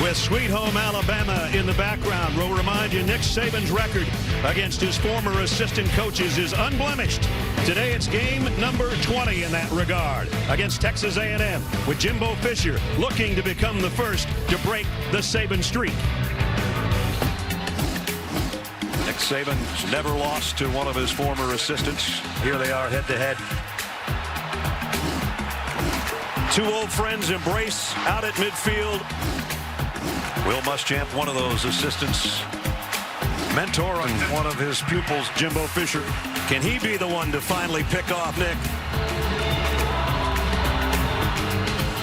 With Sweet Home Alabama in the background, we'll remind you Nick Saban's record against his former assistant coaches is unblemished. Today it's game number 20 in that regard against Texas A&M, with Jimbo Fisher looking to become the first to break the Saban streak. Nick Saban's never lost to one of his former assistants. Here they are head-to-head. Two old friends embrace out at midfield. Will Muschamp, one of those assistants, mentor and one of his pupils, Jimbo Fisher. Can he be the one to finally pick off Nick?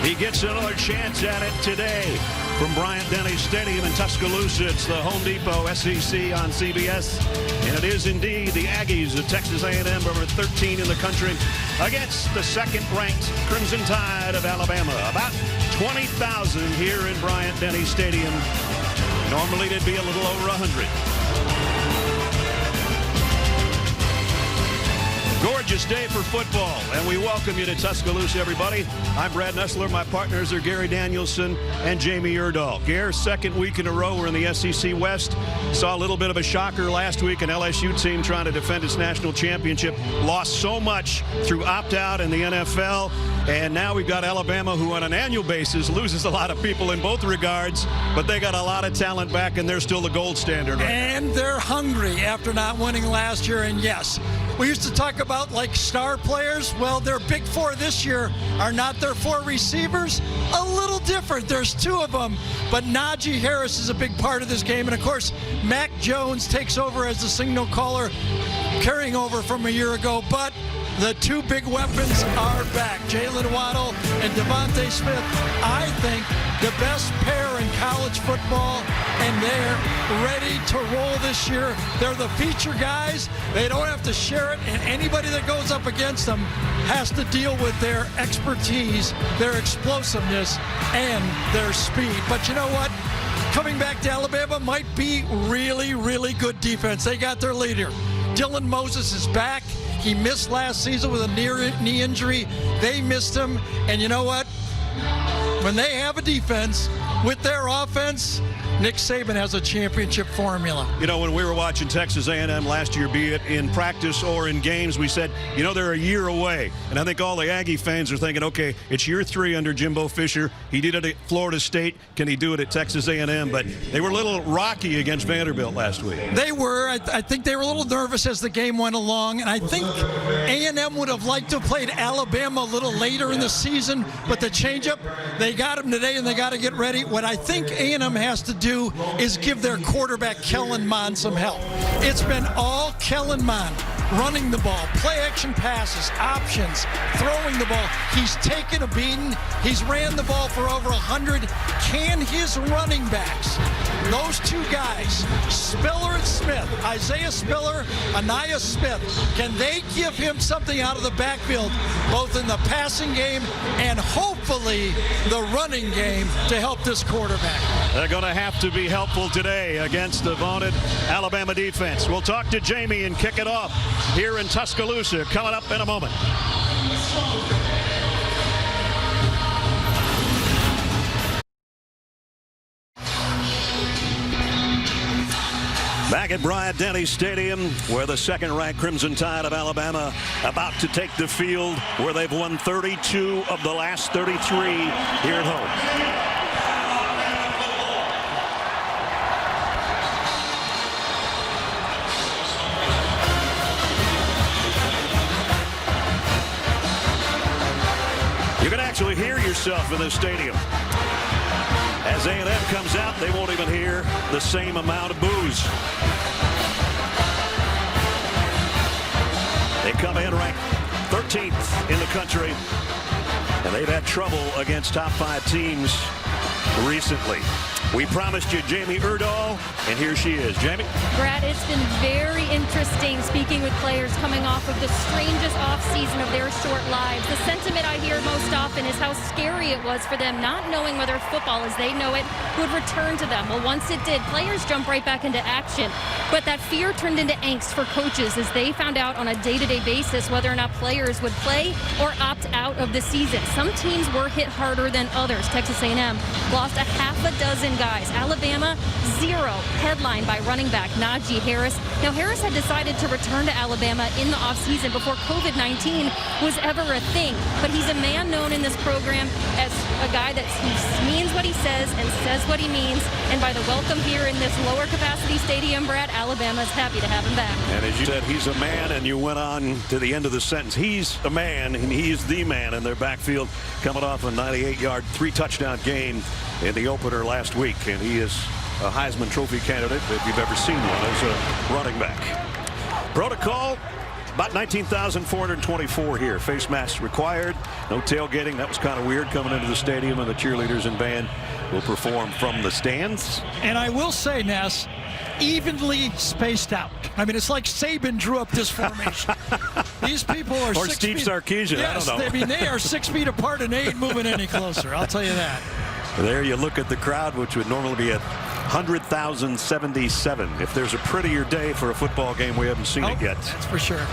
He gets another chance at it today from Bryant-Denny Stadium in Tuscaloosa. It's the Home Depot SEC on CBS. And it is indeed the Aggies of Texas A&M, number 13 in the country, against the second-ranked Crimson Tide of Alabama. About 20,000 here in Bryant-Denny Stadium. Normally it'd be a little over 100. Gorgeous day for football, and we welcome you to Tuscaloosa, everybody. I'm Brad Nessler. My partners are Gary Danielson and Jamie Erdahl. Gare, second week in a row we're in the SEC West. Saw a little bit of a shocker last week, an LSU team trying to defend its national championship. Lost so much through opt-out in the NFL. And now we've got Alabama, who on an annual basis loses a lot of people in both regards, but they got a lot of talent back, and they're still the gold standard. And they're hungry after not winning last year. And yes, we used to talk about like star players. Well, their big four this year are not their four receivers. A little different. There's two of them, but Najee Harris is a big part of this game. And of course, Mac Jones takes over as the signal caller, carrying over from a year ago. But the two big weapons are back, Jalen Waddle and Devontae Smith. I think the best pair in college football, and they're ready to roll this year. They're the feature guys. They don't have to share it, and anybody that goes up against them has to deal with their expertise, their explosiveness, and their speed. But you know what? Coming back to Alabama might be really, really good defense. They got their leader. Dylan Moses is back. He missed last season with a knee injury. They missed him. And you know what? When they have a defense with their offense, Nick Saban has a championship formula. You know, when we were watching Texas A&M last year, be it in practice or in games, we said, you know, they're a year away. And I think all the Aggie fans are thinking, okay, it's year 3 under Jimbo Fisher. He did it at Florida State. Can he do it at Texas A&M? But they were a little rocky against Vanderbilt last week. They were. I think they were a little nervous as the game went along. And I think A&M would have liked to have played Alabama a little later in the season. But the changeup, they got him today, and they got to get ready. What I think A&M has to do is give their quarterback Kellen Mond some help. It's been all Kellen Mond, running the ball, play action passes, options, throwing the ball. He's taken a beating. He's ran the ball for over 100. Can his running backs, those two guys, Spiller and Smith, Isaiah Spiller, Anaya Smith, can they give him something out of the backfield, both in the passing game and hopefully the running game, to help this quarterback? They're going to have to be helpful today against the vaunted Alabama defense. We'll talk to Jamie and kick it off here in Tuscaloosa, coming up in a moment. Back at Bryant-Denny Stadium, where the second-ranked Crimson Tide of Alabama about to take the field, where they've won 32 of the last 33 here at home. You can actually hear yourself in this stadium. As A&M comes out, they won't even hear the same amount of boos. They come in ranked 13th in the country, and they've had trouble against top 5 teams recently. We promised you Jamie Erdahl, and here she is. Jamie? Brad, it's been very interesting speaking with players coming off of the strangest offseason of their short lives. The sentiment I hear most often is how scary it was for them, not knowing whether football as they know it would return to them. Well, once it did, players jumped right back into action. But that fear turned into angst for coaches as they found out on a day-to-day basis whether or not players would play or opt out of the season. Some teams were hit harder than others. Texas A&M lost a half half a dozen guys. Alabama, 0, headlined by running back Najee Harris. Now, Harris had decided to return to Alabama in the offseason before COVID-19 was ever a thing. But he's a man known in this program as a guy that means what he says and says what he means. And by the welcome here in this lower capacity stadium, Brad, Alabama's happy to have him back. And as you said, he's a man, and you went on to the end of the sentence. He's a man, and he's the man in their backfield, coming off a 98-yard, 3-touchdown game in the opener last week. And he is a Heisman Trophy candidate if you've ever seen one as a running back. Protocol, about 19,424 here. Face masks required. No tailgating. That was kind of weird coming into the stadium, and the cheerleaders and band will perform from the stands. And I will say, Ness, evenly spaced out. I mean, it's like Saban drew up this formation. These people are or 6 Steve feet. Sarkisian. Yes, I don't know. I mean, they are 6 feet apart and they ain't moving any closer. I'll tell you that. There you look at the crowd, which would normally be at 100,077. If there's a prettier day for a football game, we haven't seen it yet. That's for sure.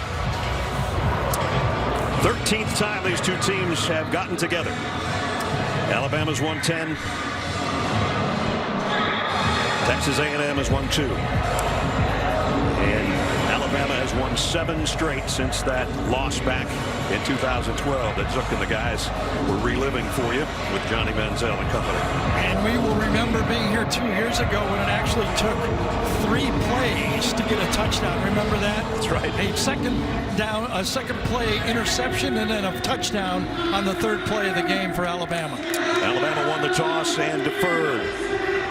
13th time these two teams have gotten together. Alabama's won 10. Texas A&M has won 2. And Alabama has won 7 straight since that loss back in 2012 that Zook and the guys were reliving for you with Johnny Manziel and company. And we will remember being here 2 years ago when it actually took 3 plays to get a touchdown. Remember that? That's right. A second play interception and then a touchdown on the 3rd play of the game for Alabama. Alabama won the toss and deferred.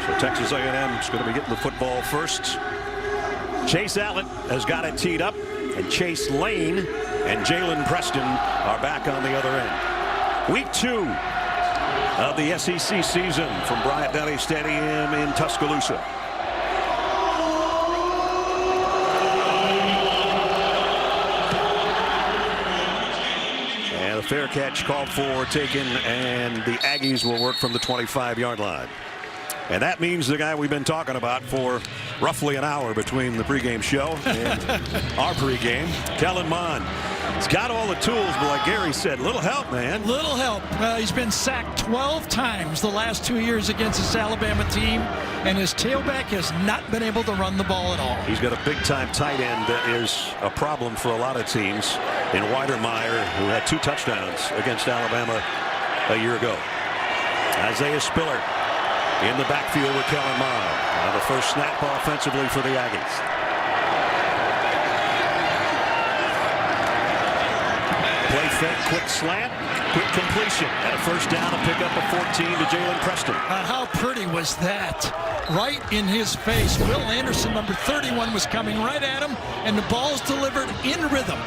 So Texas A&M is going to be getting the football first. Chase Allen has got it teed up, and Chase Lane and Jalen Preston are back on the other end. Week 2 of the SEC season from Bryant-Denny Stadium in Tuscaloosa. And a fair catch called for, taken, and the Aggies will work from the 25-yard line. And that means the guy we've been talking about for roughly an hour between the pregame show and our pregame, Kellen Mond. He's got all the tools, but like Gary said, little help, man. Little help. He's been sacked 12 times the last 2 years against this Alabama team, and his tailback has not been able to run the ball at all. He's got a big-time tight end that is a problem for a lot of teams in Weidermeyer, who had 2 touchdowns against Alabama a year ago. Isaiah Spiller in the backfield with Kellen Mond. The first snap offensively for the Aggies. Play fake, quick slant, quick completion, and a first down to pick up a 14 to Jalen Preston. How pretty was that? Right in his face. Will Anderson, number 31, was coming right at him, and the ball's delivered in rhythm.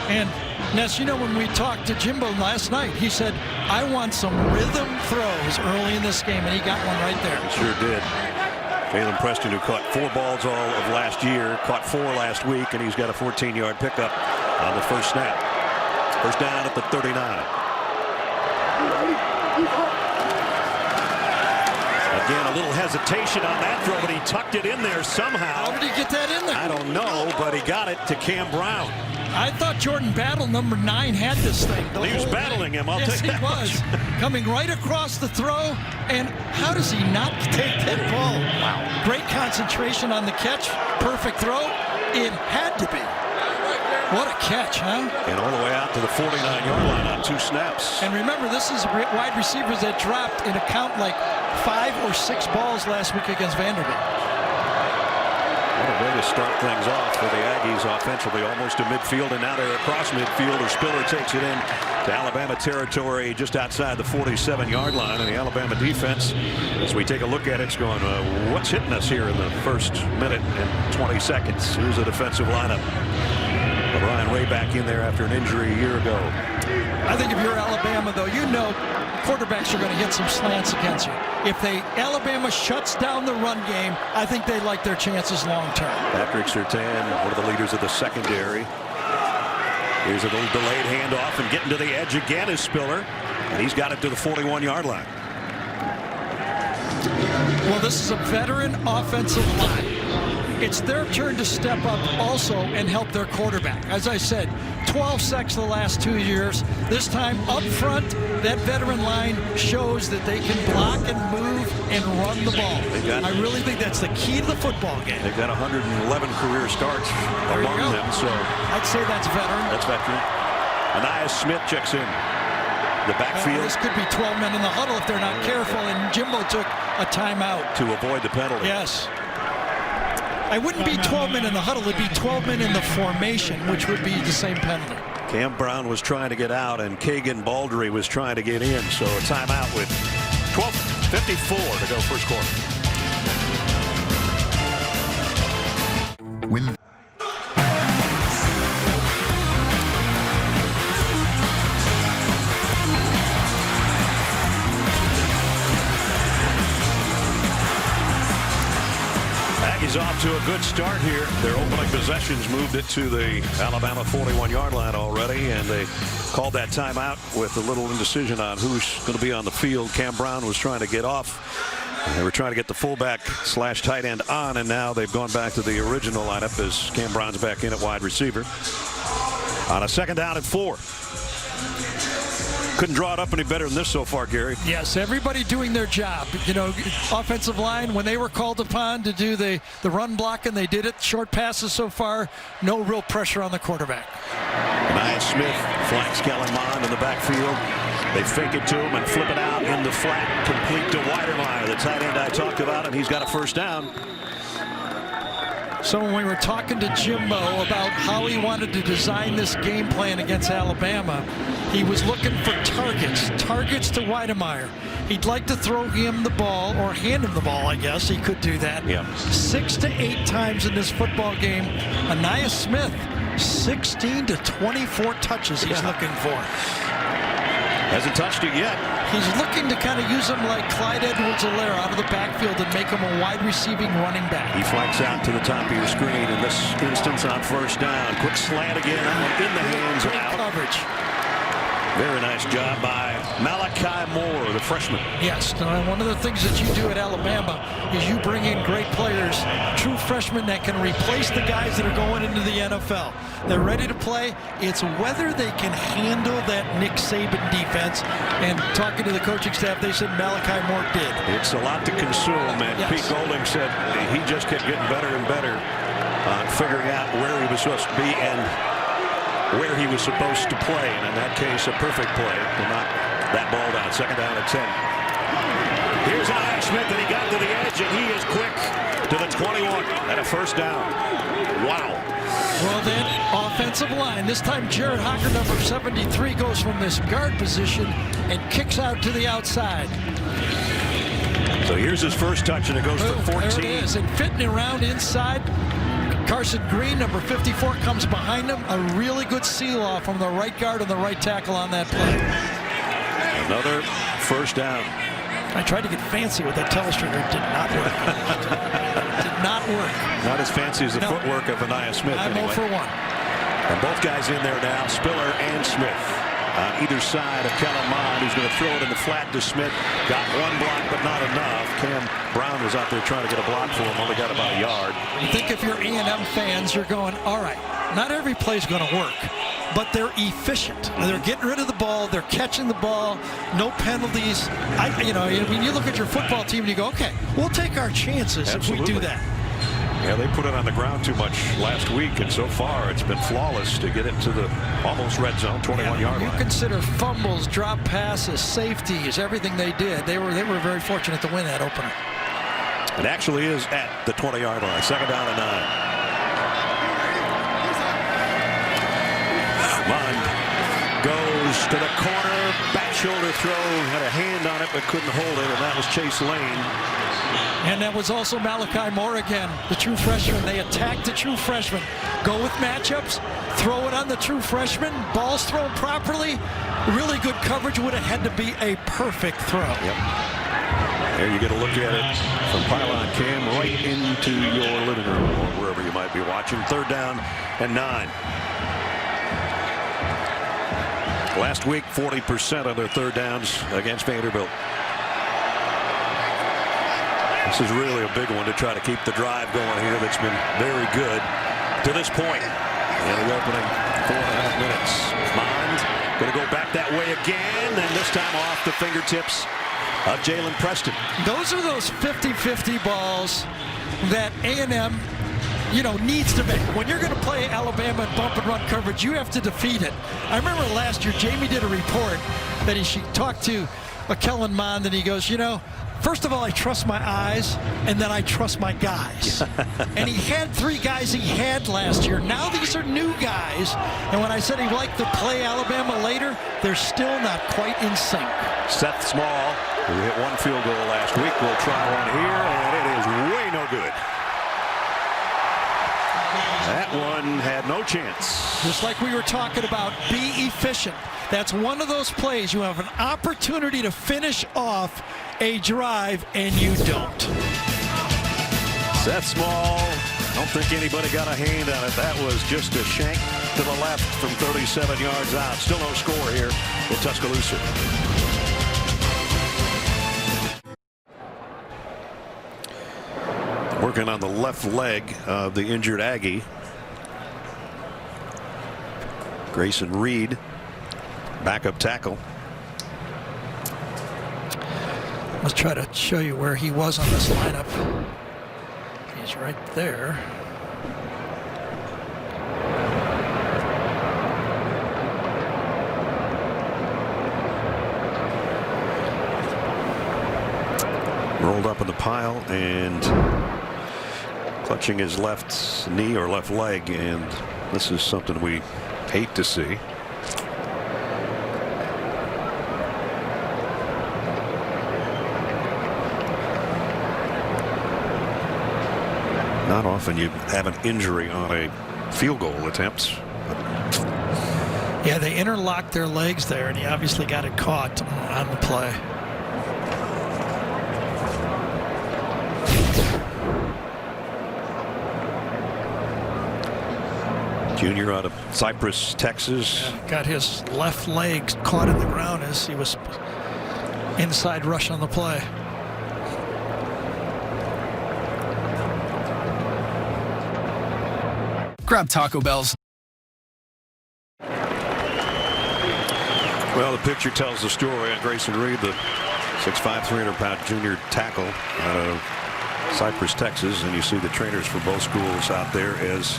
And Ness, you know, when we talked to Jimbo last night, he said, I want some rhythm throws early in this game, and he got one right there. He sure did. Jalen Preston, who caught 4 balls all of last year, caught 4 last week, and he's got a 14-yard pickup on the first snap. First down at the 39. Again, a little hesitation on that throw, but he tucked it in there somehow. How did he get that in there? I don't know, but he got it to Cam Brown. I thought Jordan Battle, number 9, had this thing. He was battling him. Yes, take he that was. Coming right across the throw, and how does he not take that ball? Wow. Great concentration on the catch. Perfect throw. It had to be. What a catch, huh? And all the way out to the 49-yard line on 2 snaps. And remember, this is wide receivers that dropped in a count like 5 or 6 balls last week against Vanderbilt. What a way to start things off for the Aggies offensively, almost to midfield, and now they're across midfield as Spiller takes it in to Alabama territory just outside the 47-yard line. And the Alabama defense, as we take a look at it, it's going, what's hitting us here in the first minute and 20 seconds? Here's a defensive lineup. Brian Ray back in there after an injury a year ago. I think if you're Alabama, though, you know quarterbacks are going to hit some slants against you. If Alabama shuts down the run game, I think they like their chances long term. Patrick Surtain, one of the leaders of the secondary. Here's a little delayed handoff, and getting to the edge again is Spiller, and he's got it to the 41-yard line. Well, this is a veteran offensive line. it's their turn to step up also and help their quarterback. As I said, 12 sacks the last 2 years. This time up front, that veteran line shows that they can block and move and run the ball. I really think that's the key to the football game. They've got 111 career starts among them, so I'd say that's veteran. That's veteran. Anias Smith checks in the backfield. This could be 12 men in the huddle if they're not careful, and Jimbo took a timeout to avoid the penalty. Yes. I wouldn't be 12 men in the huddle. It'd be 12 men in the formation, which would be the same penalty. Cam Brown was trying to get out, and Kagan Baldry was trying to get in. So a timeout with 12:54 to go first quarter. When Aggies off to a good start here. Their opening possessions moved it to the Alabama 41-yard line already, and they called that timeout with a little indecision on who's going to be on the field. Cam Brown was trying to get off. They were trying to get the fullback / tight end on, and now they've gone back to the original lineup as Cam Brown's back in at wide receiver. On a 2nd down and 4. Couldn't draw it up any better than this so far, Gary. Yes, everybody doing their job. You know, offensive line, when they were called upon to do the run block, and they did it. Short passes so far, no real pressure on the quarterback. Anias Smith flanks Kellerman in the backfield. They fake it to him and flip it out in the flat, complete to Weidermeyer, the tight end I talked about, and he's got a first down. So when we were talking to Jimbo about how he wanted to design this game plan against Alabama, he was looking for targets to Weidermeyer. He'd like to throw him the ball, or hand him the ball, I guess. He could do that. Yeah. 6 to 8 times in this football game. Anias Smith, 16 to 24 touches he's looking for. Hasn't touched it yet. He's looking to kind of use him like Clyde Edwards-Helaire out of the backfield and make him a wide receiving running back. He flanks out to the top of your screen in this instance on first down. Quick slant again, in the hands of out. Coverage. Very nice job by Malachi Moore, the freshman. Yes, one of the things that you do at Alabama is you bring in great players, true freshmen that can replace the guys that are going into the NFL. They're ready to play. It's whether they can handle that Nick Saban defense. And talking to the coaching staff, they said Malachi Moore did. It's a lot to consume, and yes. Pete Golding said he just kept getting better and better on figuring out where he was supposed to be and where he was supposed to play, and in that case a perfect play to knock that ball down. 2nd down and 10. Here's Anias Smith, and he got to the edge, and he is quick to the 21 and a first down. Wow. Well, then offensive line, this time Jared Hocker, number 73, goes from this guard position and kicks out to the outside. So here's his first touch, and it goes for 14. There it is, and fitting around inside. Carson Green, number 54, comes behind him. A really good seal-off from the right guard and the right tackle on that play. Another first down. I tried to get fancy with that telestrator. It did not work. Did not work. Not as fancy as the footwork of Anias Smith. I'm anyway. 0 for 1. And both guys in there now, Spiller and Smith. On either side of Kellerman, who's going to throw it in the flat to Smith. Got one block, but not enough. Cam Brown was out there trying to get a block for him. Only got about a yard. I think if you're A&M fans, you're going, all right, not every play's going to work, but they're efficient. They're getting rid of the ball. They're catching the ball. No penalties. You look at your football team and you go, okay, we'll take our chances Absolutely. if we do that. Yeah, they put it on the ground too much last week, and so far it's been flawless to get it to the almost red zone, 21-yard line. You consider fumbles, drop passes, safeties, everything they did. They were very fortunate to win that opener. It actually is at the 20-yard line, 2nd down and 9. Lund goes to the corner, back shoulder throw, had a hand on it but couldn't hold it, and that was Chase Lane. And that was also Malachi Moore again, the true freshman. They attacked the true freshman. Go with matchups, throw it on the true freshman, ball's thrown properly. Really good coverage, would have had to be a perfect throw. Yep. There you get a look at it from Pylon Cam right into your living room or wherever you might be watching. 3rd down and 9. Last week, 40% of their 3rd downs against Vanderbilt. This is really a big one to try to keep the drive going here. That's been very good to this point. In the opening 4.5 minutes. Mond going to go back that way again, and this time off the fingertips of Jalen Preston. Those are those 50-50 balls that A&M, needs to make. When you're going to play Alabama in bump and run coverage, you have to defeat it. I remember last year, Jamie did a report that she talked to Kellen Mond, and he goes, first of all, I trust my eyes, and then I trust my guys. And he had 3 guys he had last year. Now these are new guys. And when I said he'd like to play Alabama later, they're still not quite in sync. Seth Small, who hit 1 field goal last week, will try one here, and it is way no good. That one had no chance. Just like we were talking about, be efficient. That's one of those plays. You have an opportunity to finish off a drive, and you don't. Seth Small, I don't think anybody got a hand on it. That was just a shank to the left from 37 yards out. Still no score here in Tuscaloosa. Working on the left leg of the injured Aggie. Grayson Reed, backup tackle. Let's try to show you where he was on this lineup. He's right there. Rolled up in the pile and clutching his left knee or left leg, and this is something we hate to see. Not often you have an injury on a field goal attempt. Yeah, they interlocked their legs there, and he obviously got it caught on the play. Junior out of Cypress, Texas. Got his left leg caught in the ground as he was inside rush on the play. Grab Taco Bell's. Well, the picture tells the story on Grayson Reed, the 6'5", 300-pound junior tackle out of Cypress, Texas, and you see the trainers for both schools out there as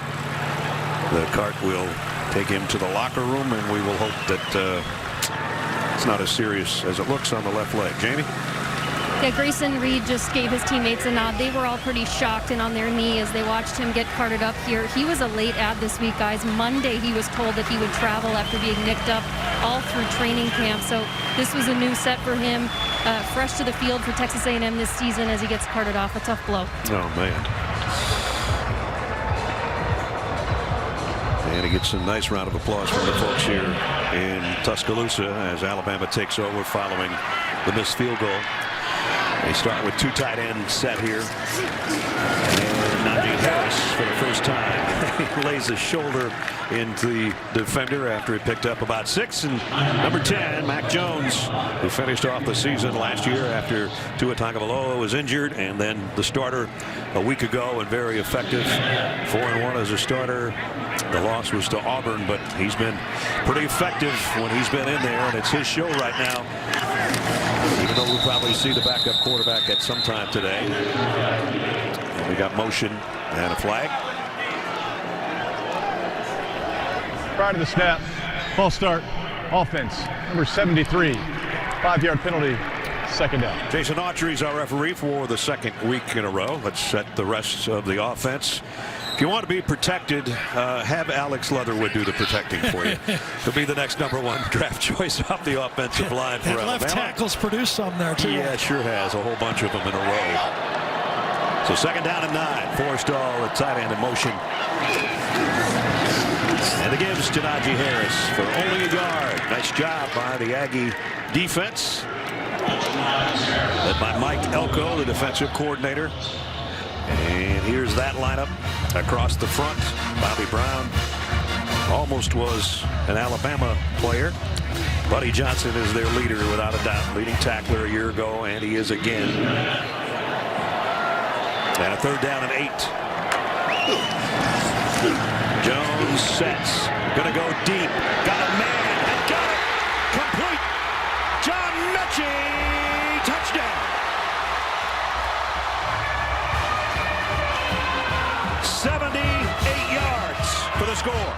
the cart will take him to the locker room, and we will hope that it's not as serious as it looks on the left leg. Jamie? Yeah, Grayson Reed just gave his teammates a nod. They were all pretty shocked and on their knee as they watched him get carted up here. He was a late add this week, guys. Monday he was told that he would travel after being nicked up all through training camp. So this was a new set for him. Fresh to the field for Texas A&M this season as he gets carted off. A tough blow. Oh, man. And he gets a nice round of applause from the folks here in Tuscaloosa as Alabama takes over following the missed field goal. They start with 2 tight ends set here. And Najee Harris, for the first time, he lays his shoulder into the defender after he picked up about 6. And number 10, Mac Jones, who finished off the season last year after Tua Tagovailoa was injured, and then the starter a week ago and very effective. 4-1 as a starter. The loss was to Auburn, but he's been pretty effective when he's been in there, and it's his show right now. Even though we'll probably see the backup quarterback at some time today. We got motion and a flag. Prior to the snap, false start, offense, number 73, 5-yard penalty, second down. Jason Autry's our referee for the second week in a row. Let's set the rest of the offense. If you want to be protected, have Alex Leatherwood do the protecting for you. He'll be the next #1 draft choice off the offensive line for Alabama. Left tackles produced some there, too. Yeah, it sure has. A whole bunch of them in a row. So 2nd down and 9. Forrestall at tight end in motion. And the gives to Najee Harris for only a yard. Nice job by the Aggie defense. Led by Mike Elko, the defensive coordinator. And here's that lineup across the front. Bobby Brown almost was an Alabama player. Buddy Johnson is their leader without a doubt. Leading tackler a year ago, and he is again. And a 3rd down and 8. Jones sets. Gonna go deep. Got a man. And got it. Complete. John Mechie. Touchdown. 78 yards for the score.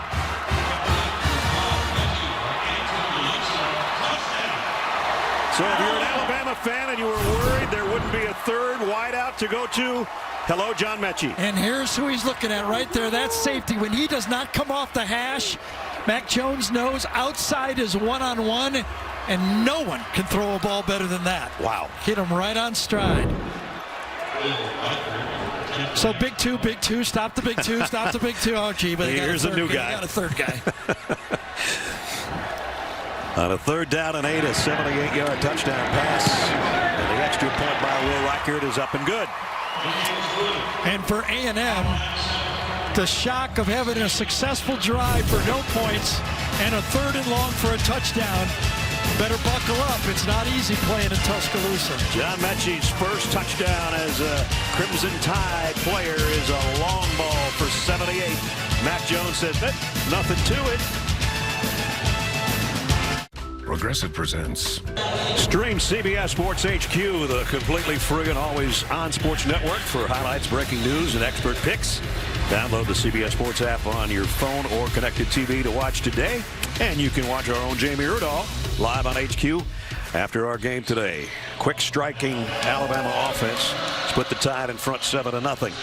So if you're an Alabama fan and you were worried there wouldn't be a 3rd wideout to go to, hello, John Mechie. And here's who he's looking at right there. That's safety. When he does not come off the hash, Mac Jones knows outside is one-on-one, and no one can throw a ball better than that. Wow. Hit him right on stride. So big two, stop the big two, stop the big two. Oh, gee, but here's a new guy. They got a 3rd guy. On a 3rd down and 8, a 78-yard touchdown pass. And the extra point by Will Reichert is up and good. And for A&M, the shock of having a successful drive for no points and a 3rd and long for a touchdown. Better buckle up. It's not easy playing in Tuscaloosa. John Mechie's first touchdown as a Crimson Tide player is a long ball for 78. Mac Jones says, nothing to it. Progressive presents Stream CBS Sports HQ, the completely free and always on sports network for highlights, breaking news, and expert picks. Download the CBS Sports app on your phone or connected TV to watch today. And you can watch our own Jamie Erdahl live on HQ after our game today. Quick striking Alabama offense split the Tide in front 7-0.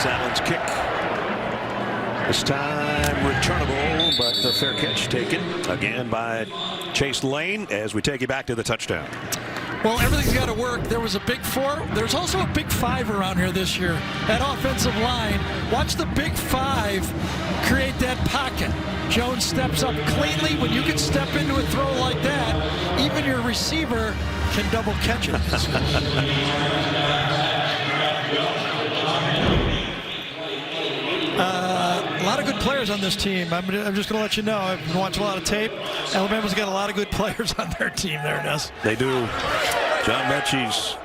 Allen's kick. This time returnable, but the fair catch taken again by Chase Lane as we take you back to the touchdown. Well, everything's got to work. There was a big 4. There's also a big 5 around here this year. That offensive line. Watch the big 5 create that pocket. Jones steps up cleanly. When you can step into a throw like that, even your receiver can double catch it. A lot of good players on this team. I'm just going to let you know. I've been watching a lot of tape. Alabama's got a lot of good players on their team there, Ness. They do. John Mechie's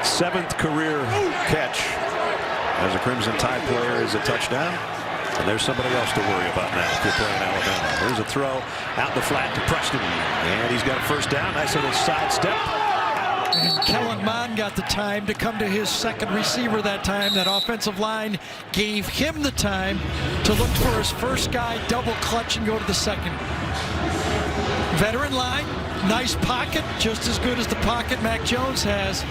7th career catch as a Crimson Tide player is a touchdown. And there's somebody else to worry about now if you're playing Alabama. There's a throw out the flat to Preston. And he's got a 1st down. Nice little sidestep. And Kellen Mond got the time to come to his 2nd receiver that time. That offensive line gave him the time to look for his 1st guy, double clutch, and go to the 2nd. Veteran line, nice pocket, just as good as the pocket Mac Jones has,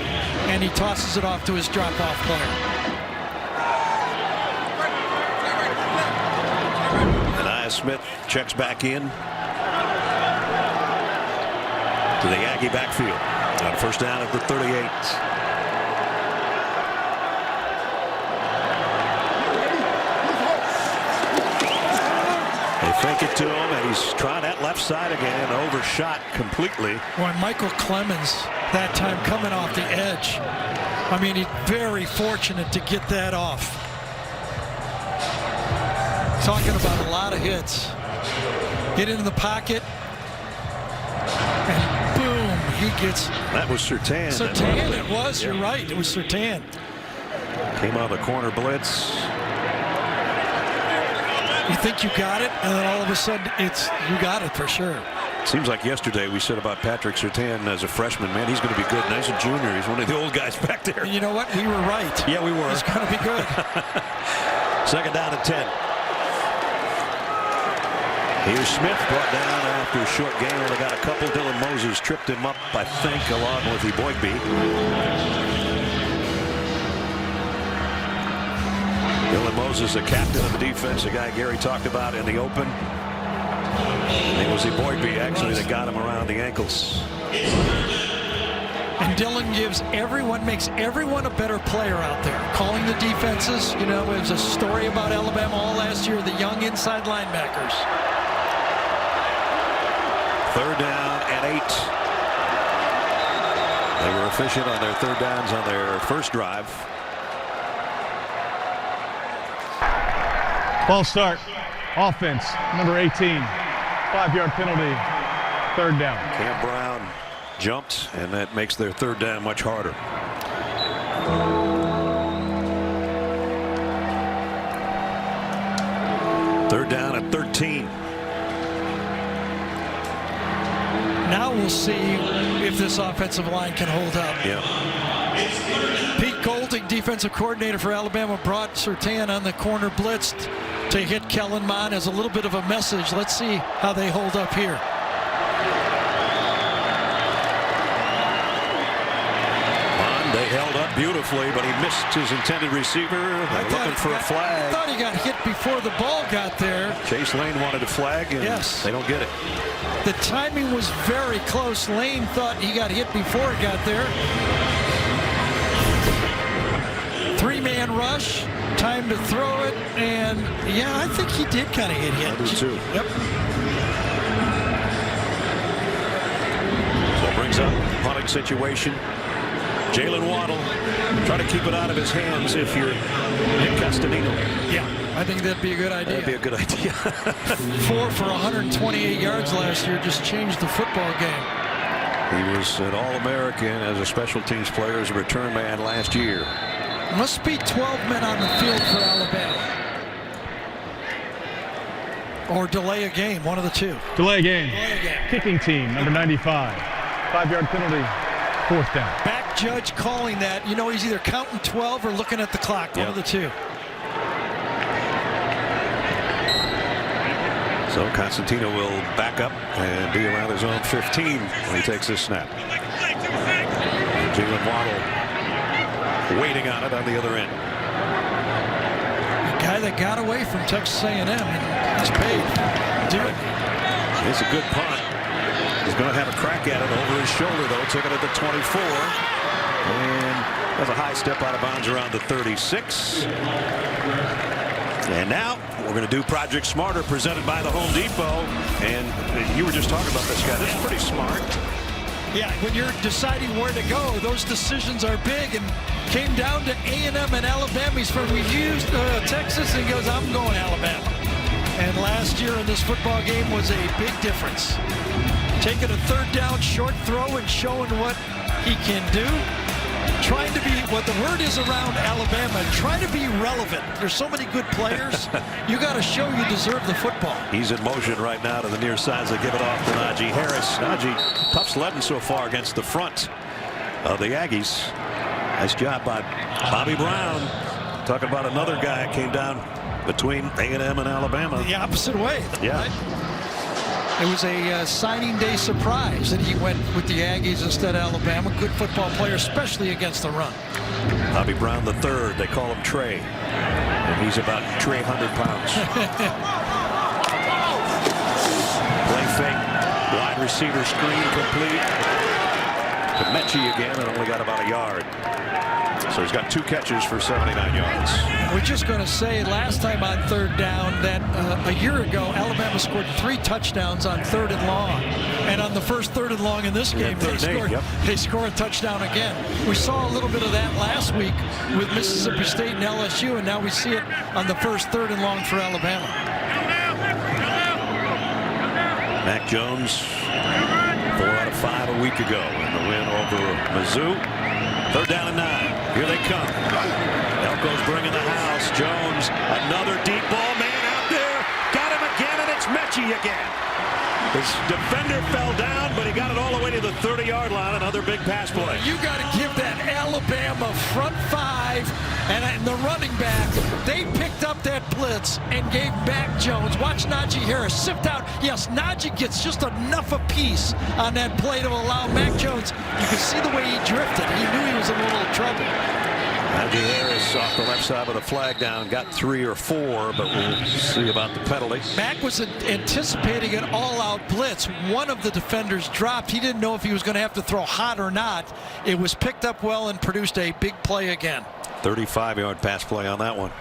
and he tosses it off to his drop-off player. And Smith checks back in to the Aggie backfield. On 1st down at the 38. They fake it to him, and he's trying that left side again, overshot completely. Boy, Michael Clemens that time coming off the edge. I mean, he's very fortunate to get that off. Talking about a lot of hits. Get into the pocket. And boom, he gets. That was Surtain. Surtain, it was. You're right. It was Surtain. Came out of the corner blitz. You think you got it, and then all of a sudden, you got it for sure. Seems like yesterday we said about Patrick Surtain as a freshman, man, he's going to be good. Nice a junior. He's one of the old guys back there. And you know what? We were right. Yeah, we were. He's going to be good. 2nd down and 10. Here's Smith brought down after a short gain. Only got a couple. Dylan Moses tripped him up, I think, along with Eboigbe. Dylan Moses, the captain of the defense, the guy Gary talked about in the open. And it was Eboigbe, actually, that got him around the ankles. And Dylan makes everyone a better player out there. Calling the defenses. You know, there was a story about Alabama all last year, the young inside linebackers. 3rd down and 8. They were efficient on their 3rd downs on their first drive. False start. Offense, number 18. 5-yard penalty, third down. Cam Brown jumped, and that makes their third down much harder. Third down at 13. Now we'll see if this offensive line can hold up. Yeah. Pete Golding, defensive coordinator for Alabama, brought Surtain on the corner blitz to hit Kellen Mond as a little bit of a message. Let's see how they hold up here. Mond, they held up beautifully, but he missed his intended receiver. They're looking for a flag. I thought he got hit before the ball got there. Chase Lane wanted a flag, and yes, they don't get it. The timing was very close. Lane thought he got hit before he got there. Three-man rush, time to throw it, and yeah, I think he did kind of get hit. I do too. Yep. So it brings up punting situation. Jalen Waddle, try to keep it out of his hands if you're Nick Castanino. Yeah, I think that'd be a good idea. That'd be a good idea. 4 for 128 yards last year, just changed the football game. He was an All-American as a special teams player, as a return man last year. Must be 12 men on the field for Alabama. Or delay a game, one of the two. Delay game. Delay a game. Kicking team, number 95. 5-yard penalty, fourth down. Back judge calling that. You know, he's either counting 12 or looking at the clock, one of the two. So Constantino will back up and be around his own 15 when he takes this snap. Jalen Waddle waiting on it on the other end. The guy that got away from Texas A&M, he's paid. It's a good punt. He's going to have a crack at it over his shoulder, though. Took it at the 24. And has a high step out of bounds around the 36. And now we're going to do Project Smarter, presented by the Home Depot. And you were just talking about this guy. This is pretty smart. Yeah, when you're deciding where to go, those decisions are big, and came down to A&M and Alabama. He's from Texas, and he goes, I'm going Alabama. And last year in this football game was a big difference. Taking a third down short throw and showing what he can do. Trying to be, what the word is around Alabama, trying to be relevant. There's so many good players. You got to show you deserve the football. He's in motion right now to the near side. They give it off to Najee Harris. Najee, tough sledding so far against the front of the Aggies. Nice job by Bobby Brown. Talking about another guy came down between A&M and Alabama. The opposite way. Yeah. Right? It was a signing day surprise that he went with the Aggies instead of Alabama. Good football player, especially against the run. Bobby Brown the third. They call him Trey. And he's about 300 pounds. Play fake. Wide receiver screen complete. To Mechie again, and only got about a yard. So he's got 2 catches for 79 yards. We're just going to say last time on third down that a year ago, Alabama scored 3 touchdowns on third and long. And on the first third and long in this game, they score a touchdown again. We saw a little bit of that last week with Mississippi State and LSU, and now we see it on the first third and long for Alabama. Mac Jones, 4 out of 5 a week ago in the win over Mizzou. Third down and 9. Here they come. Elko's bringing the house. Jones, another deep ball. Man out there. Got him again, and it's Mechie again. His defender fell down, but he got it all the way to the 30-yard line. Another big pass play. You got to give that Alabama front 5 and the running back. They picked up that blitz and gave Mac Jones. Watch Najee Harris sift out. Yes, Najee gets just enough apiece on that play to allow Mac Jones. You can see the way he drifted. He knew he was in a little trouble. Najee Harris off the left side of the flag down, got 3 or 4, but we'll see about the penalty. Mac was anticipating an all-out blitz. One of the defenders dropped. He didn't know if he was going to have to throw hot or not. It was picked up well and produced a big play again. 35-yard pass play on that one.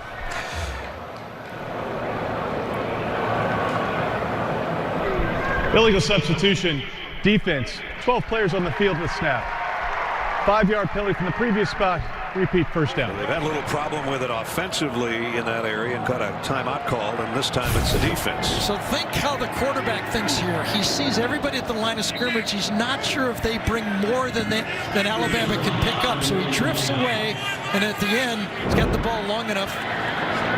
Illegal substitution. Defense. 12 players on the field with snap. 5-yard penalty from the previous spot. Repeat first down. They've had a little problem with it offensively in that area and got a timeout called, and this time it's the defense. So think how the quarterback thinks here. He sees everybody at the line of scrimmage. He's not sure if they bring more than Alabama can pick up. So he drifts away, and at the end, he's got the ball long enough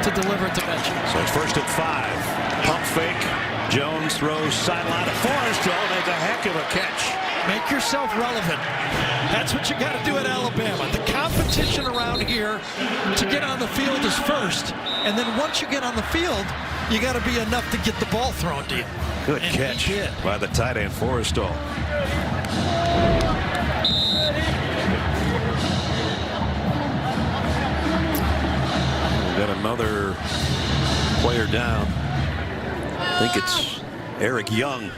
to deliver it to Mechie. So it's 1st and 5. Pump fake. Jones throws sideline to Forrestal. Makes a heck of a catch. Make yourself relevant. That's what you got to do at Alabama. The competition around here to get on the field is first, and then once you get on the field, you got to be enough to get the ball thrown to you. Good catch by the tight end Forrestal. We've got another player down. I think it's Eric Young.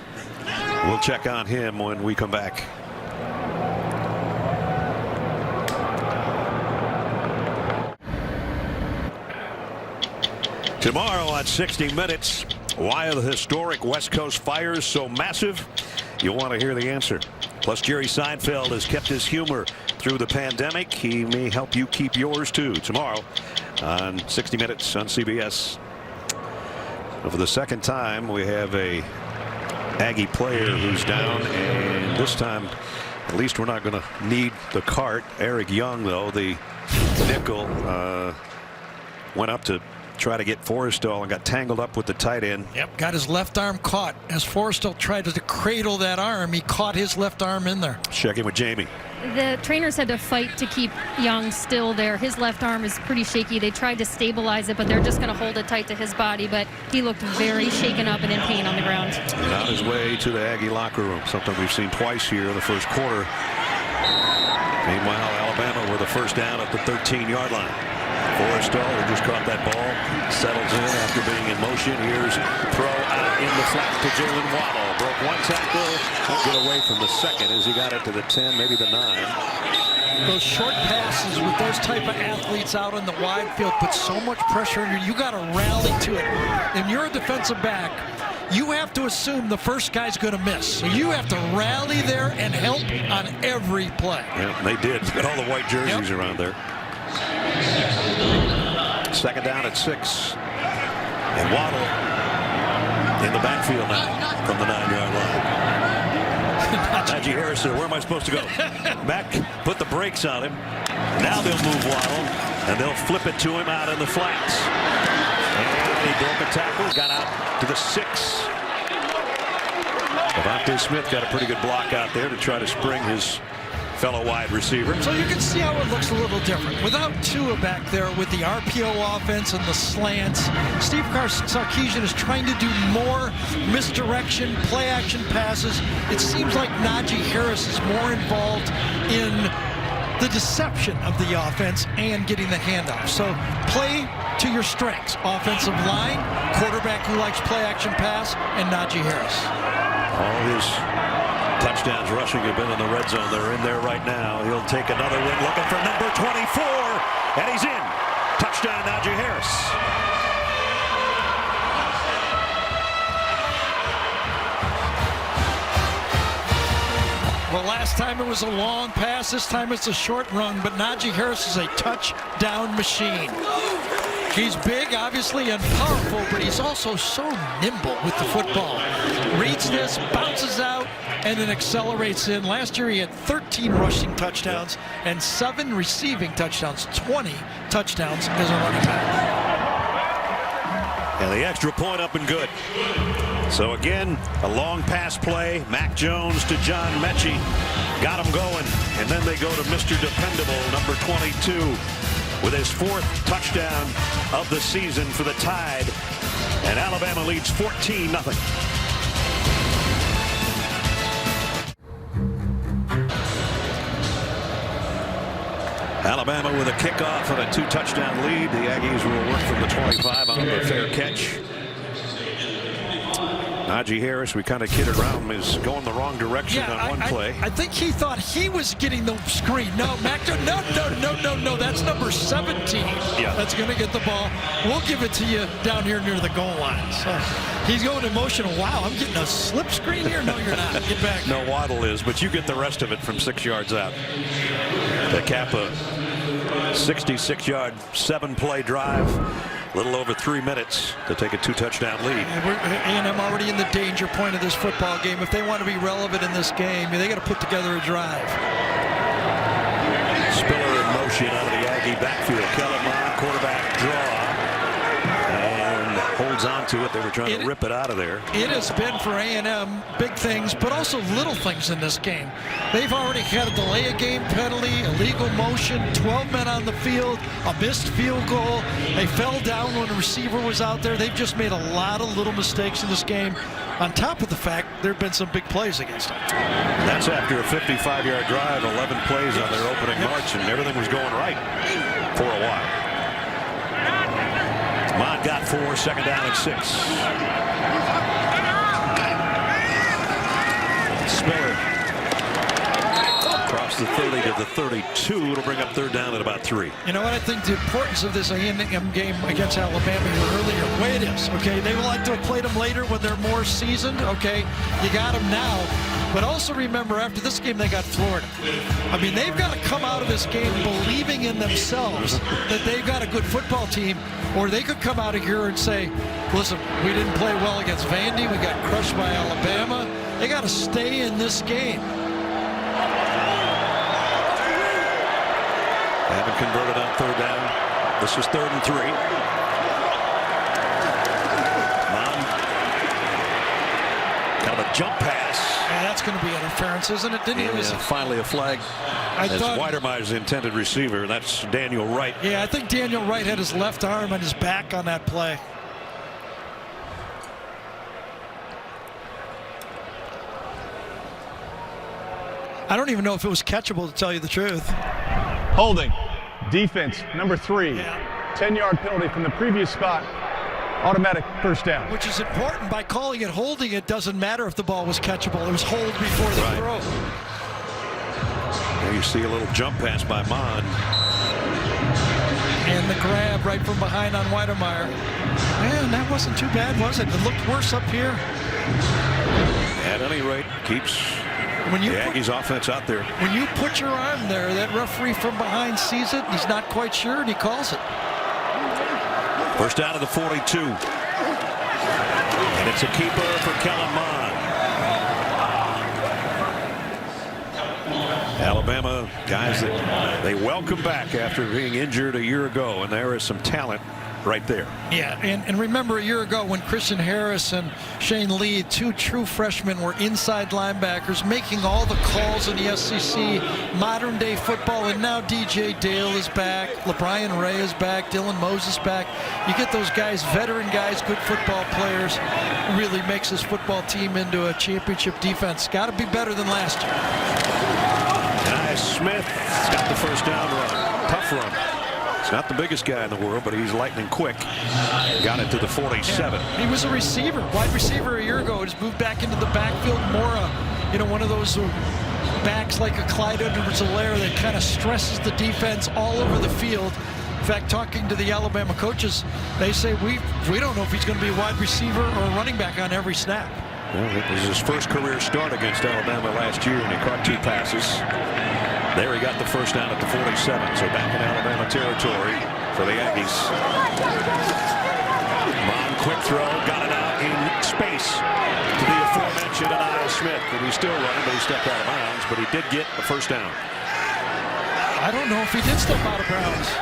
We'll check on him when we come back. Tomorrow on 60 Minutes, why are the historic West Coast fires so massive? You'll want to hear the answer. Plus, Jerry Seinfeld has kept his humor through the pandemic. He may help you keep yours too. Tomorrow on 60 Minutes on CBS. For the second time, we have a Aggie player who's down, and this time at least we're not going to need the cart. Eric Young, though, the nickel, went up to try to get Forrestal and got tangled up with the tight end. Yep, got his left arm caught. As Forrestal tried to cradle that arm, he caught his left arm in there. Check in with Jamie. The trainers had to fight to keep Young still there. His left arm is pretty shaky. They tried to stabilize it, but they're just going to hold it tight to his body. But he looked very shaken up and in pain on the ground. And on his way to the Aggie locker room, something we've seen twice here in the first quarter. Meanwhile, Alabama with a first down at the 13-yard line. Forrestal, who just caught that ball, settles in after being in motion. Here's throw out in the flat to Jalen Waddle. Broke one tackle, get away from the second as he got it to the 10, maybe the 9. Those short passes with those type of athletes out on the wide field put so much pressure on you. You got to rally to it. And you're a defensive back. You have to assume the first guy's going to miss. So you have to rally there and help on every play. Yeah, they did. Got all the white jerseys around there. Second down at 6. And Waddle in the backfield now from the 9-yard line. Najee Harris said, where am I supposed to go? Mack put the brakes on him. Now they'll move Waddle, and they'll flip it to him out in the flats. And he broke a tackle, got out to the 6. Devontae Smith got a pretty good block out there to try to spring his fellow wide receiver. So you can see how it looks a little different. Without Tua back there with the RPO offense and the slants, Steve Sarkisian is trying to do more misdirection, play action passes. It seems like Najee Harris is more involved in the deception of the offense and getting the handoff. So play to your strengths. Offensive line, quarterback who likes play action pass, and Najee Harris. All his touchdowns rushing have been in the red zone. They're in there right now. He'll take another win looking for number 24, and he's in. Touchdown, Najee Harris. Well, last time it was a long pass. This time it's a short run, but Najee Harris is a touchdown machine. He's big, obviously, and powerful, but he's also so nimble with the football. Reads this, bounces out, and then accelerates in. Last year he had 13 rushing touchdowns and 7 receiving touchdowns, 20 touchdowns as a running back. And the extra point up and good. So again, a long pass play. Mac Jones to John Mechie. Got him going. And then they go to Mr. Dependable, number 22, with his 4th touchdown of the season for the Tide. And Alabama leads 14-0. Alabama with a kickoff and a 2-touchdown lead. The Aggies will work from the 25 on the fair catch. Najee Harris, we kind of kidded around him, is going the wrong direction on one play. I think he thought he was getting the screen. No, Mac, no. That's number 17. Yeah. That's going to get the ball. We'll give it to you down here near the goal line. So he's going emotional. Wow, I'm getting a slip screen here? No, you're not. Get back. No, Waddle is, but you get the rest of it from 6 yards out. The Kappa 66-yard, 7-play drive. A little over 3 minutes to take a 2-touchdown lead. And A&M already in the danger point of this football game. If they want to be relevant in this game, they got to put together a drive. Spiller in motion out of the Aggie backfield. Kellen Mond, quarterback draw. And holds on to it. They were trying to rip it out of there. It has been for A&M big things, but also little things in this game. They've already had a delay of game penalty, illegal motion, 12 men on the field, a missed field goal. They fell down when the receiver was out there. They've just made a lot of little mistakes in this game, on top of the fact there have been some big plays against them. That's after a 55-yard drive, 11 plays on their opening march, and everything was going right for a while. Mond got 4, 2nd down and 6. Spiller across the 30 to the 32. It'll bring up 3rd down at about 3. You know what? I think the importance of this A&M game against Alabama here earlier, the way it is, okay? They would like to have played them later when they're more seasoned, okay? You got them now. But also remember, after this game, they got Florida. I mean, they've got to come out of this game believing in themselves that they've got a good football team, or they could come out of here and say, listen, we didn't play well against Vandy. We got crushed by Alabama. They got to stay in this game. Haven't converted on 3rd down. This is 3rd and 3. Kind of a jump pass. Yeah, that's going to be interference, isn't it? Didn't he? Finally a flag as Weidermeyer's intended receiver. That's Daniel Wright. Yeah, I think Daniel Wright had his left arm on his back on that play. I don't even know if it was catchable, to tell you the truth. Holding. Defense, number 3. 10-yard penalty from the previous spot. Automatic 1st down. Which is important. By calling it holding, it doesn't matter if the ball was catchable. It was hold before the throw. There you see a little jump pass by Mond. And the grab right from behind on Weidermeyer. Man, that wasn't too bad, was it? It looked worse up here. At any rate, keeps the Aggies offense out there. When you put your arm there, that referee from behind sees it. He's not quite sure, and he calls it. 1st down to the 42. And it's a keeper for Kellen Mond. Alabama guys that they welcome back after being injured a year ago, and there is some talent right there. Yeah, and remember a year ago when Christian Harris and Shane Lee, 2 true freshmen, were inside linebackers making all the calls in the SEC, modern day football, and now DJ Dale is back, LeBrian Ray is back, Dylan Moses back. You get those guys, veteran guys, good football players, really makes this football team into a championship defense. Got to be better than last year. Smith has got the 1st down run. Tough run. He's not the biggest guy in the world, but he's lightning quick. Got it to the 47. Yeah, he was a receiver, wide receiver a year ago. He's moved back into the backfield. More, one of those backs like a Clyde Edwards-Helaire that kind of stresses the defense all over the field. In fact, talking to the Alabama coaches, they say we don't know if he's going to be a wide receiver or a running back on every snap. Well, it was his first career start against Alabama last year, and he caught 2 passes. There he got the 1st down at the 47, so back in Alabama territory for the Aggies. Mond, quick throw, got it out in space to the aforementioned Anaya Smith. And he's still running, but he stepped out of bounds, but he did get a 1st down. I don't know if he did step out of bounds.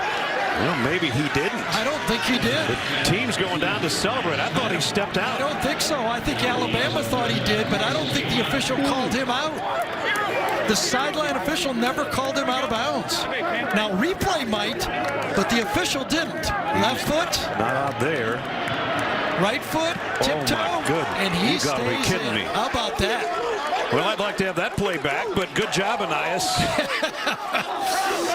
Well, maybe he didn't. I don't think he did. The team's going down to celebrate. I thought he stepped out. I don't think so. I think Alabama thought he did, but I don't think the official called him out. The sideline official never called him out of bounds. Now, replay might, but the official didn't. Left foot. Not out there. Right foot, tiptoe. Oh, my goodness. And he You gotta be stays kidding in. me. How about that? Well, I'd like to have that play back, but good job, Anias.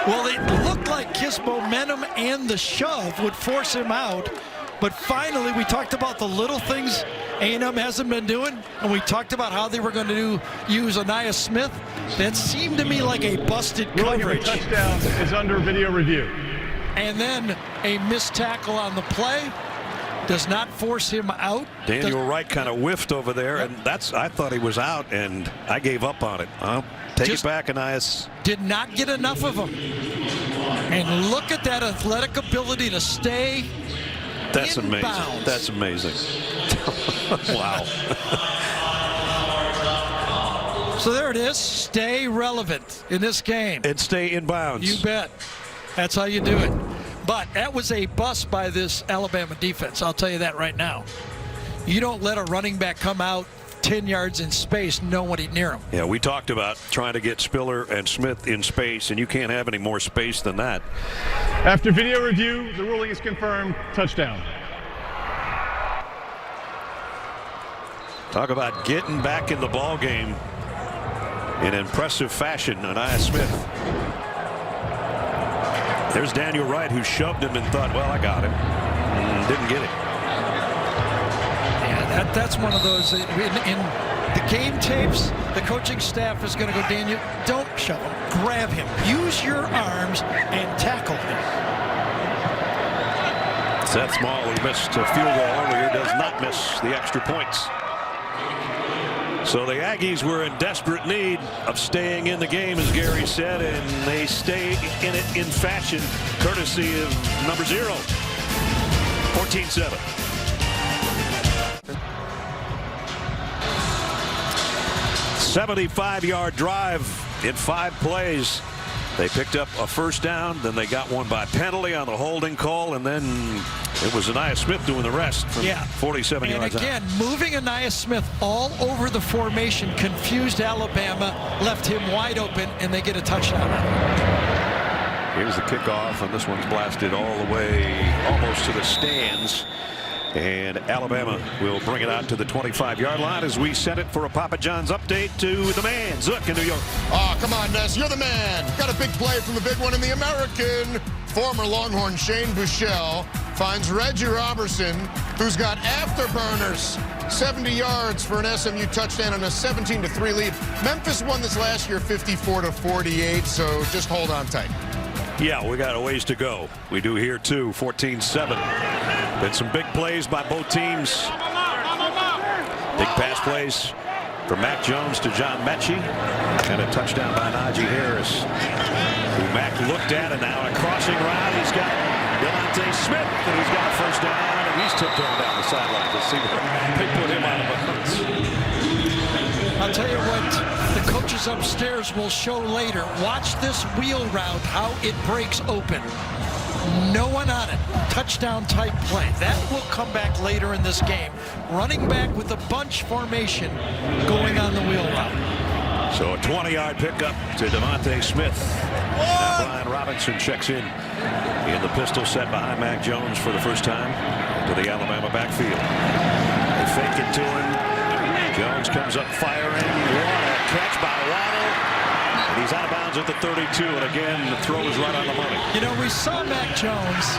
Well, it looked like his momentum and the shove would force him out. But finally, we talked about the little things A&M hasn't been doing, and we talked about how they were going to use Anaya Smith. That seemed to me like a busted coverage. Touchdown is under video review. And then a missed tackle on the play does not force him out. Daniel Wright kind of whiffed over there, and I thought he was out, and I gave up on it. Take it back, Anias. Did not get enough of him. And look at that athletic ability to stay That's in amazing. bounds. That's amazing. Wow. So there it is. Stay relevant in this game. And stay in bounds. You bet. That's how you do it. But that was a bust by this Alabama defense. I'll tell you that right now. You don't let a running back come out 10 yards in space, nobody near him. Yeah, we talked about trying to get Spiller and Smith in space, and you can't have any more space than that. After video review, the ruling is confirmed. Touchdown. Talk about getting back in the ball game in impressive fashion. Anaya Smith. There's Daniel Wright, who shoved him and thought, well, I got him. Didn't get it. Yeah, that's one of those. In the game tapes, the coaching staff is going to go, Daniel, don't shove him. Grab him. Use your arms and tackle him. Seth Small, who missed a field goal earlier, does not miss the extra points. So the Aggies were in desperate need of staying in the game, as Gary said, and they stay in it in fashion, courtesy of number 0. 14-7. $75-yard drive in 5 plays. They picked up a first down, then they got one by penalty on the holding call, and then it was Anaya Smith doing the rest from 47 yards out. And again, moving Anaya Smith all over the formation confused Alabama, left him wide open, and they get a touchdown. Here's the kickoff, and this one's blasted all the way almost to the stands. And Alabama will bring it out to the 25-yard line as we set it for a Papa John's update to the man, Zook in New York. Oh, come on, Ness. You're the man. Got a big play from the big one in the American. Former Longhorn Shane Buechele finds Reggie Robertson, who's got afterburners. 70 yards for an SMU touchdown and a 17-3 lead. Memphis won this last year 54-48, so just hold on tight. Yeah, we got a ways to go. We do here too. 14-7. Been some big plays by both teams. Big pass plays from Mac Jones to John Mechie, and a touchdown by Najee Harris, who Mac looked at, and now a crossing route. He's got Devontae Smith, and he's got a first down, and he's tiptoeing down the sideline to see where they put him out of bounds. I'll tell you what, the coaches upstairs will show later. Watch this wheel route, how it breaks open. No one on it. Touchdown type play. That will come back later in this game. Running back with a bunch formation going on the wheel route. So a 20-yard pickup to Devontae Smith. Now Brian Robinson checks in the pistol set behind Mac Jones for the first time to the Alabama backfield. They fake it to him. Jones comes up firing. What a catch by Waddle. And he's out of bounds at the 32. And again, the throw is right on the money. You know, we saw Mac Jones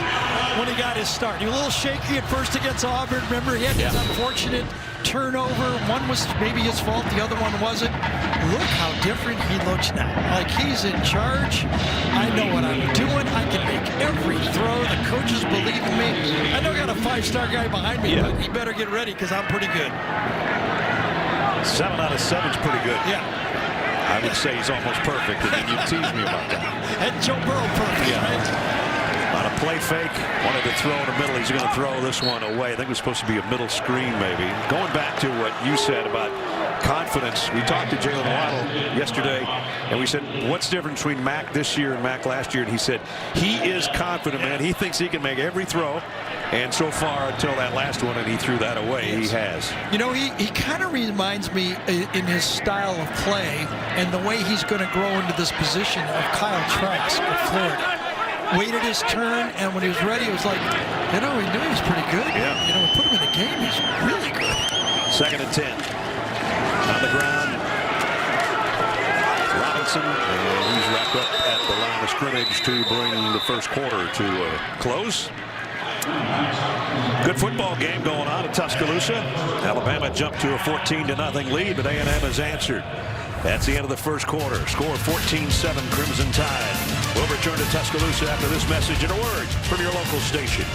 when he got his start. He was a little shaky at first against Auburn. Remember, he had his unfortunate turnover. One was maybe his fault, the other one wasn't. Look how different he looks now. Like he's in charge. I know what I'm doing. I can make every throw. The coaches believe in me. I know I got a 5-star guy behind me, but he better get ready because I'm pretty good. 7 out of 7 is pretty good. Yeah. I would say he's almost perfect, and then you tease me about that. And Joe Burrow perfect, right? On a play fake, wanted to throw in the middle. He's going to throw this one away. I think it was supposed to be a middle screen, maybe. Going back to what you said about confidence, we talked to Jalen Waddle yesterday, and we said, what's the difference between Mac this year and Mac last year? And he said, he is confident, man. He thinks he can make every throw. And so far, until that last one, and he threw that away, he has. You know, he kind of reminds me in his style of play and the way he's going to grow into this position of Kyle Trask of Florida. Waited his turn, and when he was ready, it was like, you know, he knew he was pretty good. Yeah. You know, put him in the game, he's really good. 2nd and 10. On the ground. Robinson, and he's wrapped up at the line of scrimmage to bring the first quarter to a close. Good football game going on at Tuscaloosa. Alabama jumped to a 14-0 lead, but A&M has answered. That's the end of the first quarter. Score 14-7 Crimson Tide. We'll return to Tuscaloosa after this message and a word from your local station.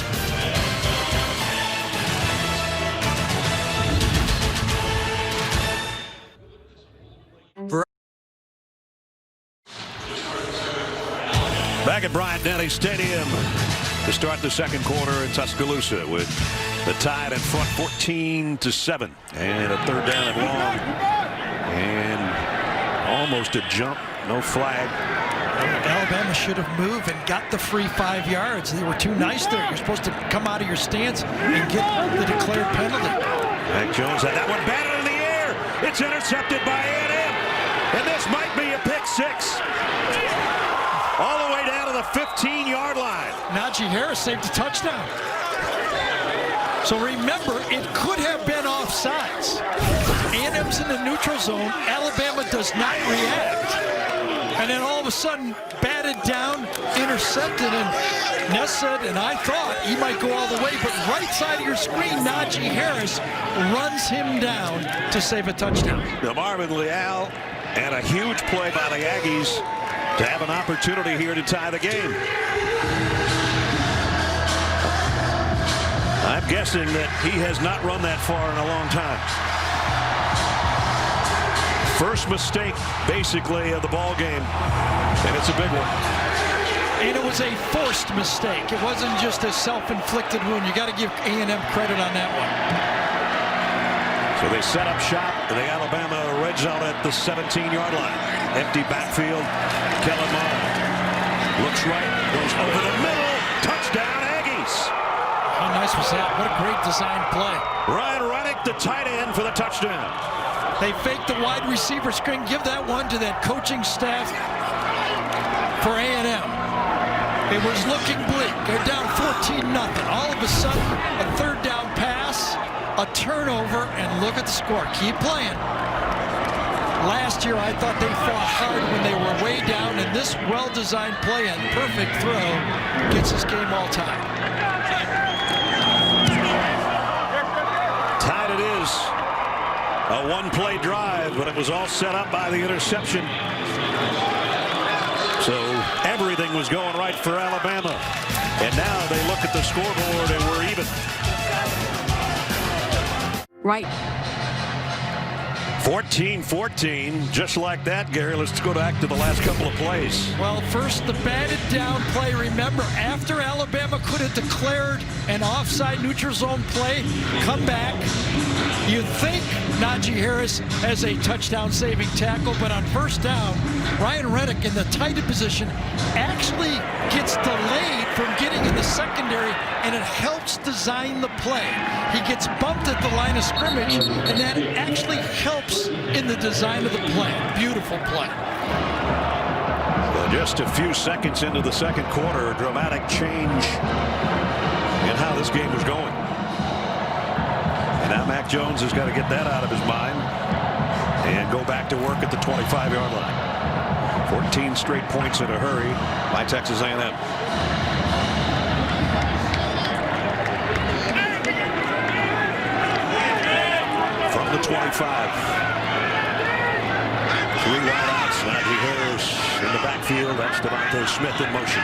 Back at Bryant-Denny Stadium to start the second quarter in Tuscaloosa with the Tide in front 14-7 and a third down and long and almost a jump, no flag. Alabama should have moved and got the free 5 yards. They were too nice there. You're supposed to come out of your stance and get the declared penalty. Mac Jones had that one batted in the air. It's intercepted by A&M, and this might be a pick six. All the way down to the 15-yard line. Najee Harris saved a touchdown. So remember, it could have been offsides. A&M's in the neutral zone. Alabama does not react. And then all of a sudden, batted down, intercepted, and Ness said, and I thought he might go all the way, but right side of your screen, Najee Harris runs him down to save a touchdown. The Marvin Leal, and a huge play by the Aggies to have an opportunity here to tie the game. I'm guessing that he has not run that far in a long time. First mistake, basically, of the ball game, and it's a big one. And it was a forced mistake. It wasn't just a self-inflicted wound. You got to give A&M credit on that one. So they set up shop in the Alabama red zone at the 17-yard line. Empty backfield. Kellen Mond looks right, goes over the middle. Touchdown, Aggies. How nice was that? What a great design play. Ryan Reddick, the tight end, for the touchdown. They faked the wide receiver screen. Give that one to that coaching staff for A&M. It was looking bleak. They're down 14-0. All of a sudden, a third down pass, a turnover, and look at the score. Keep playing. Last year, I thought they fought hard when they were way down, and this well-designed play and perfect throw gets this game all tied. Tied it is. A one-play drive, but it was all set up by the interception. So everything was going right for Alabama. And now they look at the scoreboard and we're even. Right. 14-14, just like that, Gary. Let's go back to the last couple of plays. Well, first the batted down play. Remember, after Alabama could have declared an offside neutral zone play, come back. You think Najee Harris has a touchdown saving tackle, but on first down, Ryan Reddick in the tight end position actually gets delayed from getting in the secondary, and it helps design the play. He gets bumped at the line of scrimmage, and that actually helps in the design of the play. Beautiful play. Well, just a few seconds into the second quarter, a dramatic change in how this game was going. And now Mac Jones has got to get that out of his mind and go back to work at the 25-yard line. 14 straight points in a hurry by Texas A&M. From the 25. 3 wideouts. Najee Harris in the backfield. That's Devontae Smith in motion.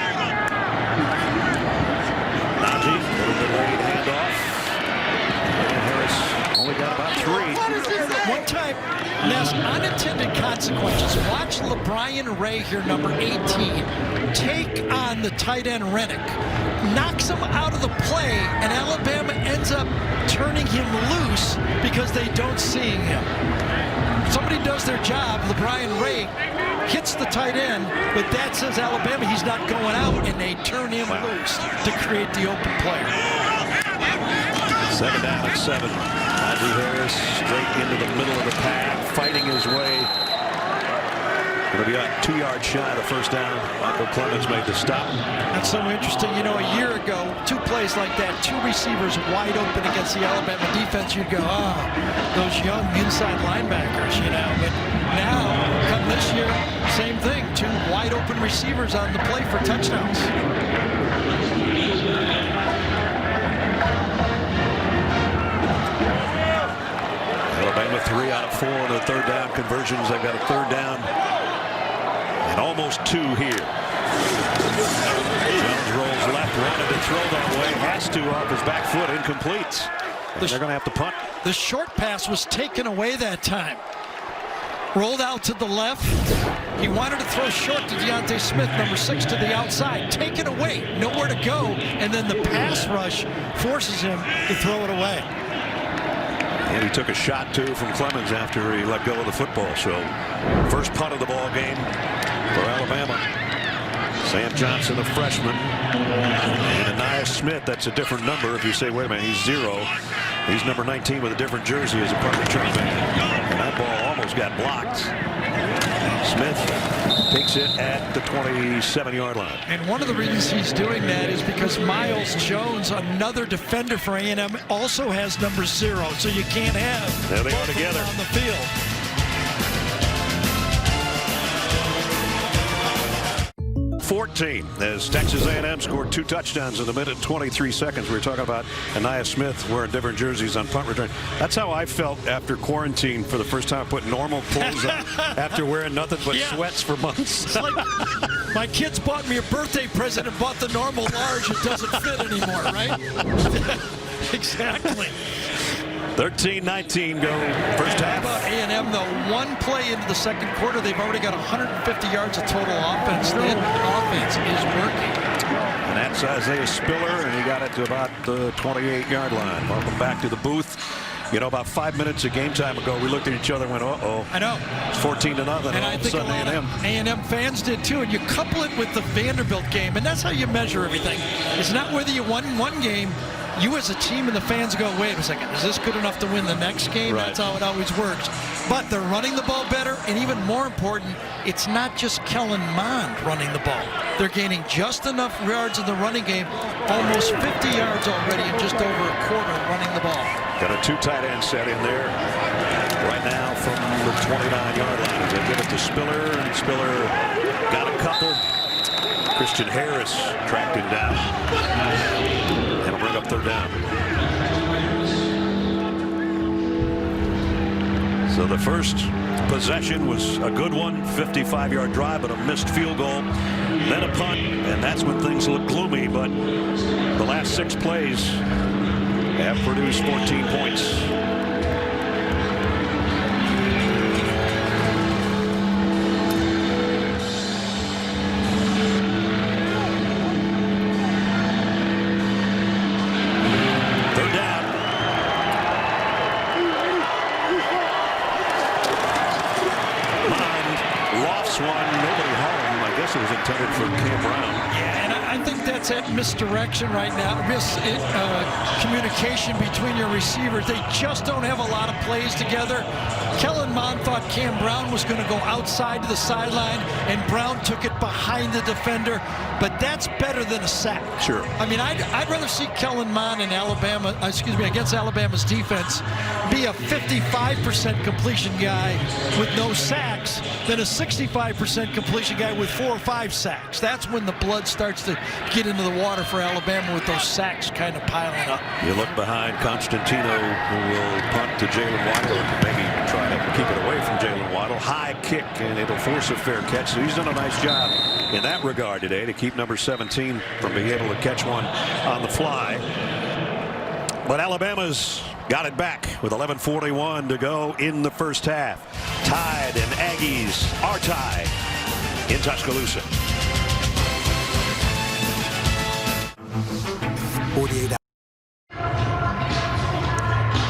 Najee, little delayed handoff. And Harris only got about 3. One time, Ness, unintended consequences. Watch LeBrian Ray here, number 18, take on the tight end Reddick. Knocks him out of the play, and Alabama ends up turning him loose because they don't see him. Somebody does their job. LeBrian Ray hits the tight end, but that says Alabama, he's not going out, and they turn him loose to create the open play. 7 down and 7. Najee Harris straight into the middle of the pack, fighting his way. Going to be 2 yards shy of the first down. Michael Clemens made the stop. That's so interesting. You know, a year ago, 2 plays like that, 2 receivers wide open against the Alabama defense, you'd go, oh, those young inside linebackers, you know. But now, come this year, same thing. 2 wide open receivers on the play for touchdowns. Alabama 3 out of 4 on the third down conversions. They've got a third down and almost 2 here. Jones rolls left, wanted to throw that way, has to off his back foot, incomplete. And they're going to have to punt. The short pass was taken away that time. rolled out to the left. He wanted to throw short to Deontay Smith, number 6, to the outside. Taken away, nowhere to go, and then the pass rush forces him to throw it away. And he took a shot, too, from Clemens after he let go of the football. So, first punt of the ball game for Alabama. Sam Johnson, a freshman. And Aniyah Smith, that's a different number. If you say, wait a minute, he's 0. He's number 19 with a different jersey as a part of the return back. And that ball almost got blocked. Smith takes it at the 27-yard line. And one of the reasons he's doing that is because Miles Jones, another defender for A&M, also has number 0. So you can't have there they are both together on the field. As Texas A&M scored 2 touchdowns in a minute and 23 seconds. We were talking about Aniyah Smith wearing different jerseys on punt return. That's how I felt after quarantine for the first time. I put normal clothes on after wearing nothing but sweats for months. It's like my kids bought me a birthday present and bought the normal large. It doesn't fit anymore, right? Exactly. 13-19 go first half. How about A&M, though? One play into the second quarter, they've already got 150 yards of total offense. That offense is working. And that's Isaiah Spiller, and he got it to about the 28-yard line. Welcome back to the booth. You know, about 5 minutes of game time ago, we looked at each other and went, uh-oh. I know. It's 14-0. And I think a lot of A&M fans did, too. And you couple it with the Vanderbilt game, and that's how you measure everything. It's not whether you won one game. You as a team and the fans go, wait a second, is this good enough to win the next game? Right. That's how it always works. But they're running the ball better, and even more important, it's not just Kellen Mond running the ball. They're gaining just enough yards in the running game, almost 50 yards already in just over a quarter running the ball. Got a 2 tight end set in there right now from the 29-yard line. They give it to Spiller, and Spiller got a couple. Christian Harris tracked him down. And it'll bring up 3rd down. So the first possession was a good one, 55-yard drive, but a missed field goal. Then a punt, and that's when things look gloomy. But the last 6 plays have produced 14 points. It was intended for Cam Brown. Yeah, and I think that's that misdirection right now. Communication between your receivers. They just don't have a lot of plays together. Kellen Mond thought Cam Brown was going to go outside to the sideline, and Brown took it behind the defender. But that's better than a sack. Sure. I mean, I'd rather see Kellen Mond in Alabama, against Alabama's defense, be a 55% completion guy with no sacks than a 65% completion guy with 4 or 5 sacks. That's when the blood starts to get into the water for Alabama with those sacks kind of piling up. You look behind Constantino, who will punt to Jalen Waddle and maybe try to keep it away from Jalen Waddle. High kick, and it'll force a fair catch. So he's done a nice job in that regard today to keep number 17 from being able to catch one on the fly. But Alabama's got it back with 11:41 to go in the first half. Tied, and Aggies are tied in Tuscaloosa. 48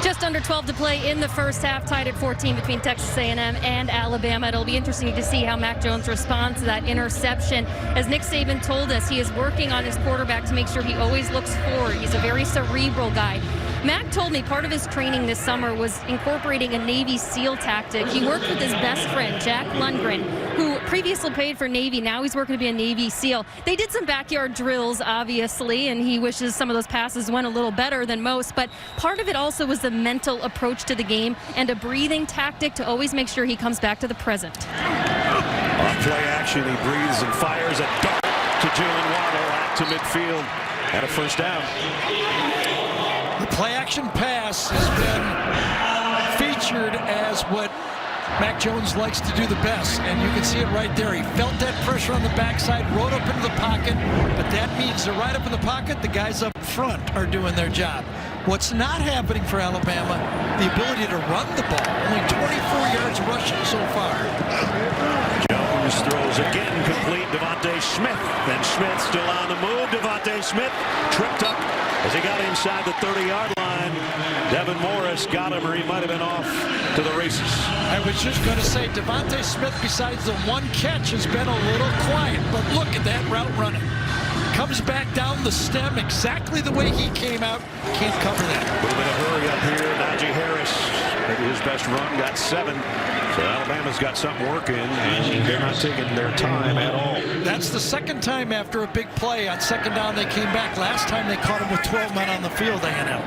Just under 12 to play in the first half, tied at 14 between Texas A&M and Alabama. It'll be interesting to see how Mac Jones responds to that interception. As Nick Saban told us, he is working on his quarterback to make sure he always looks forward. He's a very cerebral guy. Mac told me part of his training this summer was incorporating a Navy SEAL tactic. He worked with his best friend, Jack Lundgren, who previously played for Navy. Now he's working to be a Navy SEAL. They did some backyard drills, obviously, and he wishes some of those passes went a little better than most. But part of it also was the mental approach to the game and a breathing tactic to always make sure he comes back to the present. On play action, he breathes and fires a dart to Jalen Waddle out to midfield and a first down. The play-action pass has been featured as what Mac Jones likes to do the best, and you can see it right there. He felt that pressure on the backside, rode up into the pocket, but that means they're right up in the pocket. The guys up front are doing their job. What's not happening for Alabama, the ability to run the ball. Only 24 yards rushing so far. Smith. And Smith still on the move. Devontae Smith tripped up as he got inside the 30-yard line. Devin Morris got him, or he might have been off to the races. I was just going to say, Devontae Smith, besides the one catch, has been a little quiet. But look at that route running. Comes back down the stem exactly the way he came out. Can't cover that. A little bit of hurry up here. Najee Harris, maybe his best run, got 7. So Alabama's got something working, and they're not taking their time at all. That's the second time after a big play on second down they came back. Last time they caught him with 12 men on the field, A&M.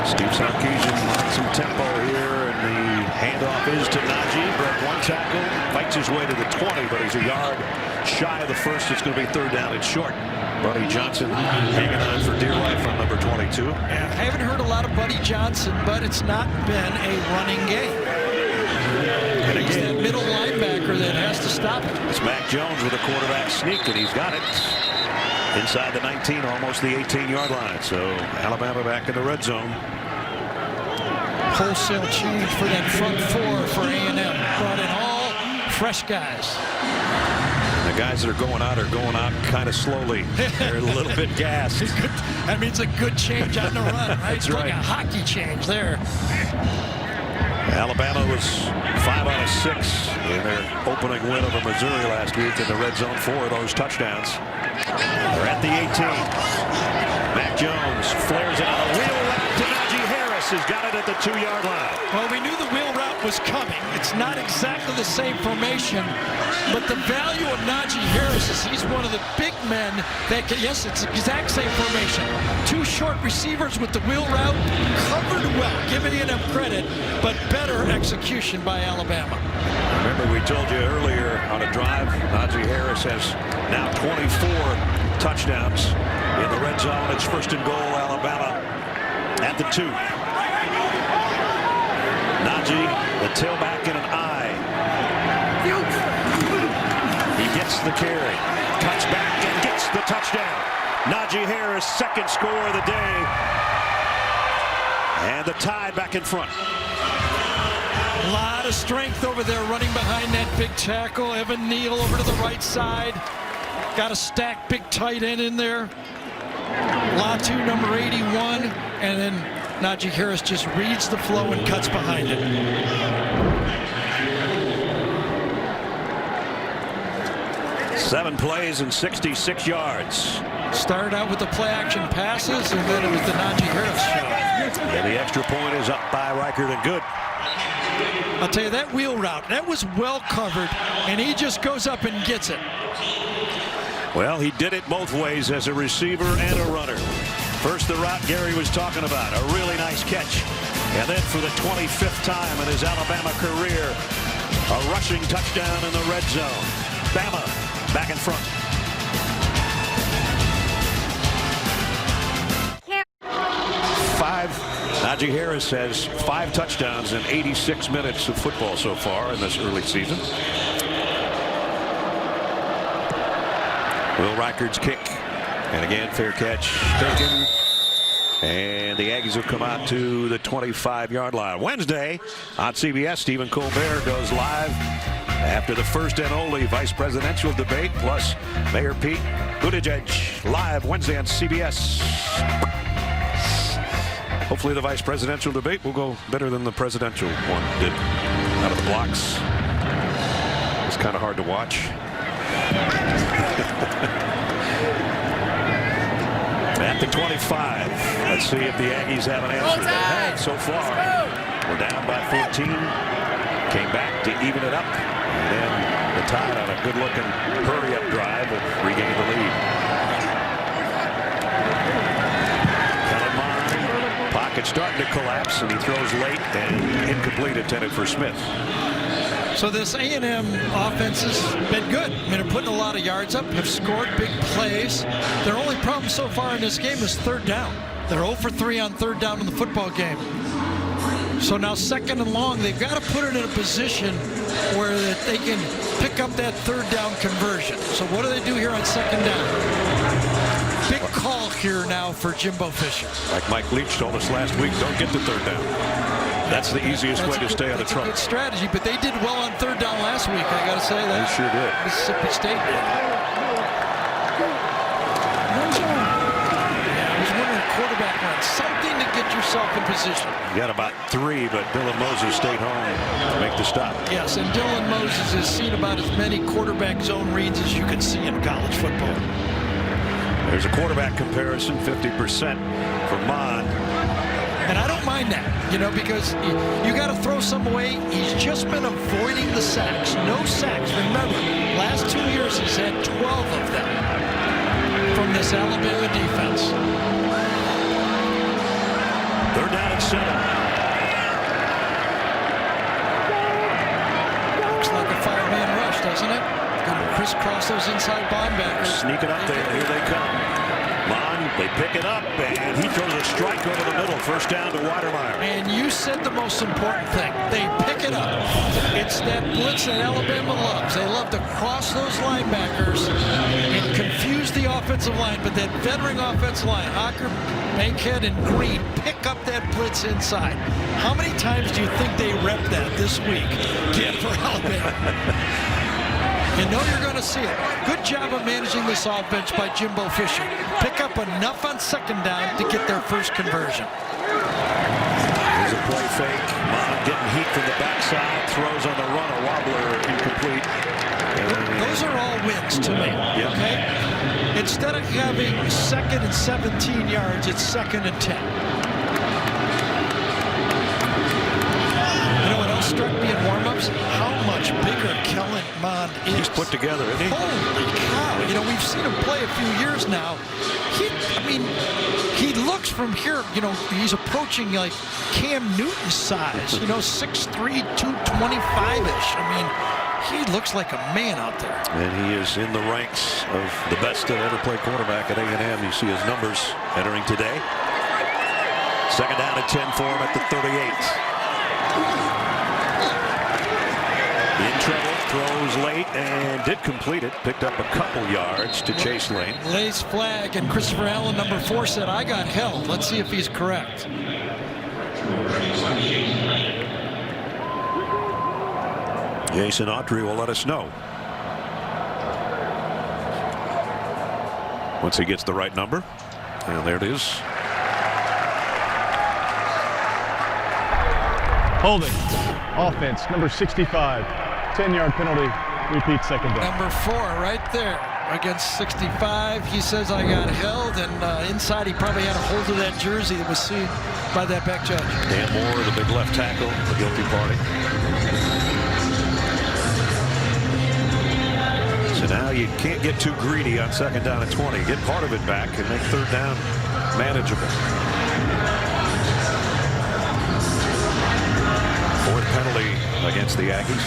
Steve Sarkisian on some tempo here, and the handoff is to Najee. Broke one tackle, fights his way to the 20, but he's a yard shy of the first. It's going to be third down and short. Buddy Johnson hanging on for dear life on number 22. Yeah, I haven't heard a lot of Buddy Johnson, but it's not been a running game. And he's that middle linebacker that has to stop it. It's Mac Jones with a quarterback sneak, and he's got it inside the 19, almost the 18-yard line. So Alabama back in the red zone. Wholesale change for that front four for A&M. Brought in all fresh guys. The guys that are going out kind of slowly. They're a little bit gassed. That means a good change on the run, right? That's it's right. Like a hockey change there. Alabama was 5 out of 6 in their opening win over Missouri last week in the red zone. 4 of those touchdowns. They're at the 18. Mac Jones flares it on a wheel route to Najee Harris, who's got it at the 2-yard line. Well, we knew the wheel route was coming. It's not exactly the same formation, but the value of Najee Harris is he's one of the big men that can, yes, it's the exact same formation. 2 short receivers with the wheel route, covered well, giving A&M credit, but better execution by Alabama. Remember, we told you earlier on a drive, Najee Harris has now 24 touchdowns in the red zone. It's first and goal, Alabama at the 2. Najee, the tailback in an eye. He gets the carry, cuts back and gets the touchdown. Najee Harris, second score of the day. And the Tide back in front. A lot of strength over there running behind that big tackle. Evan Neal over to the right side. Got a stacked big tight end in there. Latu, number 81. And then Najee Harris just reads the flow and cuts behind it. Seven plays and 66 yards. Started out with the play action passes, and then it was the Najee Harris show. And the extra point is up by Reichert and good. I'll tell you, that wheel route, that was well covered, and he just goes up and gets it. Well, he did it both ways as a receiver and a runner. First, the route Gary was talking about, a really nice catch. And then for the 25th time in his Alabama career, a rushing touchdown in the red zone. Bama back in front. Najee Harris has 5 touchdowns in 86 minutes of football so far in this early season. Will Reichert's kick, and again fair catch taken, and the Aggies will come out to the 25-yard line. Wednesday on CBS, Stephen Colbert goes live after the first and only vice presidential debate, plus Mayor Pete Buttigieg live Wednesday on CBS. Hopefully the vice presidential debate will go better than the presidential one did out of the blocks. It's kind of hard to watch. At the 25, let's see if the Aggies have an answer. They have so far. We're down by 14. Came back to even it up. And then the Tide on a good-looking hurry-up drive will regain the lead. Pocket starting to collapse, and he throws late and incomplete, intended for Smith. So this A&M offense has been good. I mean, they're putting a lot of yards up, have scored big plays. Their only problem so far in this game is third down. They're 0 for 3 on third down in the football game. So now second and long, they've got to put it in a position where that they can pick up that third down conversion. So what do they do here on second down? Big call here now for Jimbo Fisher. Like Mike Leach told us last week, don't get to third down. That's the easiest way to stay on the truck. That's a good strategy, but they did well on third down last week, I got to say that. They sure did. Mississippi State did. quarterback run, something to get yourself in position. You got about 3, but Dylan Moses stayed home to make the stop. Yes, and Dylan Moses has seen about as many quarterback zone reads as you can see in college football. There's a quarterback comparison, 50% for Mond. And I don't mind that, because you got to throw some away. He's just been avoiding the sacks. No sacks. Remember, last 2 years he's had 12 of them from this Alabama defense. 3rd down and 7. Looks like a five-man rush, doesn't it? Going to crisscross those inside linebackers. Sneaking up there. Here they come. Mond, they pick it up, and he throws a strike over the middle. 1st down to Weidermeyer. And you said the most important thing. They pick it up. It's that blitz that Alabama loves. They love to cross those linebackers and confuse the offensive line. But that veteran offensive line, Hocker, Bankhead, and Green, pick up that blitz inside. How many times do you think they rep that this week for Alabama? You know you're going to see it. Good job of managing this offense by Jimbo Fisher. Pick up enough on 2nd down to get their first conversion. There's a play fake. Mond getting heat from the backside. Throws on the run. A wobbler incomplete. Those are all wins to me. Yep. Okay? Instead of having 2nd and 17 yards, it's 2nd and 10. You know what else struck me in warm-ups? How much bigger Kellen Mond is. He's put together, isn't he? Holy cow. We've seen him play a few years now. He looks from here, he's approaching like Cam Newton's size, 6'3", 225-ish. He looks like a man out there. And he is in the ranks of the best to ever play quarterback at A&M. You see his numbers entering today. 2nd down and 10 for him at the 38. In trouble, throws late, and did complete it. Picked up a couple yards to Chase Lane. Lays flag, and Christopher Allen, number 4, said, I got held. Let's see if he's correct. Jason Autry will let us know once he gets the right number. And there it is. Holding. Offense, number 65. 10-yard penalty. Repeat 2nd down. Number 4 right there against 65. He says, I got held, and inside he probably had a hold of that jersey that was seen by that back judge. Dan Moore, the big left tackle, the guilty party. So now you can't get too greedy on 2nd down and 20. Get part of it back and make 3rd down manageable. 4th penalty against the Aggies.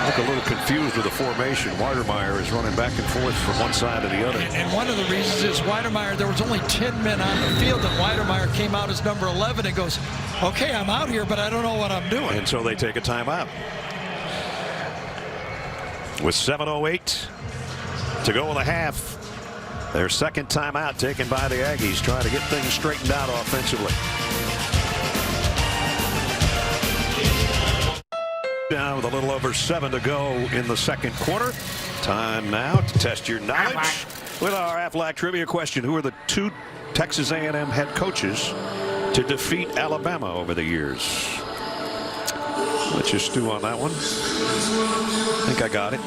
Look a little confused with the formation. Weidermeyer is running back and forth from one side to the other. And one of the reasons is Weidermeyer, there was only 10 men on the field, and Weidermeyer came out as number 11 and goes, okay, I'm out here, but I don't know what I'm doing. And so they take a timeout. With 7:08 to go in the half. Their 2nd timeout taken by the Aggies, trying to get things straightened out offensively. Down with a little over 7 to go in the 2nd quarter. Time now to test your knowledge with our Aflac trivia question. Who are the 2 Texas A&M head coaches to defeat Alabama over the years? Let's just stew on that one. I think I got it.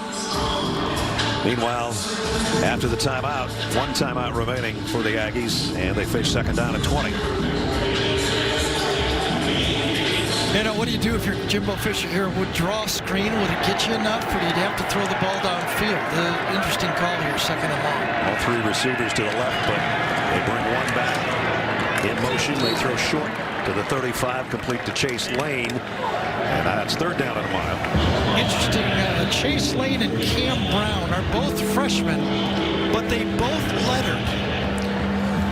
Meanwhile, after the timeout, 1 timeout remaining for the Aggies, and they face 2nd down and 20. What do you do if you're Jimbo Fisher here? Would draw a screen? Would it get you enough, or do you have to throw the ball downfield? Interesting call here, 2nd and long. All 3 receivers to the left, but they bring 1 back. In motion, they throw short to the 35, complete to Chase Lane. And that's 3rd down and a mile. Interesting. Chase Lane and Cam Brown are both freshmen, but they both lettered.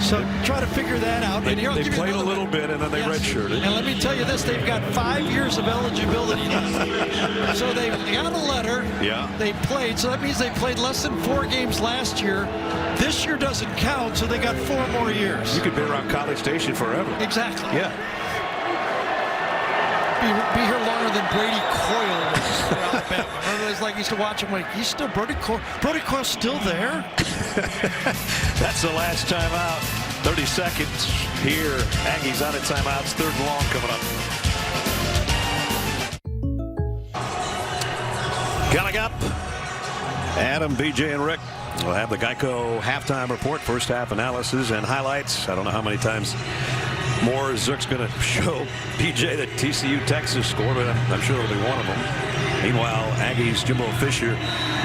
So try to figure that out. They played a little bit, and then they redshirted. And let me tell you this, they've got 5 years of eligibility left. So they've got a letter. Yeah. They played, so that means they played less than 4 games last year. This year doesn't count, so they got 4 more years. You could be around College Station forever. Exactly. Yeah. Be here longer than Brady Coyle was for Alabama. Remember, it's like I used to watch him like, he's still Brody Coyle. Brody Coyle's still there? That's the last time out 30 seconds here. Aggies out of timeouts. 3rd and long coming up. Coming up, Adam, BJ, and Rick will have the Geico halftime report, first half analysis and highlights. I don't know how many times more Zook's going to show BJ that TCU Texas score, but I'm sure it'll be one of them. Meanwhile, Aggies Jimbo Fisher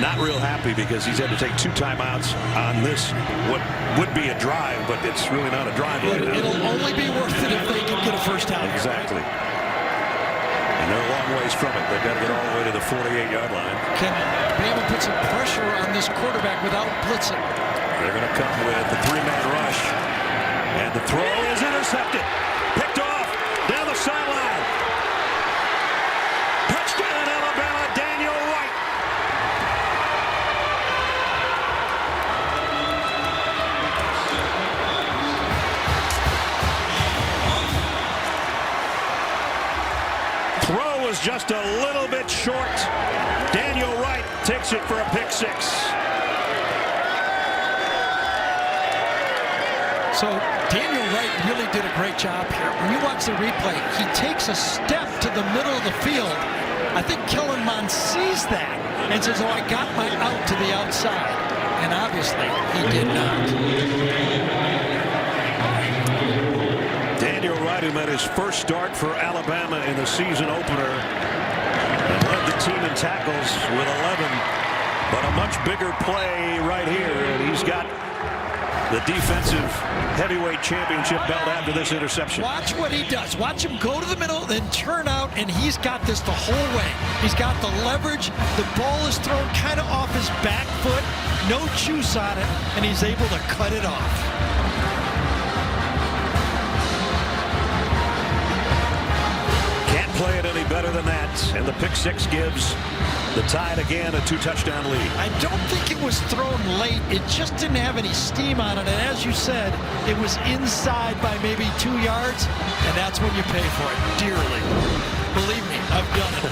not real happy because he's had to take 2 timeouts on this, what would be a drive, but it's really not a drive. It'll only be worth it if they can get a first down. Exactly. And they're a long ways from it. They've got to get all the way to the 48-yard line. Can Bama put some pressure on this quarterback without blitzing? They're going to come with the 3-man rush. And the throw is intercepted. Picked off down the sideline. Touchdown, Alabama, Daniel Wright. Throw was just a little bit short. Daniel Wright takes it for a pick 6. So Daniel Wright really did a great job here. When you watch the replay, he takes a step to the middle of the field. I think Kellen Mond sees that and says, oh, I got my out to the outside. And obviously, he did not. Daniel Wright, who made his first start for Alabama in the season opener and led the team in tackles with 11. But a much bigger play right here, and he's got the defensive heavyweight championship belt after this interception. Watch what he does. Watch him go to the middle, then turn out, and he's got this the whole way. He's got the leverage. The ball is thrown kind of off his back foot. No juice on it, and he's able to cut it off. Can't play it any better than that. And the pick 6 gives the Tide again a 2-touchdown lead. I don't think it was thrown late. It just didn't have any steam on it. And as you said, it was inside by maybe 2 yards. And that's when you pay for it dearly. Believe me, I've done it.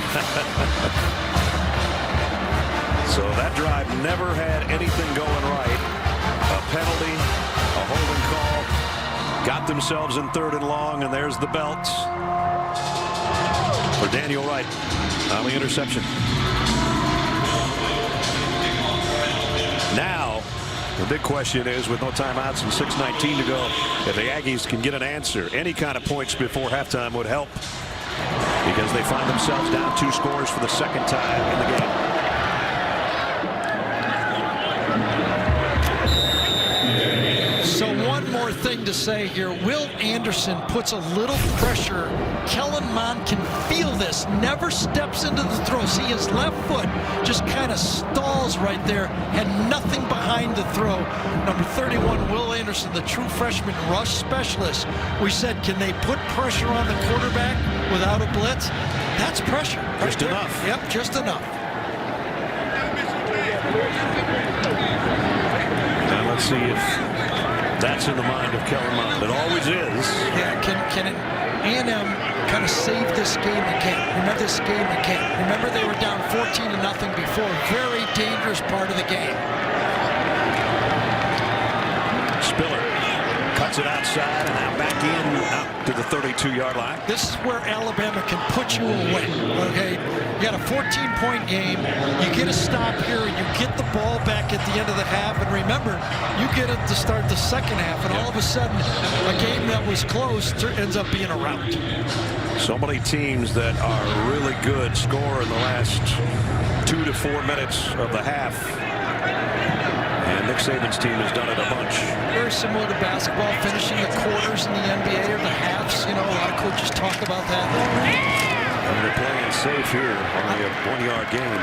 So that drive never had anything going right. A penalty, a holding call. Got themselves in 3rd and long, and there's the belt for Daniel Wright on the interception. Now, the big question is, with no timeouts and 6:19 to go, if the Aggies can get an answer, any kind of points before halftime would help, because they find themselves down 2 scores for the 2nd time in the game. So one more thing to say here. Will Anderson puts a little pressure. Kellen Mond can feel this. Never steps into the throw. See, his left foot just kind of stalls right there. Had nothing behind the throw. Number 31, Will Anderson, the true freshman rush specialist. We said, can they put pressure on the quarterback without a blitz? That's pressure. Just enough. Yep, just enough. Now let's see if that's in the mind of Kellen Mond. It always is. Yeah, can A&M kind of save this game again? Remember this game again? Remember they were down 14-0 before. Very dangerous part of the game. Spiller cuts it outside and now back in out to the 32-yard line. This is where Alabama can put you away. Okay, you got a 14-point game. You get a stop here, and you get the ball back at the end of the half. And remember, you get it to start the second half, and all of a sudden, a game that was close ends up being a rout. So many teams that are really good score in the last 2 to 4 minutes of the half. And Nick Saban's team has done it a bunch. Very similar to basketball, finishing the quarters in the NBA or the halves. You know, a lot of coaches talk about that. And they're playing safe here, only a 1-yard gain.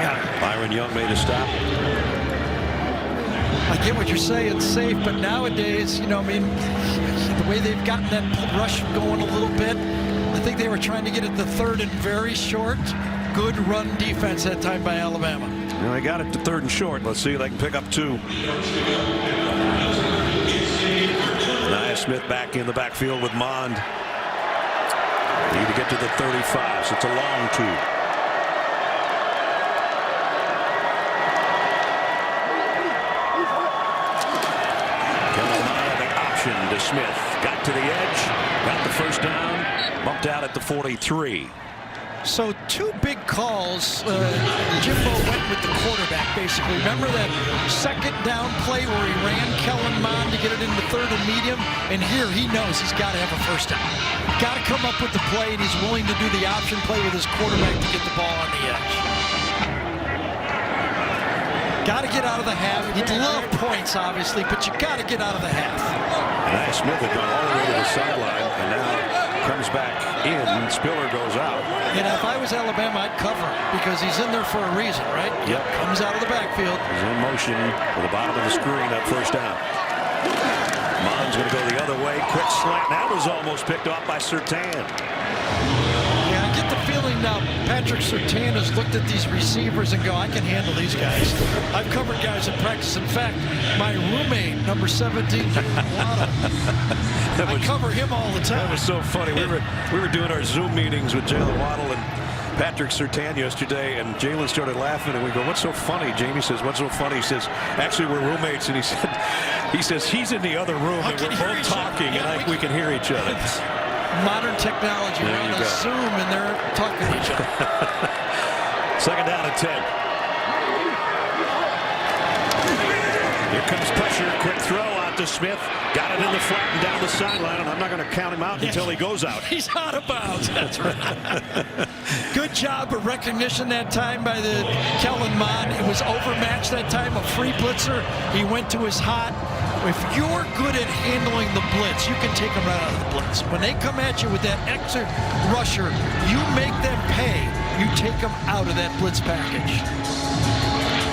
Yeah. Byron Young made a stop. I get what you're saying, safe, but nowadays, you know, I mean, the way they've gotten that rush going a little bit, I think they were trying to get it to 3rd and very short. Good run defense that time by Alabama. Well, they got it to 3rd and short. Let's see if they can pick up 2. Nia Smith back in the backfield with Mond. Need to get to the 35, so it's a long 2. to Smith. Got to the edge, got the first down, bumped out at the 43. So 2 big calls. Jimbo went with the quarterback, basically. Remember that second down play where he ran Kellen Mond to get it into third and medium? And here he knows he's got to have a first down. Got to come up with the play, and he's willing to do the option play with his quarterback to get the ball on the edge. Got to get out of the half. You'd love points, obviously, but you got to get out of the half. And Smith had gone all the way to the sideline, and now comes back in. Spiller goes out. And if I was Alabama, I'd cover because he's in there for a reason, right? Yep. Comes out of the backfield. He's in motion to the bottom of the screen, that first down. Mond's going to go the other way. Quick slant. That was almost picked off by Surtain. Yeah, I get the feeling now Patrick Surtain has looked at these receivers and go, I can handle these guys. I've covered guys in practice. In fact, my roommate, number 17, Waddle, I cover him all the time. That was so funny. We were doing our Zoom meetings with Jalen Waddle and Patrick Surtain yesterday, and Jalen started laughing, and we go, what's so funny? Jamie says, what's so funny? He says, actually, we're roommates, and he says he's in the other room, and we're both talking, and we can hear each other. Modern technology. We're on a Zoom, and they're talking to each other. Second down and 10. Here comes pressure. Quick throw out to Smith. Got it in the flat and down the sideline, and I'm not going to count him out until he goes out. He's out of bounds. That's right. Good job of recognition that time by the Kellen Mond. It was overmatched that time. A free blitzer. He went to his hot. If you're good at handling the blitz, you can take them right out of the blitz. When they come at you with that extra rusher, you make them pay. You take them out of that blitz package.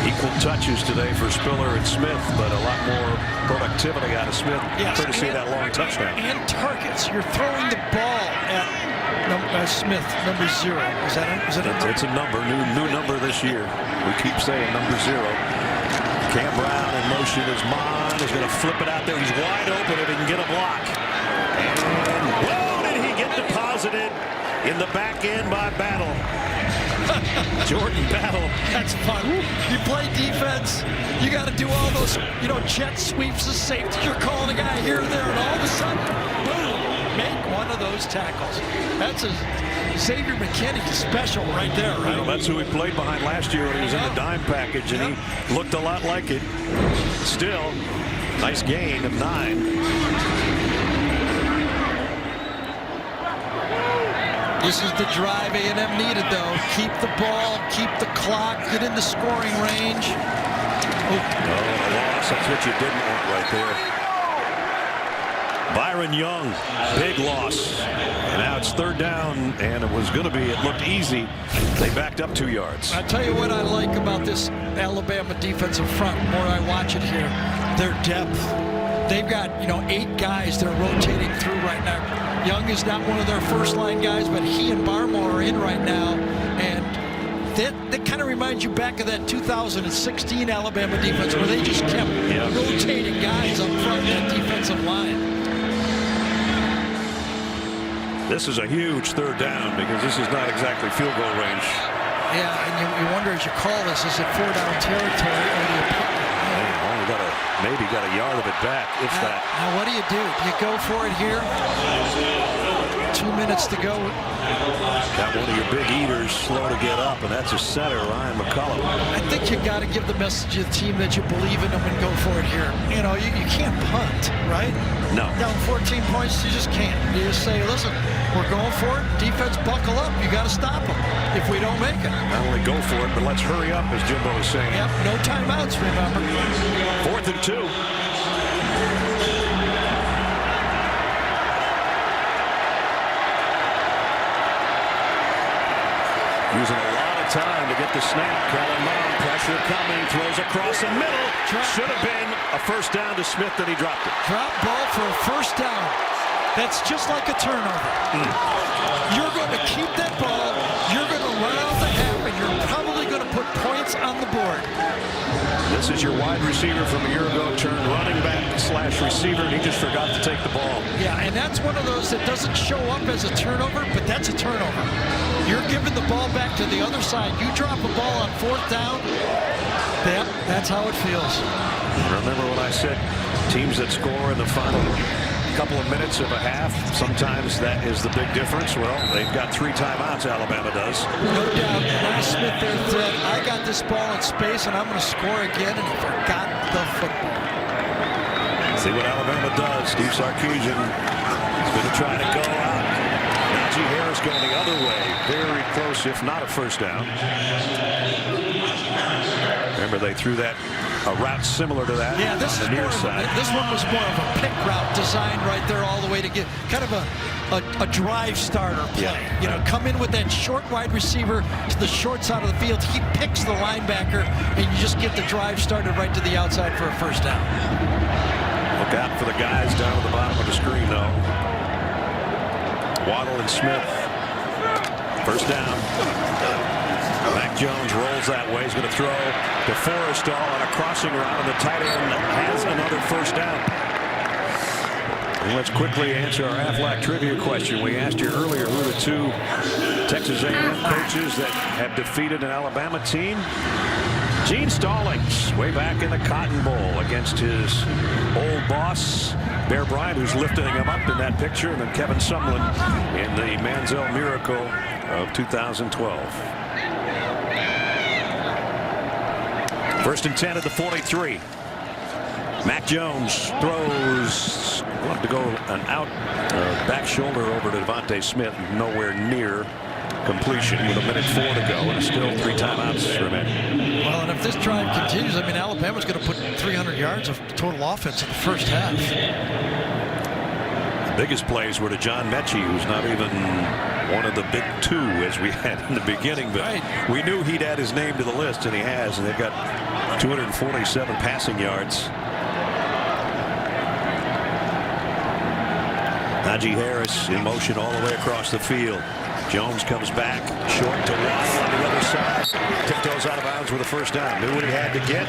Equal touches today for Spiller and Smith, but a lot more productivity out of Smith. Yes, courtesy of that long touchdown. And targets. You're throwing the ball at Smith, number 0. Is that a number? It's a number, new number this year. We keep saying number 0. Cam Brown in motion as Mond is going to flip it out there. He's wide open if he can get a block. And whoa, did he get deposited in the back end by Battle. Jordan Battle. That's fun. You play defense. You got to do all those, jet sweeps of safety. You're calling a guy here and there, and all of a sudden, boom, make one of those tackles. That's a Xavier McKinney special right there, right? That's who he played behind last year when he was in the dime package, and he looked a lot like it. Still, nice gain of 9. This is the drive A&M needed, though. Keep the ball, keep the clock, get in the scoring range. Oh, a loss. That's what you didn't want right there. Byron Young, big loss. And now it's third down, and it was going to be, it looked easy. They backed up 2 yards. I tell you what I like about this Alabama defensive front, the more I watch it here, their depth. They've got, 8 guys they're rotating through right now. Young is not one of their first-line guys, but he and Barmore are in right now, and that kind of reminds you back of that 2016 Alabama defense where they just kept rotating guys up front of that defensive line. This is a huge third down because this is not exactly field goal range. Yeah, and you wonder as you call this, is it 4-down territory or do you maybe got a yard of it back, if that. Now what do? Do you go for it here? 2 minutes to go. Got one of your big eaters slow to get up, and that's a center, Ryan McCullum. I think you got to give the message to the team that you believe in them and go for it here. You can't punt, right? No. Down 14 points, you just can't. You just say, listen, we're going for it. Defense, buckle up. You got to stop them if we don't make it. Not only go for it, but let's hurry up, as Jimbo is saying. Yep, no timeouts, remember. 4th and 2. Using a lot of time to get the snap. Kellen Mond, pressure coming, throws across the middle. Should have been a first down to Smith, and he dropped it. Drop ball for a first down. That's just like a turnover. You're going to keep that ball. You're going to run out the half, and you're probably going to put points on the board. This is your wide receiver from a year ago, turned running back / receiver, and he just forgot to take the ball. Yeah, and that's one of those that doesn't show up as a turnover, but that's a turnover. You're giving the ball back to the other side. You drop a ball on 4th down, that's how it feels. Remember when I said teams that score in the final couple of minutes of a half, sometimes that is the big difference. Well, they've got 3 timeouts, Alabama does. No doubt. Last Smith there said, I got this ball in space and I'm going to score again, and he forgot the football. See what Alabama does. Steve Sarkisian is going to try to go out. Najee Harris going the other way. Very close, if not a first down. Remember, they threw that a route similar to that. Yeah, this on the near side. This one was more of a pick route designed right there all the way to get kind of a drive starter play. Yeah. You know, come in with that short wide receiver to the short side of the field. He picks the linebacker, and you just get the drive started right to the outside for a first down. Look out for the guys down at the bottom of the screen, though. Waddle and Smith. First down. Mac Jones rolls that way. He's going to throw to Forrestall on a crossing route, and the tight end has another first down. And let's quickly answer our Aflac trivia question. We asked you earlier who the 2 Texas A&M coaches that have defeated an Alabama team. Gene Stallings, way back in the Cotton Bowl against his old boss, Bear Bryant, who's lifting him up in that picture, and then Kevin Sumlin in the Manziel Miracle of 2012. First and 10 at the 43. Mac Jones throws. We'll have to go an out back shoulder over to Devontae Smith. Nowhere near completion with 1:04 to go, and still 3 timeouts remaining. Well, and if this drive continues, I mean, Alabama's going to put 300 yards of total offense in the first half. The biggest plays were to John Mechie, who's not even one of the big 2 as we had in the beginning, but right. We knew he'd add his name to the list, and he has, and they've got 247 passing yards. Najee Harris in motion all the way across the field. Jones comes back short to Waddle on the other side. Tiptoes out of bounds with a first down. Knew what he had to get.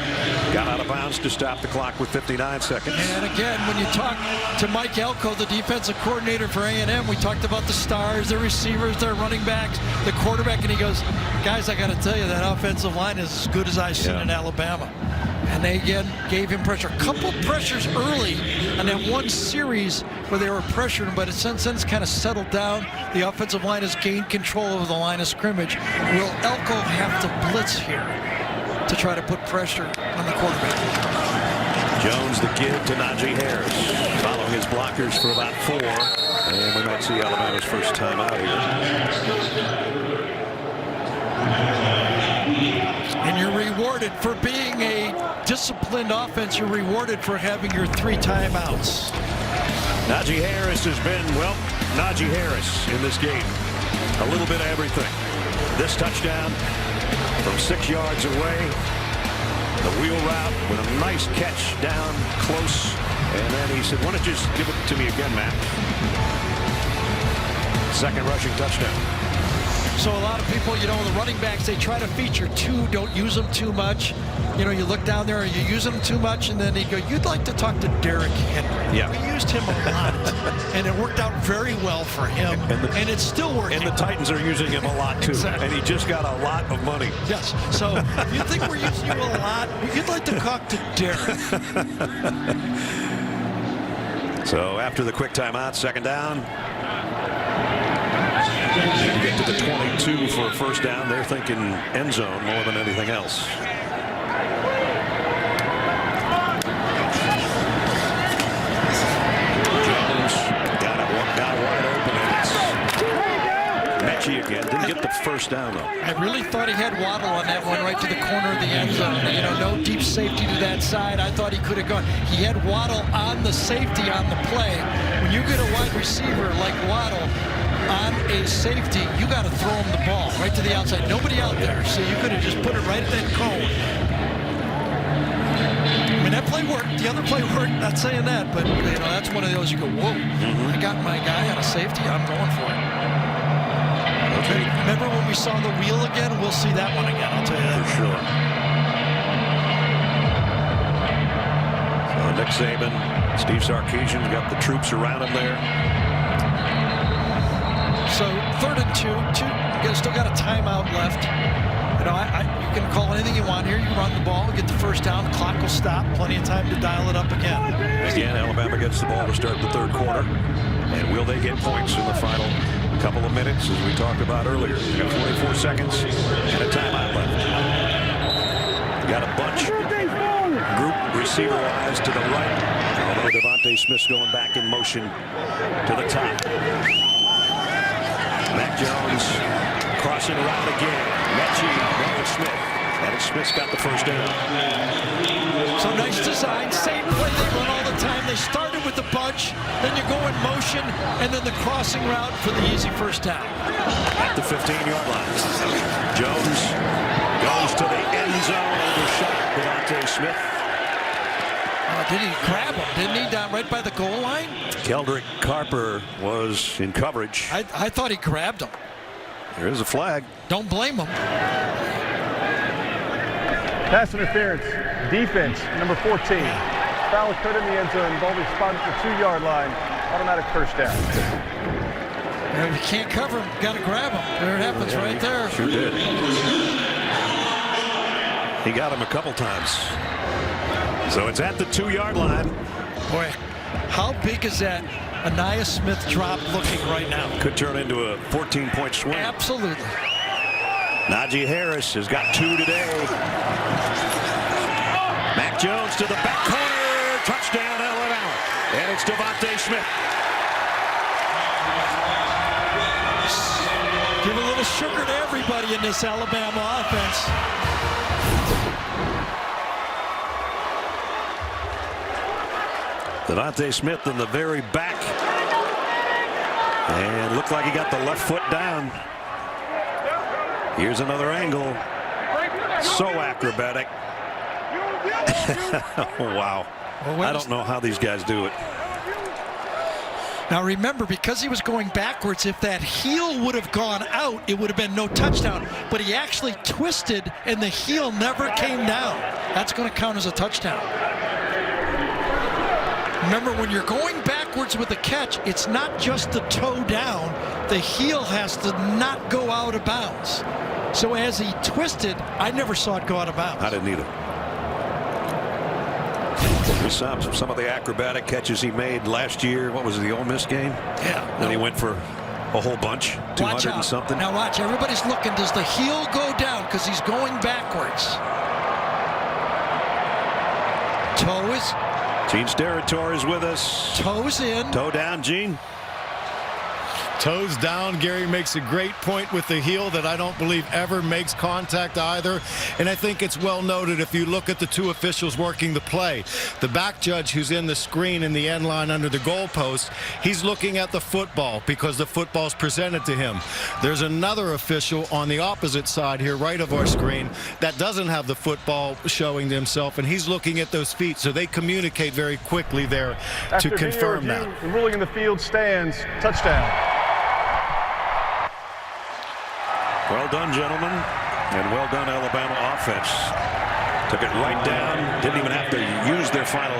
Got out of bounds to stop the clock with 59 seconds. And again, when you talk to Mike Elko, the defensive coordinator for A&M, we talked about the stars, their receivers, their running backs, the quarterback, and he goes, guys, I got to tell you, that offensive line is as good as I've seen in Alabama. And they again gave him pressure. A couple pressures early and then one series where they were pressuring, but since then it's kind of settled down. The offensive line has gained control over the line of scrimmage. Will Elko have to blitz here to try to put pressure on the quarterback? Jones the give to Najee Harris. Following his blockers for about 4. And we might see Alabama's first time out here. And you're rewarded for being a disciplined offense. You're rewarded for having your 3 timeouts. Najee Harris has been, well, Najee Harris in this game. A little bit of everything. This touchdown from 6 yards away. The wheel route with a nice catch down close. And then he said, why don't you just give it to me again, Matt? Second rushing touchdown. So a lot of people, you know, the running backs, they try to feature 2, don't use them too much. You know, you look down there and you use them too much, and then they go, you'd like to talk to Derrick Henry. Yeah. We used him a lot, and it worked out very well for him, and it's still working. And the Titans are using him a lot, too. Exactly. And he just got a lot of money. Yes. So if you think we're using you a lot, you'd like to talk to Derrick. So after the quick timeout, second down. You get to the 22 for a first down. They're thinking end zone more than anything else. Jones got wide open. Mechie again. Didn't get the first down, though. I really thought he had Waddle on that one right to the corner of the end zone. You know, no deep safety to that side. I thought he could have gone. He had Waddle on the safety on the play. When you get a wide receiver like Waddle on a safety, you got to throw him the ball right to the outside. Nobody out there, so you could have just put it right at that cone. I mean, that play worked. The other play worked. Not saying that, but you know, that's one of those you go, whoa! I got my guy on a safety. I'm going for it. Okay. Remember when we saw the wheel again? We'll see that one again. I'll tell you that. For sure. So Nick Saban, Steve Sarkisian got the troops around him there. So 3rd and 2. You still got a timeout left. You know, you can call anything you want here. You run the ball, get the first down, the clock will stop. Plenty of time to dial it up again. Again, Alabama gets the ball to start the third quarter. And will they get points in the final couple of minutes, as we talked about earlier? We got 44 seconds and a timeout left. Got a bunch group receiver-wise to the right. Although Devontae Smith's going back in motion to the top. Mac Jones crossing around again. Mechie, Smith. And Smith's got the first down. So nice design. Same play they run all the time. They started with the bunch, then you go in motion, and then the crossing route for the easy first down. At the 15-yard line. Jones goes to the end zone. Overshot Devontae Smith. Did he grab him? Didn't he? Down right by the goal line? Keldrick Carper was in coverage. I thought he grabbed him. There is a flag. Don't blame him. Pass interference. Defense, number 14. Foul occurred in the end zone. Ball spotted at the 2-yard line. Automatic first down. If you can't cover him, got to grab him. There it happens right there. Sure did. He got him a couple times. So it's at the 2-yard line. Boy, how big is that Anaya Smith drop looking right now? Could turn into a 14-point swing. Absolutely. Najee Harris has got 2 today. Mac Jones to the back corner. Touchdown, Alabama. And it's Devontae Smith. Give a little sugar to everybody in this Alabama offense. Devontae Smith in the very back. And looked like he got the left foot down. Here's another angle. So acrobatic. Wow. Well, I don't know how these guys do it. Now remember, because he was going backwards, if that heel would have gone out, it would have been no touchdown. But he actually twisted, and the heel never came down. That's going to count as a touchdown. Remember, when you're going backwards with a catch, it's not just the toe down. The heel has to not go out of bounds. So as he twisted, I never saw it go out of bounds. I didn't either. We saw some of the acrobatic catches he made last year. What was it, the Ole Miss game? Yeah. Then he went for a whole bunch, 200 and something. Now watch, everybody's looking. Does the heel go down? Because he's going backwards. Toe is. Gene Steratore is with us. Toes in. Toe down, Gene. Toes down. Gary makes a great point with the heel that I don't believe ever makes contact either. And I think it's well noted if you look at the two officials working the play. The back judge who's in the screen in the end line under the goalpost, he's looking at the football because the football's presented to him. There's another official on the opposite side here, right of our screen, that doesn't have the football showing himself, and he's looking at those feet. So they communicate very quickly there to confirm that. The ruling in the field stands. Touchdown. Well done, gentlemen, and well done, Alabama offense. Took it right down. Didn't even have to use their final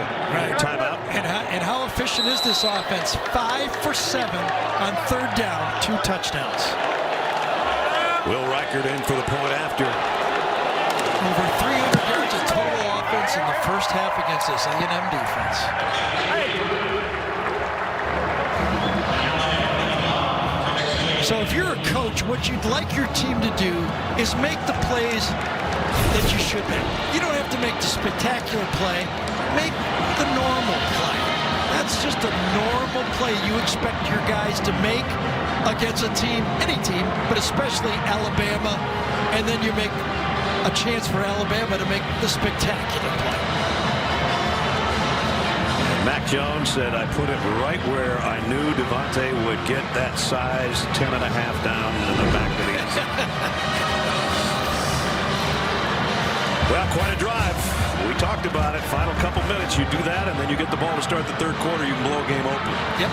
timeout. And how efficient is this offense? 5 for 7 on third down, 2 touchdowns. Will Reichert in for the point after. Over 300 yards of total offense in the first half against this A&M defense. So if you're a coach, what you'd like your team to do is make the plays that you should make. You don't have to make the spectacular play. Make the normal play. That's just a normal play you expect your guys to make against a team, any team, but especially Alabama. And then you make a chance for Alabama to make the spectacular play. Mac Jones said, I put it right where I knew Devontae would get that size 10.5 down in the back of the end zone. Well, quite a drive. We talked about it. Final couple minutes, you do that, and then you get the ball to start the third quarter. You can blow a game open. Yep.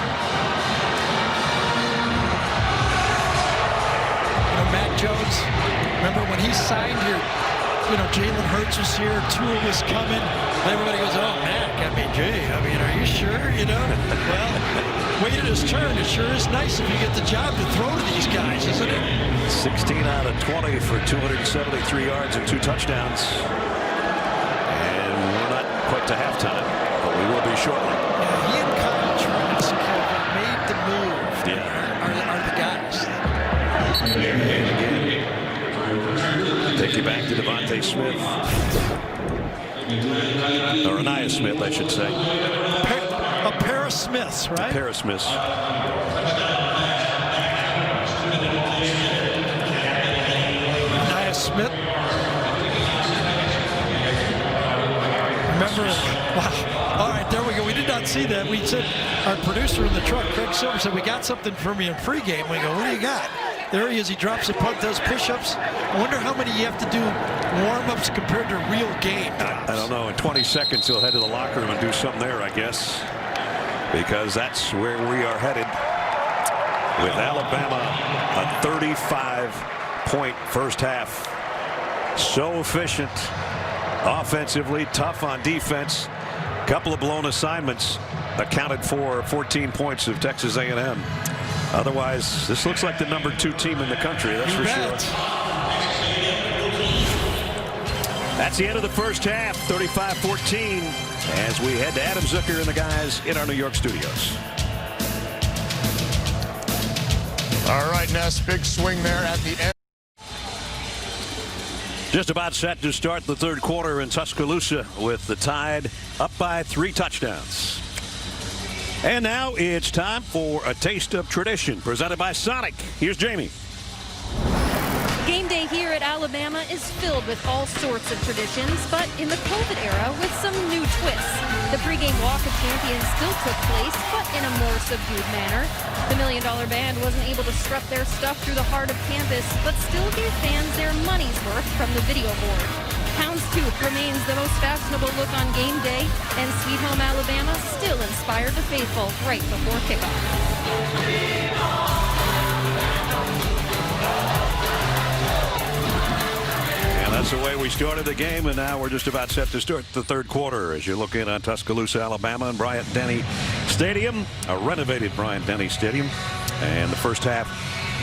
You know, Mac Jones, remember when he signed here, you know, Jalen Hurts was here, Tua was coming. Everybody goes, oh, Mac, are you sure, you know? Well, waited his turn. It sure is nice if you get the job to throw to these guys, isn't it? 16 out of 20 for 273 yards and 2 touchdowns. And we're not quite to halftime, but we will be shortly. Yeah, he and Kyle Trask have made the move. Yeah. Are the guys. And again, take you back to Devontae Smith. Or Anais Smith, I should say. A pair of Smiths, right? A pair of Smiths. Anais Smith. Remember, wow. All right, there we go. We did not see that. We said, our producer in the truck, Craig Silver, said, we got something for me in pregame. We go, what do you got? There he is. He drops a punt, does push-ups. I wonder how many you have to do warm-ups compared to real game. I don't know. In 20 seconds, he'll head to the locker room and do something there, I guess. Because that's where we are headed. With Alabama, a 35-point first half. So efficient offensively, tough on defense. Couple of blown assignments accounted for 14 points of Texas A&M. Otherwise, this looks like the #2 team in the country, that's for sure. That's the end of the first half, 35-14, as we head to Adam Zucker and the guys in our New York studios. All right, Ness, big swing there at the end. Just about set to start the third quarter in Tuscaloosa with the Tide up by 3 touchdowns. And now it's time for a taste of tradition presented by Sonic. Here's Jamie. Game day here at Alabama is filled with all sorts of traditions, but in the COVID era with some new twists. The pregame Walk of Champions still took place, but in a more subdued manner. The $1 Million Band wasn't able to strut their stuff through the heart of campus, but still gave fans their money's worth from the video board. Houndstooth remains the most fashionable look on game day, and Sweet Home Alabama still inspired the faithful right before kickoff. That's the way we started the game, and now we're just about set to start the third quarter as you look in on Tuscaloosa, Alabama, and Bryant-Denny Stadium, a renovated Bryant-Denny Stadium. And the first half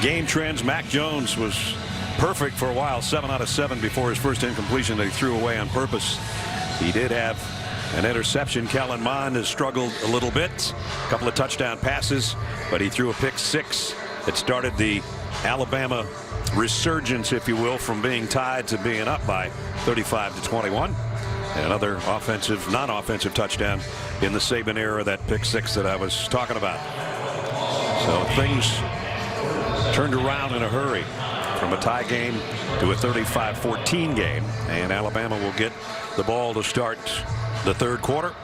game trends, Mac Jones was perfect for a while, 7 out of 7 before his first incompletion that he threw away on purpose. He did have an interception. Kellen Mond has struggled a little bit, a couple of touchdown passes, but he threw a pick 6 that started the Alabama resurgence, if you will, from being tied to being up by 35-21. And another offensive, non-offensive touchdown in the Saban era, that pick 6 that I was talking about. So things turned around in a hurry from a tie game to a 35-14 game, and Alabama will get the ball to start the third quarter.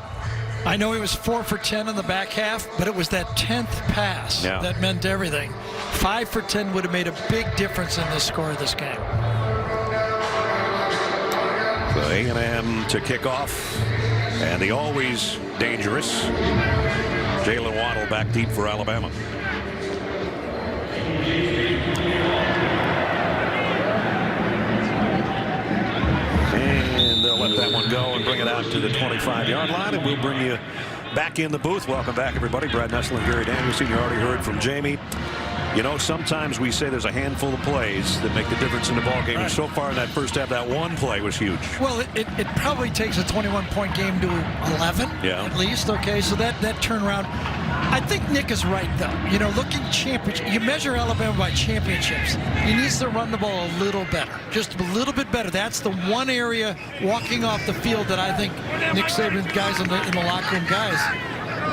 I know he was 4 for 10 in the back half, but it was that 10th pass that meant everything. 5 for 10 would have made a big difference in the score of this game. So A&M to kick off, and the always dangerous Jalen Waddle back deep for Alabama. And they'll let that one go and bring it out to the 25-yard line, and we'll bring you back in the booth. Welcome back, everybody. Brad Nessler and Gary Danielson. You already heard from Jamie. You know, sometimes we say there's a handful of plays that make the difference in the ball game. Right. And so far in that first half, that one play was huge. Well, it probably takes a 21-point game to 11, at least. Okay, so that turnaround. I think Nick is right, though. You know, looking championship, you measure Alabama by championships. He needs to run the ball a little better, just a little bit better. That's the one area walking off the field that I think Nick Saban, guys in the locker room, guys,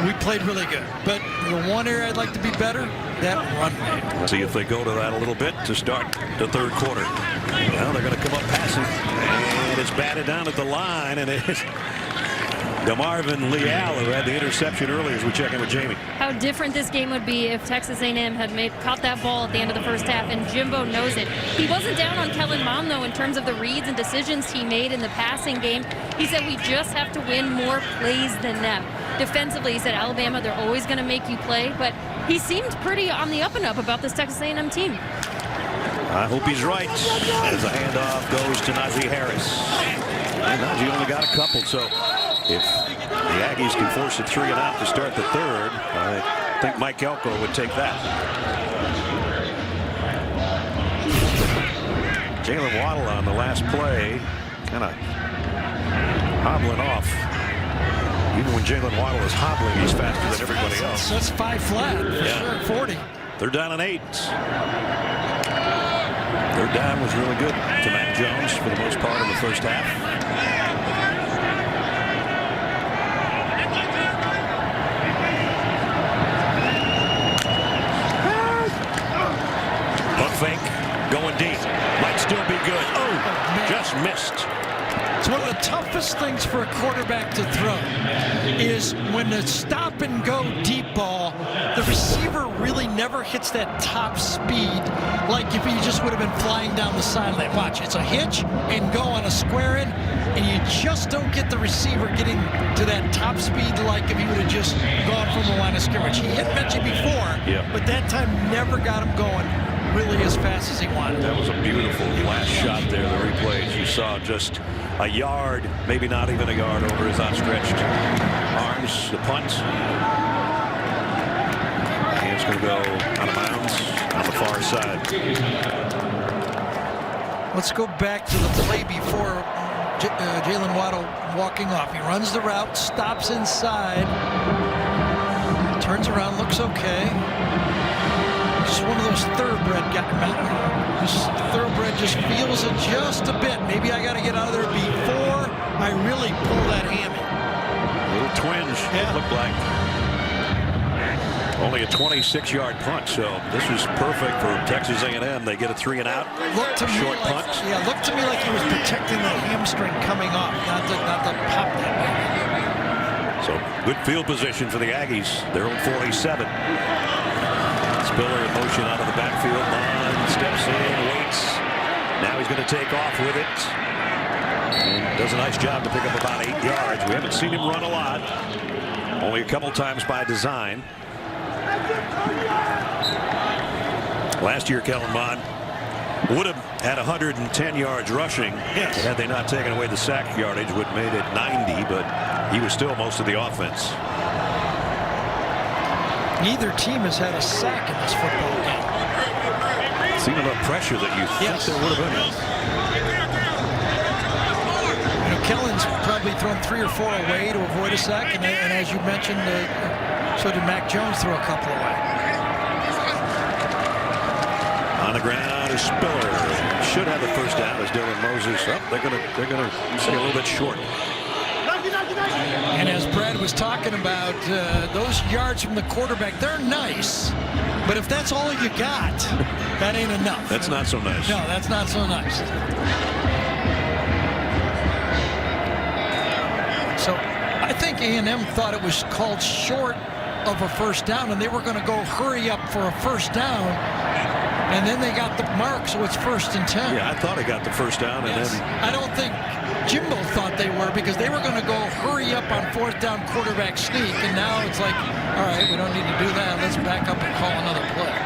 we played really good. But the one area I'd like to be better, that run game. Let's see if they go to that a little bit to start the third quarter. Well, they're going to come up passing, and it's batted down at the line, and it is DeMarvin Leal, who had the interception earlier, as we check in with Jamie. How different this game would be if Texas A&M had caught that ball at the end of the first half, and Jimbo knows it. He wasn't down on Kellen Mond, though, in terms of the reads and decisions he made in the passing game. He said we just have to win more plays than them. Defensively, he said, Alabama, they're always going to make you play, but he seemed pretty on the up and up about this Texas A&M team. I hope he's right, as the handoff goes to Najee Harris. And Najee only got a couple, so if the Aggies can force it 3 and out to start the third, I think Mike Elko would take that. Jalen Waddle on the last play, kind of hobbling off. Even when Jalen Waddle is hobbling, he's faster than everybody else. That's 5 flat for sure. 40. They're down and 8. Third down was really good to Mac Jones for the most part in the first half. Hook fake, going deep. Might still be good. Oh, just missed. It's one of the toughest things for a quarterback to throw is when the stop and go deep ball, the receiver really never hits that top speed like if he just would have been flying down the sideline. Watch, it's a hitch and go on a square in, and you just don't get the receiver getting to that top speed like if he would have just gone from the line of scrimmage. He hit Mechie before, but that time never got him going really as fast as he wanted. That was a beautiful last shot there, the replays. You saw just a yard, maybe not even a yard over his outstretched arms. The punt. And it's going to go out of bounds on the far side. Let's go back to the play before Jalen Waddle walking off. He runs the route, stops inside, turns around, looks okay. Just one of those thoroughbred guys. This thoroughbred just feels it just a bit. Maybe I got to get out of there before I really pull that hammy. Little twinge, it looked like. Only a 26-yard punt, so this is perfect for Texas A&M. They get a 3 and out. Looked to short me like, punt. Yeah, looked to me like he was protecting the hamstring coming off, not the pop that way. So good field position for the Aggies. They're on 47. Spiller in motion out of the backfield. Bond steps in, waits. Now he's going to take off with it. And does a nice job to pick up about 8 yards. We haven't seen him run a lot. Only a couple times by design. Last year, Kellen Mond would have had 110 yards rushing had they not taken away the sack yardage, would have made it 90, but he was still most of the offense. Neither team has had a sack in this football game. Seen enough pressure that you think there would have been. You know, Kellen's probably thrown 3 or 4 away to avoid a sack, and as you mentioned, so did Mac Jones throw a couple away. On the ground is Spiller. Should have the first down as Dylan Moses. Oh, they're gonna stay a little bit short. And as Brad was talking about, those yards from the quarterback, they're nice. But if that's all you got, that ain't enough. That's not so nice. No, that's not so nice. So I think A&M thought it was called short of a first down, and they were going to go hurry up for a first down. And then they got the mark, so it's 1st and 10. Yeah, I thought I got the first down, and then I don't think Jimbo thought they were, because they were going to go hurry up on 4th down quarterback sneak, and now it's like, all right, we don't need to do that. Let's back up and call another play.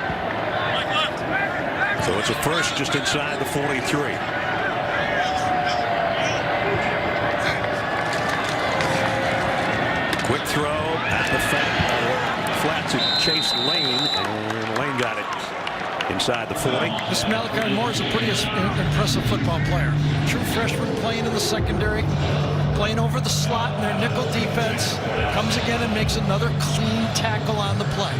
So it's a first just inside the 43. Quick throw at the flat to Chase Lane, and Lane got it inside the 40. This Malachi Moore is a pretty impressive football player. True freshman, playing in the secondary, playing over the slot in their nickel defense. Comes again and makes another clean tackle on the play.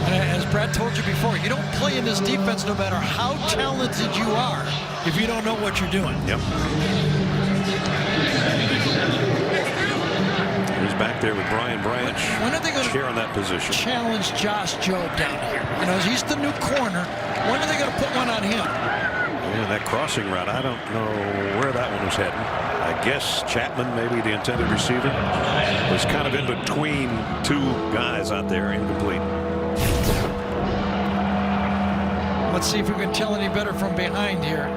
And as Brad told you before, you don't play in this defense no matter how talented you are if you don't know what you're doing. Yep. He's back there with Brian Branch. When are they going to share that position? Challenge Josh Jobe down here? You know, he's the new corner. When are they going to put one on him? Yeah, that crossing route, I don't know where that one was heading. I guess Chapman, maybe the intended receiver, was kind of in between 2 guys out there, incomplete. Let's see if we can tell any better from behind here.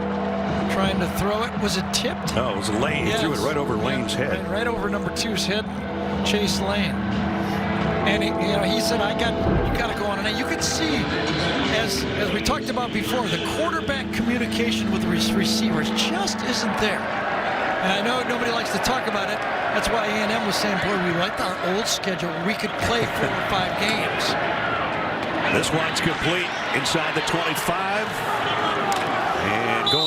Trying to throw it. Was it tipped? Oh, it was Lane. He threw it right over Lane's head. Right over number 2's head. Chase Lane. And he said, you got to go on. And you could see, as we talked about before, the quarterback communication with the receivers just isn't there. And I know nobody likes to talk about it. That's why A&M was saying, boy, we liked our old schedule. We could play 4 or 5 games. This one's complete inside the 25. And going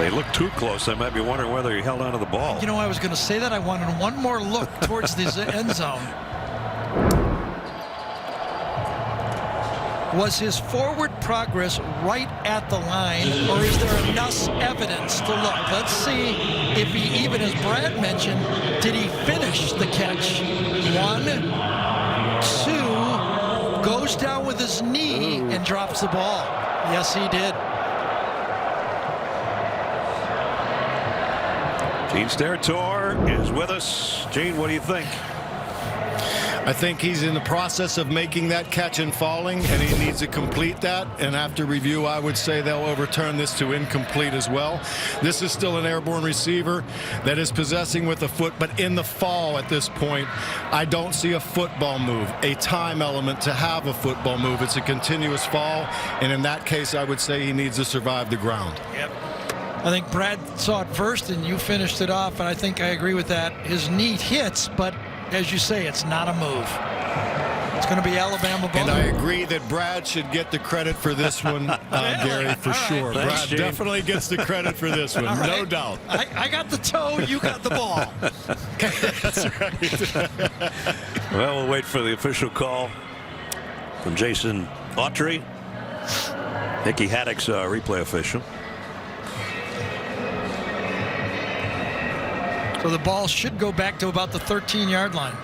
They look too close. I might be wondering whether he held onto the ball. You know, I was going to say that. I wanted one more look towards the end zone. Was his forward progress right at the line, or is there enough evidence to look? Let's see if he, even as Brad mentioned, did he finish the catch? 1, 2, goes down with his knee and drops the ball. Yes, he did. Gene Steratore is with us. Gene, what do you think? I think he's in the process of making that catch and falling, and he needs to complete that. And after review, I would say they'll overturn this to incomplete as well. This is still an airborne receiver that is possessing with the foot, but in the fall at this point, I don't see a football move, a time element to have a football move. It's a continuous fall, and in that case, I would say he needs to survive the ground. Yep. I think Brad saw it first, and you finished it off, and I think I agree with that. His knee hits, but as you say, it's not a move. It's going to be Alabama ball. And I agree that Brad should get the credit for this one, Gary, for sure. Thanks, Brad Gene. Definitely gets the credit for this one, no doubt. I got the toe, you got the ball. That's right. Well, we'll wait for the official call from Jason Autry. Nicky Haddock's replay official. So the ball should go back to about the 13-yard line.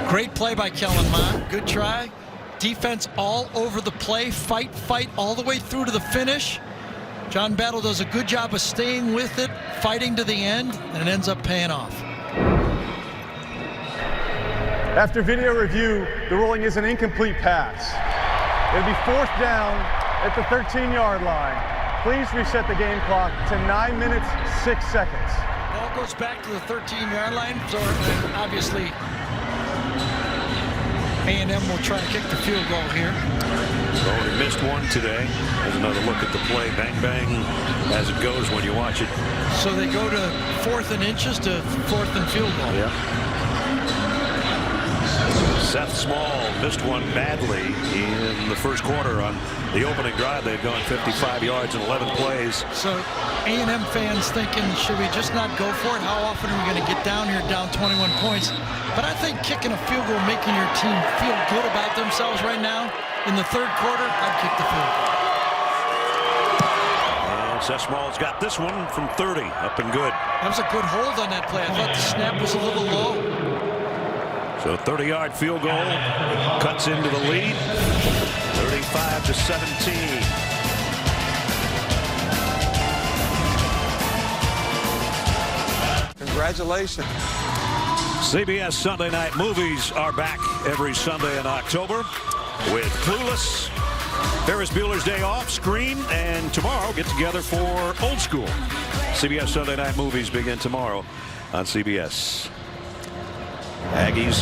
Great play by Kellen Mond. Good try. Defense all over the play. Fight all the way through to the finish. John Battle does a good job of staying with it, fighting to the end, and it ends up paying off. After video review, the ruling is an incomplete pass. It'll be 4th down at the 13-yard line. Please reset the game clock to 9 minutes, 6 seconds. Ball goes back to the 13-yard line, so obviously A&M will try to kick the field goal here. Already missed one today. There's another look at the play. Bang, bang, as it goes when you watch it. So they go to 4th and inches to 4th and field goal. Yeah. Seth Small missed one badly in the first quarter on the opening drive. They'd gone 55 yards in 11 plays. So A&M fans thinking, should we just not go for it? How often are we going to get down here down 21 points? But I think kicking a field goal, making your team feel good about themselves right now, in the 3rd quarter, I'd kick the field goal. And Seth Small's got this one from 30, up and good. That was a good hold on that play. I thought the snap was a little low. So 30-yard field goal cuts into the lead, 35-17. Congratulations. CBS Sunday Night Movies are back every Sunday in October with Clueless, Ferris Bueller's Day Off, Scream, and tomorrow get together for Old School. CBS Sunday Night Movies begin tomorrow on CBS. Aggies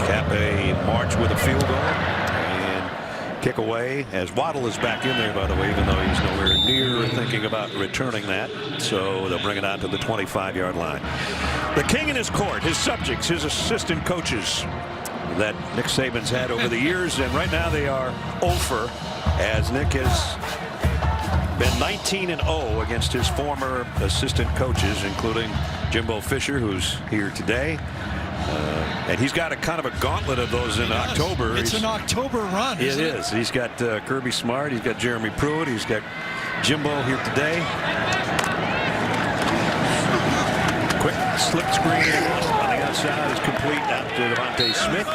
cap a march with a field goal and kick away as Waddle is back in there, by the way, even though he's nowhere near thinking about returning that. So they'll bring it out to the 25-yard line. The king in his court, his subjects, his assistant coaches that Nick Saban's had over the years, and right now they are 0-for, as Nick has been 19-0 against his former assistant coaches, including Jimbo Fisher, who's here today. And he's got a kind of a gauntlet of those in October. It's an October run, isn't it? It is. He's got Kirby Smart. He's got Jeremy Pruitt. He's got Jimbo here today. Quick slip screen on the outside is complete out to Devontae Smith.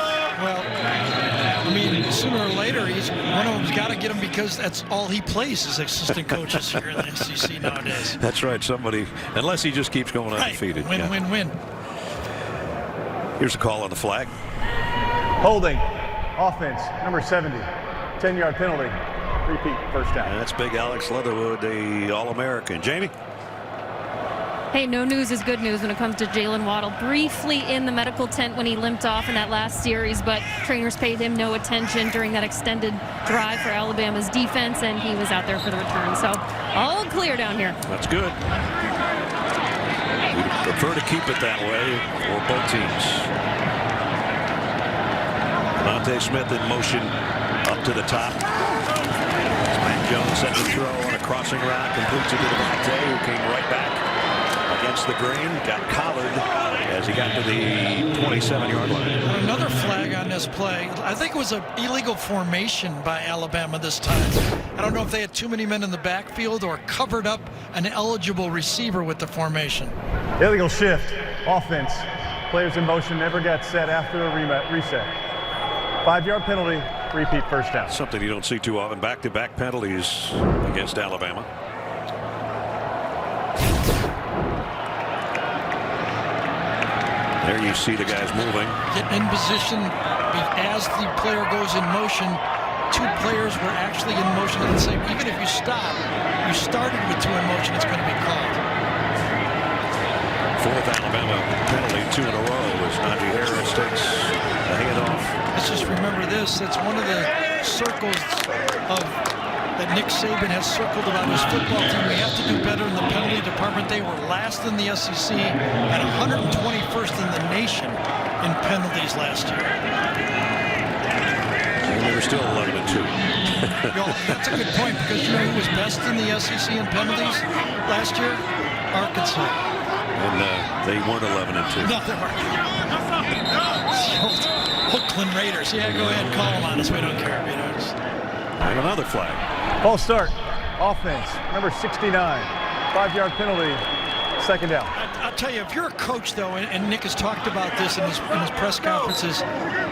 Well, I mean, sooner or later, one of them's got to get him, because that's all he plays as assistant coaches here in the SEC nowadays. That's right. Somebody, unless he just keeps going undefeated. Win, win, win. Here's a call on the flag. Holding, offense, number 70, 10-yard penalty, repeat, 1st down. And that's big Alex Leatherwood, the All-American. Jamie? Hey, no news is good news when it comes to Jalen Waddle. Briefly in the medical tent when he limped off in that last series, but trainers paid him no attention during that extended drive for Alabama's defense, and he was out there for the return. So all clear down here. That's good. We prefer to keep it that way for both teams. Devontae Smith in motion up to the top. It's back Jones sets a throw on a crossing route, completes it to Devontae, who came right back against the grain, got collared as he got to the 27-yard line. Another flag on this play. I think it was an illegal formation by Alabama this time. I don't know if they had too many men in the backfield or covered up an eligible receiver with the formation. Illegal shift, offense. Players in motion never got set after a reset. 5-yard penalty, repeat first down. Something you don't see too often. Back-to-back penalties against Alabama. There you see the guys moving. Getting in position as the player goes in motion. Two players were actually in motion at the same. Even if you stop, you started with two in motion, it's going to be called. Fourth Alabama penalty, 2 in a row, as Najee Harris takes the handoff. Let's just remember this. It's one of the circles that Nick Saban has circled about his football team. We have to do better in the penalty department. They were last in the SEC and 121st in the nation in penalties last year. And they were still 11-2. That's a good point, because you know who was best in the SEC in penalties last year? Arkansas. And they weren't 11-2. No, they weren't. Oakland Raiders. Yeah, go ahead, call them on us. We don't care. You know, and another flag. False start, offense, number 69, 5-yard penalty, second down. I'll tell you, if you're a coach, though, and Nick has talked about this in his press conferences,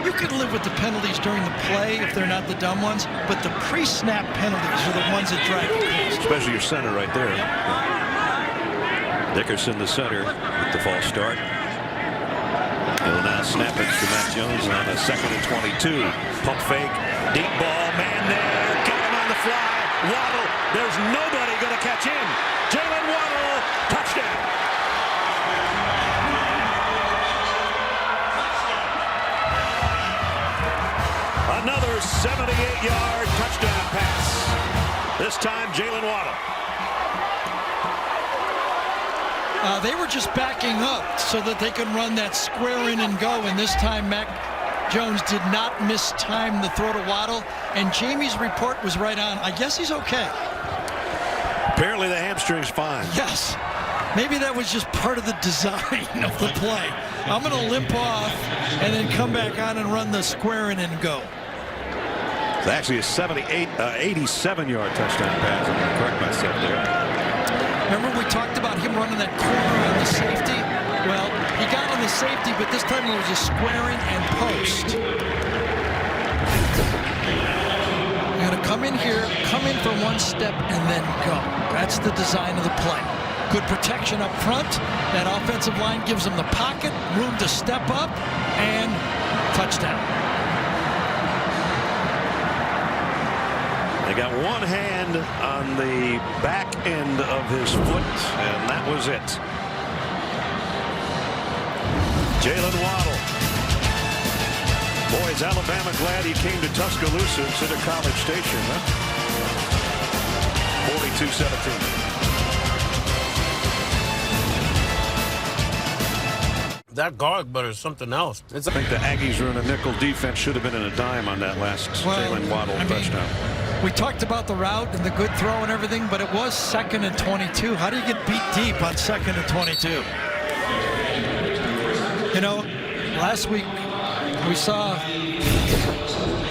you can live with the penalties during the play if they're not the dumb ones, but the pre-snap penalties are the ones that drive you crazy. Especially your center right there. Yep. Dickerson, the center, with the false start. He'll now snap it to Matt Jones on a 2nd and 22. Pump fake, deep ball, man there, got him on the fly. Waddle, there's nobody going to catch him. Jalen Waddle, touchdown. Another 78-yard touchdown pass. This time, Jalen Waddle. They were just backing up so that they could run that square in and go, and this time Mac Jones did not mistime the throw to Waddle, and Jamie's report was right on. I guess he's okay. Apparently the hamstring's fine. Yes. Maybe that was just part of the design of the play. I'm going to limp off and then come back on and run the square in and go. It's actually a 87-yard touchdown pass. I'm going to correct myself there. Remember we talked about him running that corner on the safety? Well, he got on the safety, but this time it was a square in and post. You're going to come in here, come in for one step, and then go. That's the design of the play. Good protection up front. That offensive line gives them the pocket, room to step up, and touchdown. They got one hand on the back end of his foot, and that was it. Jalen Waddle. Boy, is Alabama glad he came to Tuscaloosa instead of College Station, huh? 42-17. That guard butter is something else. I think the Aggies are in a nickel defense. Should have been in a dime on that last Jalen Waddle touchdown. We talked about the route and the good throw and everything, but it was 2nd and 22. How do you get beat deep on 2nd and 22? You know, last week we saw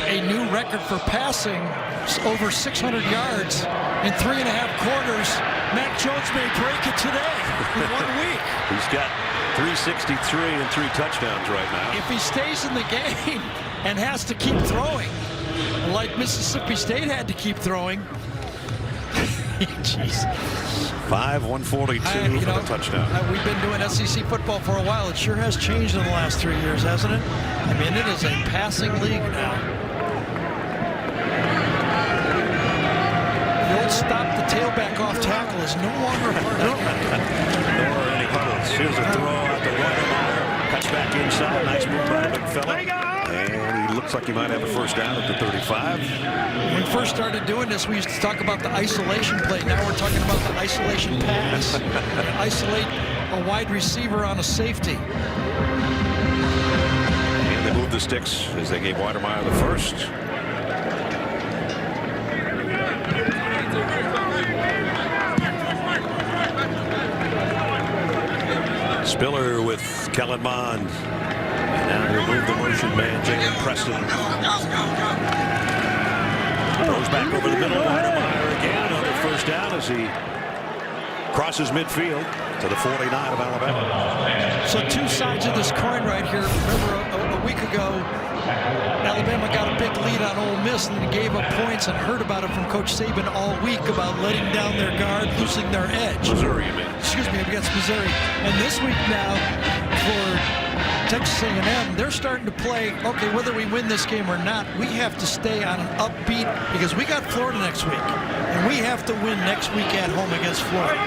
a new record for passing, over 600 yards in 3.5 quarters. Mac Jones may break it today in 1 week. He's got 363 and 3 touchdowns right now. If he stays in the game and has to keep throwing, like Mississippi State had to keep throwing. Jeez. 142 for the touchdown. We've been doing SEC football for a while. It sure has changed in the last 3 years, hasn't it? I mean, it is a passing league now. The old stop the tailback off tackle is no longer a part of it. Nor any huddles. Here's a throw out the right. Cuts back inside. Nice move by the big fella. And he looks like he might have a first down at the 35. When we first started doing this, we used to talk about the isolation play. Now we're talking about the isolation pass. Isolate a wide receiver on a safety. And they moved the sticks as they gave Weidermeyer the first. Spiller with Kellen Mond. And now he'll move the motion man, Jalen Preston. Throws back over the middle. Weidermeyer again. Another first down as he crosses midfield to the 49 of Alabama. So two sides of this coin right here. Remember a week ago, Alabama got a big lead on Ole Miss and then gave up points, and heard about it from Coach Saban all week about letting down their guard, losing their edge. Missouri, you mean? Excuse me, against Missouri. And this week now for Texas A&M, they're starting to play, okay, whether we win this game or not, we have to stay on an upbeat, because we got Florida next week, and we have to win next week at home against Florida.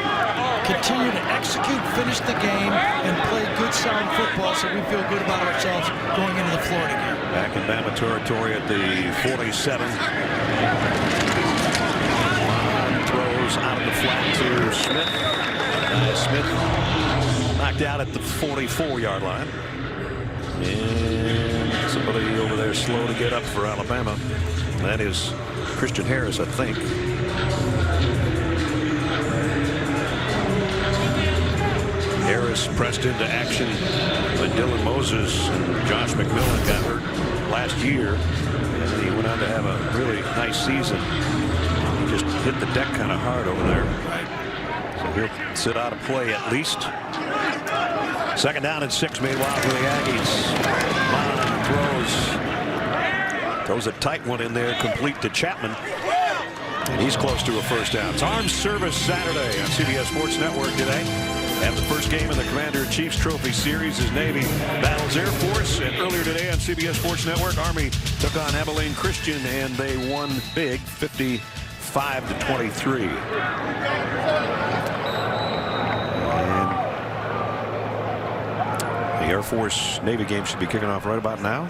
Continue to execute, finish the game, and play good, sound football so we feel good about ourselves going into the Florida game. Back in Bama territory at the 47. Throws out of the flat to Smith. Smith knocked out at the 44-yard line. And somebody over there slow to get up for Alabama. That is Christian Harris, I think. Harris pressed into action when Dylan Moses and Josh McMillan got hurt last year. And he went on to have a really nice season. He just hit the deck kind of hard over there. So he'll sit out of play at least. Second down and 6 meanwhile for the Aggies. Mond throws a tight one in there, complete to Chapman. And he's close to a first down. It's Armed Service Saturday on CBS Sports Network today. And the first game in the Commander-in-Chief's Trophy Series is Navy battles Air Force. And earlier today on CBS Sports Network, Army took on Abilene Christian, and they won big, 55-23. And the Air Force-Navy game should be kicking off right about now.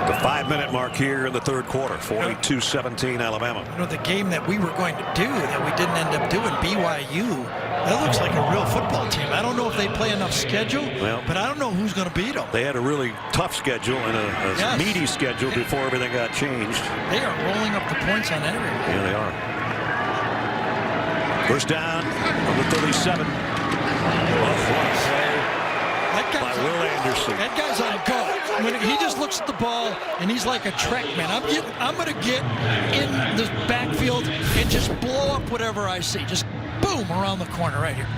The 5-minute mark here in the third quarter. 42-17 Alabama. You know, the game that we were going to do that we didn't end up doing, BYU, that looks like a real football team. I don't know if they play enough schedule, but I don't know who's going to beat them. They had a really tough schedule and a meaty schedule before everything got changed. They are rolling up the points on everyone. Yeah, they are. First down on the 37. By Will Anderson. That guy's on go. He just looks at the ball and he's like a track man. I'm going to get in this backfield and just blow up whatever I see. Just boom around the corner right here.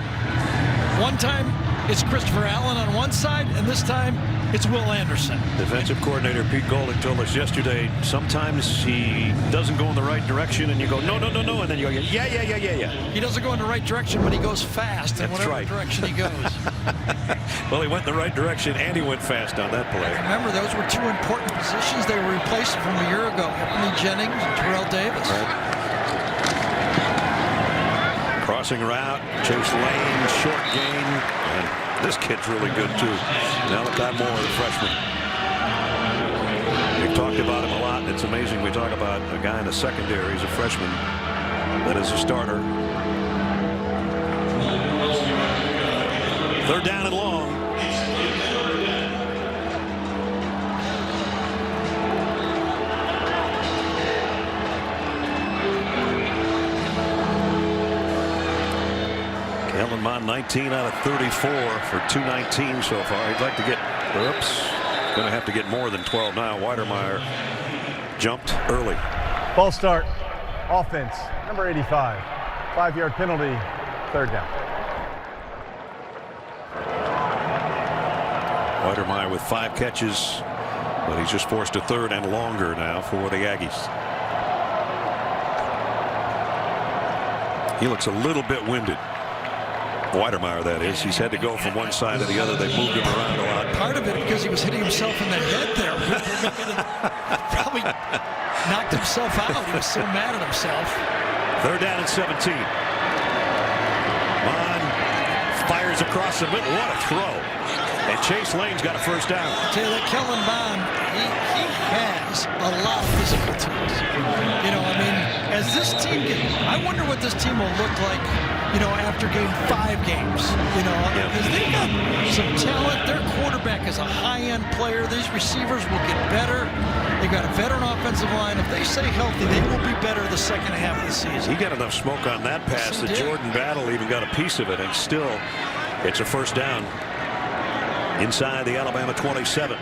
One time it's Christopher Allen on one side, and this time it's Will Anderson. Defensive coordinator Pete Golding told us yesterday sometimes he doesn't go in the right direction and you go no, and then you go yeah. He doesn't go in the right direction, but he goes fast in whatever direction he goes. Well, he went in the right direction and he went fast on that play. Remember, those were two important positions they were replacing from a year ago. Anthony Jennings and Terrell Davis. Crossing route, Chase Lane, short gain. And this kid's really good too. Malachi Moore, the freshman. We've talked about him a lot. It's amazing we talk about a guy in the secondary. He's a freshman that is a starter. Third down and long. Kellen Mond 19 out of 34 for 219 so far. He'd like to get, going to have to get more than 12 now. Weidermeyer jumped early. False start. Offense, number 85. 5-yard penalty, third down. Weidermeyer with 5 catches, but he's just forced a third and longer now for the Aggies. He looks a little bit winded. Weidermeyer, that is. He's had to go from one side to the other. They moved him around a lot. Part of it because he was hitting himself in the head there. Probably knocked himself out. He was so mad at himself. Third down and 17. Mond fires across the middle. What a throw. And Chase Lane's got a first down. I tell you that Kellen Mond, he has a lot of physical tools. You know, I mean, as this team I wonder what this team will look like, you know, after game 5 games. You know, because they've got some talent. Their quarterback is a high-end player. These receivers will get better. They They've got a veteran offensive line. If they stay healthy, they will be better the second half of the season. He got enough smoke on that pass that Jordan Battle even got a piece of it, and still it's a first down inside the Alabama 27.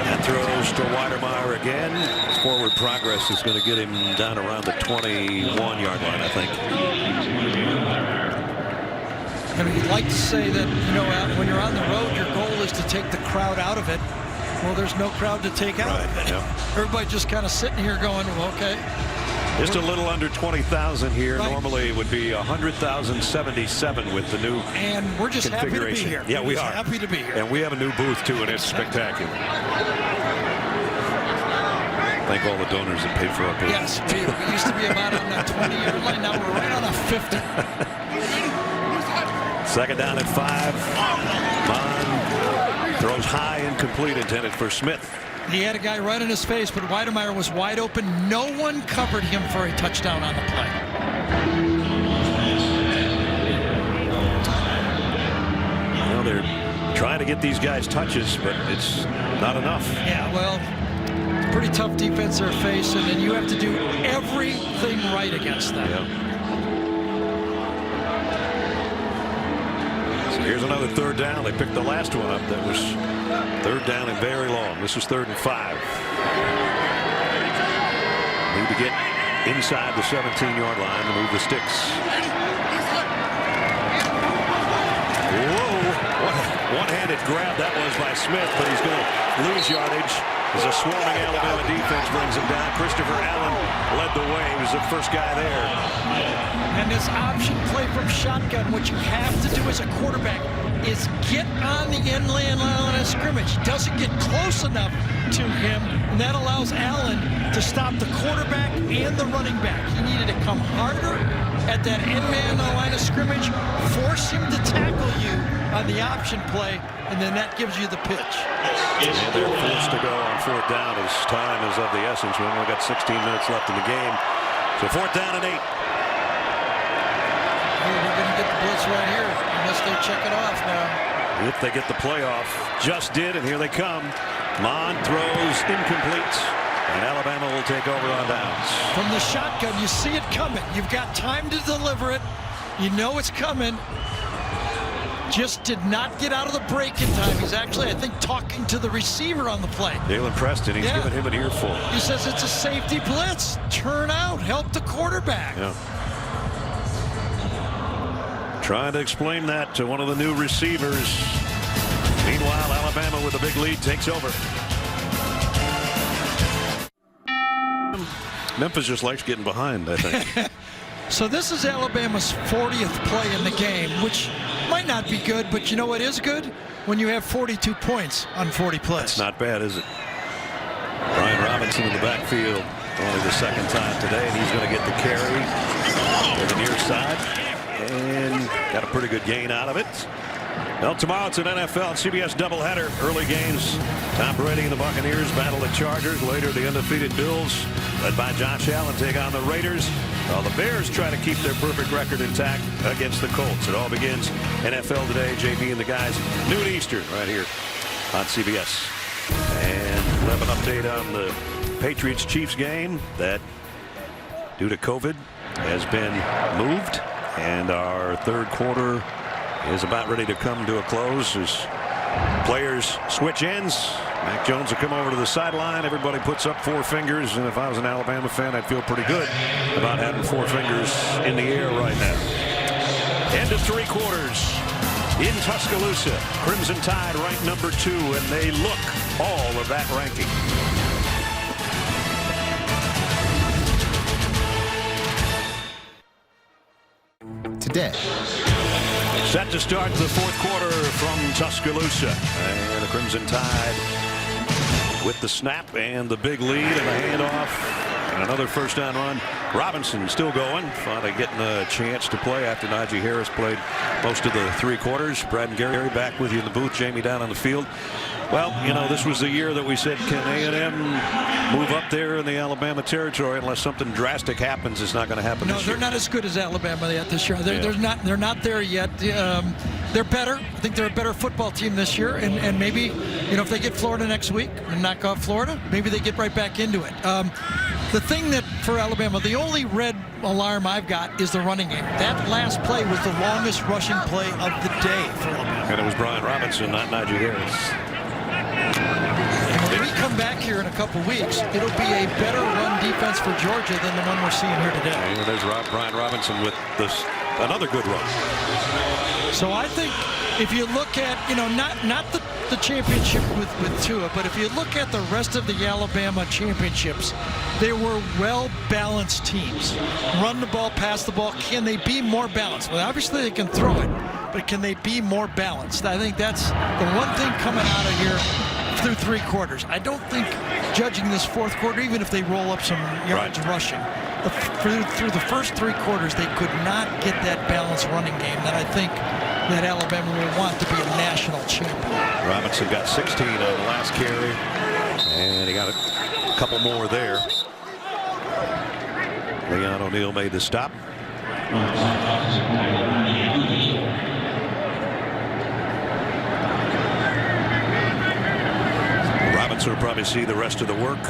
And throws to Weidermeyer again. His forward progress is going to get him down around the 21-yard line, I think. I mean, you'd like to say that, you know, when you're on the road, your goal is to take the crowd out of it. Well, there's no crowd to take out of it. Yep. Everybody just kind of sitting here going, well, okay. Just a little under 20,000 here. Right. Normally it would be 100,00077 with the new And we're just happy to be configuration. here. Yeah, we We're are. just happy to be here. And we have a new booth too, and it's spectacular. Thank all the donors that paid for our booth. Yes, we used to be about on the 20-yard line. Now we're right on a 50. Second down at 5. Bond throws high, incomplete, intended for Smith. He had a guy right in his face, but Weidermeyer was wide open. No one covered him for a touchdown on the play. Well, they're trying to get these guys touches, but it's not enough. Yeah, well, pretty tough defense they're facing, and you have to do everything right against them. Yeah. So here's another third down. They picked the last one up. That was third down and very long. This is 3rd and 5. Need to get inside the 17-yard line to move the sticks. Whoa! What a one-handed grab that was by Smith, but he's going to lose yardage as a swarming Alabama defense brings him down. Christopher Allen led the way. He was the first guy there. And this option play from shotgun, what you have to do as a quarterback is get on the inland line of scrimmage. He doesn't get close enough to him, and that allows Allen to stop the quarterback and the running back. He needed to come harder at that inland line of scrimmage, force him to tackle you on the option play, and then that gives you the pitch. And they're forced to go on 4th down as time is of the essence. We only got 16 minutes left in the game. So 4th down and 8. We're going to get the blitz right here unless they check it off now. If they get the playoff, just did, and here they come. Mond throws incomplete, and Alabama will take over on downs. From the shotgun, you see it coming. You've got time to deliver it. You know it's coming. Just did not get out of the break in time. He's actually, I think, talking to the receiver on the play. Dalen Preston, he's giving him an earful. He says it's a safety blitz. Turn out, help the quarterback. Yeah. Trying to explain that to one of the new receivers. Meanwhile, Alabama with a big lead takes over. Memphis just likes getting behind, I think. So this is Alabama's 40th play in the game, which might not be good, but you know what is good? When you have 42 points on 40 plays. It's not bad, is it? Brian Robinson in the backfield. Only the second time today, and he's going to get the carry to the near side. And got a pretty good gain out of it. Well, tomorrow it's an NFL CBS doubleheader. Early games. Tom Brady and the Buccaneers battle the Chargers. Later, the undefeated Bills, led by Josh Allen, take on the Raiders. While the Bears try to keep their perfect record intact against the Colts. It all begins NFL Today. JB and the guys, noon Eastern, right here on CBS. And we'll have an update on the Patriots-Chiefs game that, due to COVID, has been moved. And our third quarter is about ready to come to a close as players switch ends. Mac Jones will come over to the sideline. Everybody puts up 4 fingers, and if I was an Alabama fan, I'd feel pretty good about having 4 fingers in the air right now. End of 3 quarters in Tuscaloosa. Crimson Tide ranked number 2, and they look all of that ranking. Today. Set to start the 4th quarter from Tuscaloosa. And the Crimson Tide with the snap and the big lead and the handoff. And another first down run. Robinson still going. Finally getting a chance to play after Najee Harris played most of the 3 quarters. Brad and Gary back with you in the booth. Jamie down on the field. Well, you know, this was the year that we said, can A&M move up there in the Alabama territory? Unless something drastic happens, it's not going to happen this year. No, they're not as good as Alabama yet this year. They're not there yet. They're better. I think they're a better football team this year. And maybe, you know, if they get Florida next week and knock off Florida, maybe they get right back into it. The thing that for Alabama, the only red alarm I've got is the running game. That last play was the longest rushing play of the day for Alabama. And it was Brian Robinson, not Najee Harris. And when we come back here in a couple weeks, it'll be a better run defense for Georgia than the one we're seeing here today. And there's Brian Robinson with another good run. So I think if you look at, you know, not the championship with Tua, but if you look at the rest of the Alabama championships, they were well-balanced teams. Run the ball, pass the ball. Can they be more balanced? Well, obviously they can throw it, but can they be more balanced? I think that's the one thing coming out of here through 3 quarters. I don't think, judging this 4th quarter, even if they roll up some yards rushing, through the first 3 quarters, they could not get that balanced running game that I think that Alabama will want to be a national champion. Robinson got 16 on the last carry, and he got a couple more there. Leon O'Neal made the stop. Robinson will probably see the rest of the work.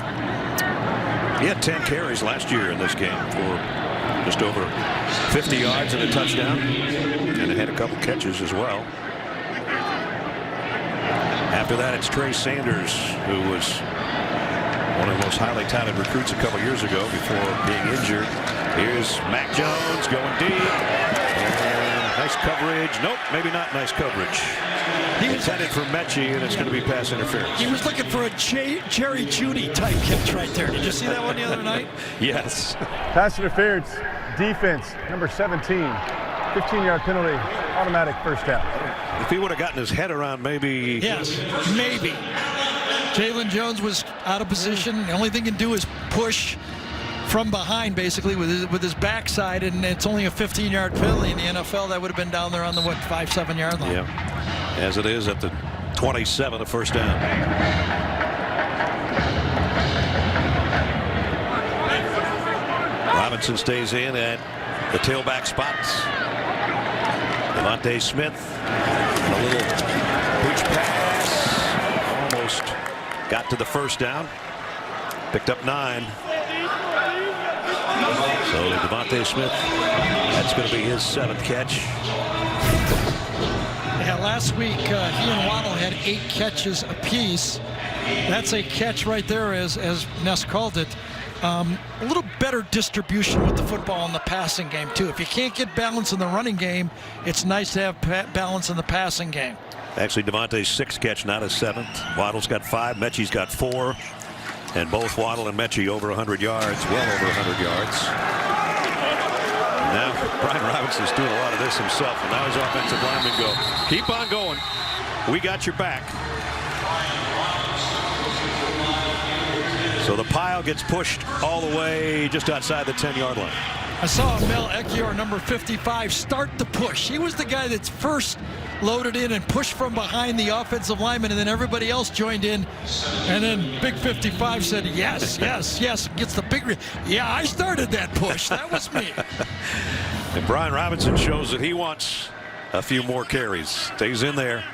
He had 10 carries last year in this game for just over 50 yards and a touchdown, and he had a couple catches as well. After that, it's Trey Sanders, who was one of the most highly touted recruits a couple years ago before being injured. Here's Mac Jones going deep. And nice coverage. Nope, maybe not nice coverage. He was headed for Mechie, and it's going to be pass interference. He was looking for a Jerry Jeudy type catch right there. Did you see that one the other night? Yes. Pass interference, defense, number 17. 15-yard penalty, automatic first down. If he would have gotten his head around, maybe. Yes, maybe. Jalen Jones was out of position. The only thing he can do is push from behind, basically, with his backside, and it's only a 15-yard penalty in the NFL. That would have been down there on the, 5-7 yard line. Yeah, as it is at the 27, a first down. Robinson stays in at the tailback spots. Devontae Smith, a little booch pass, almost got to the first down, picked up 9. So Devontae Smith, that's going to be his 7th catch. Yeah, last week he and Waddle had 8 catches apiece. That's a catch right there, as Ness called it. A little better distribution with the football in the passing game, too. If you can't get balance in the running game, it's nice to have balance in the passing game. Actually, Devontae's 6th catch, not his 7th. Waddle's got 5, Mechie's got 4. And both Waddle and Mechie over 100 yards, well over 100 yards. And now Brian Robinson's doing a lot of this himself. And now his offensive linemen go, keep on going. We got your back. So the pile gets pushed all the way just outside the 10-yard line. I saw Mel Ekior, number 55, start the push. He was the guy that's first loaded in and pushed from behind the offensive lineman, and then everybody else joined in. And then Big 55 said, yes, yes, yes. Gets the big, yeah, I started that push. That was me. And Brian Robinson shows that he wants a few more carries. Stays in there.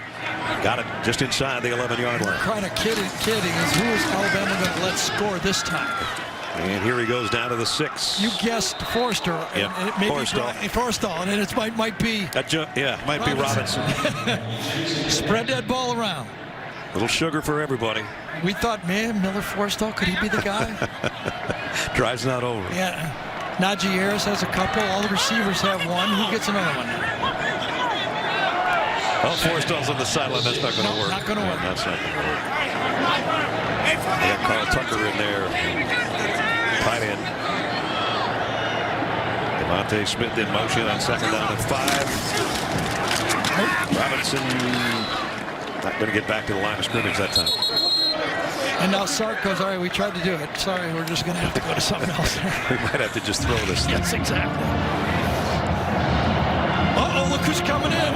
Got it just inside the 11-yard line. Kind of kidding is who is Alabama going to let score this time? And here he goes down to the 6. You guessed Forster. Yep. And it may Forstall. And it might be. Might be Robinson. Spread that ball around. Little sugar for everybody. We thought, man, Miller Forstall, could he be the guy? Drive's not over. Yeah. Najee Harris has a couple. All the receivers have one. Who gets another one now? Oh, Forstall's on the sideline. That's not going to work. Not going to work. That's not going to work. They got Carl Tucker in there. Tight end. Devontae Smith in motion on 2nd down and 5. Robinson not going to get back to the line of scrimmage that time. And now Sark goes, all right, we tried to do it. Sorry, we're just going to have to go to something else. We might have to just throw this thing. Yes, exactly. Uh-oh, look who's coming in.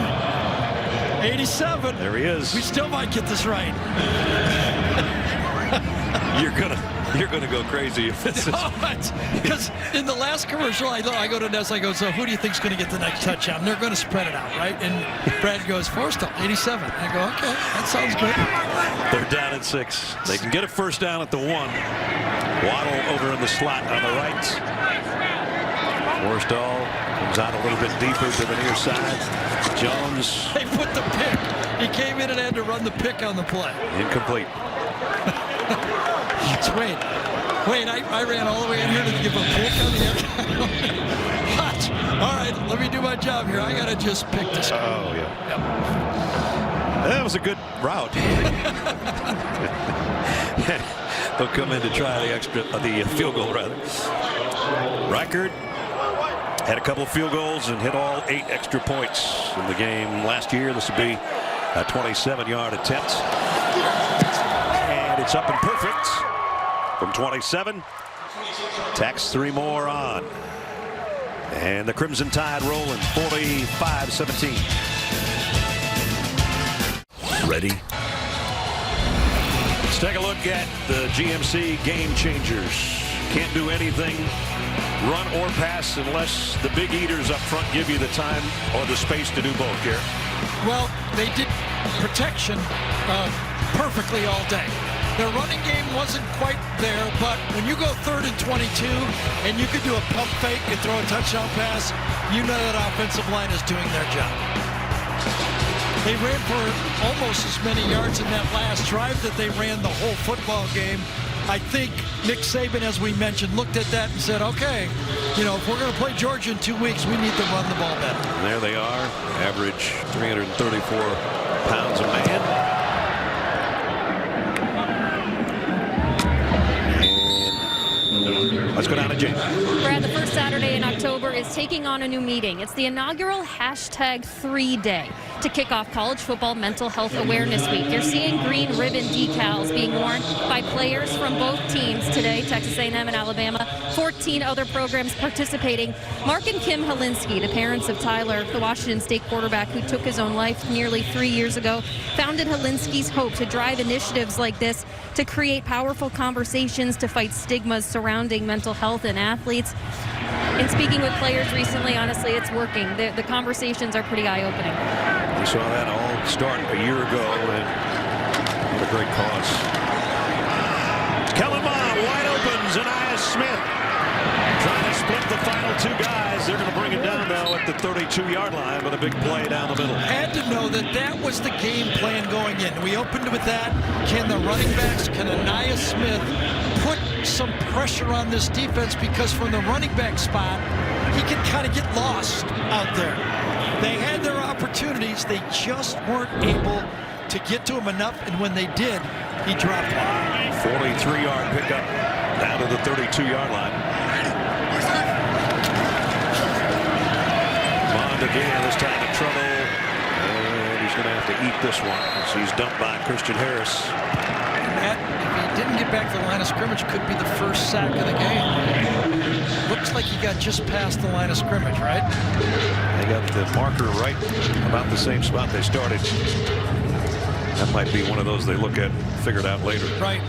87. There he is. We still might get this right. You're gonna go crazy if this is. Because in the last commercial, I go to Ness, I go, so who do you think's going to get the next touchdown? And they're going to spread it out, right? And Brad goes, Forrestal, 87. And I go, okay, that sounds good. They're down at 6. They can get a first down at the 1. Waddle over in the slot on the right. Forrestal comes out a little bit deeper to the near side. Jones. They put the pick. He came in and had to run the pick on the play. Incomplete. Wait, I ran all the way in here to give a pick on the end. Watch. All right, let me do my job here. I got to just pick this guy. Oh, yeah. Yep. That was a good route. They'll come in to try the field goal, rather. Reichard had a couple of field goals and hit all 8 extra points in the game last year. This would be a 27-yard attempt. And it's up and perfect from 27. Tacks 3 more on. And the Crimson Tide rolling 45-17. Ready? Let's take a look at the GMC game changers. Can't do anything, run or pass, unless the big eaters up front give you the time or the space to do both, Garrett. Well, they did protection perfectly all day. Their running game wasn't quite there, but when you go 3rd and 22 and you could do a pump fake and throw a touchdown pass, you know that offensive line is doing their job. They ran for almost as many yards in that last drive that they ran the whole football game. I think Nick Saban, as we mentioned, looked at that and said, okay, you know, if we're going to play Georgia in 2 weeks, we need to run the ball better. And there they are, average 334 pounds a man. Let's go down to James. Brad, the first Saturday in October is taking on a new meeting. It's the inaugural #3 Day to kick off college football mental health awareness week. You're seeing green ribbon decals being worn by players from both teams today, Texas A&M and Alabama. 14 other programs participating. Mark and Kim Helinski, the parents of Tyler, the Washington State quarterback who took his own life nearly 3 years ago, founded Helinski's Hope to drive initiatives like this to create powerful conversations to fight stigmas surrounding mental health in athletes. And speaking with players recently, honestly, it's working. The conversations are pretty eye-opening. We saw that all start a year ago, and what a great cause. Kellen Mond, wide open, Zaniah Smith trying to split the final 2 guys. They're going to bring it down now at the 32-yard line, but a big play down the middle. Had to know that that was the game plan going in. We opened with that. Can the running backs, can Zaniah Smith put some pressure on this defense, because from the running back spot, he can kind of get lost out there. They had their opportunities. They just weren't able to get to him enough, and when they did, he dropped one. 43-yard pickup down to the 32-yard line. Mond again, this time in trouble, and he's going to have to eat this one as he's dumped by Christian Harris. Matt, if he didn't get back to the line of scrimmage, could be the first sack of the game. Looks like he got just past the line of scrimmage, right? They got the marker right about the same spot they started. That might be one of those they look at, figure it out later. Right.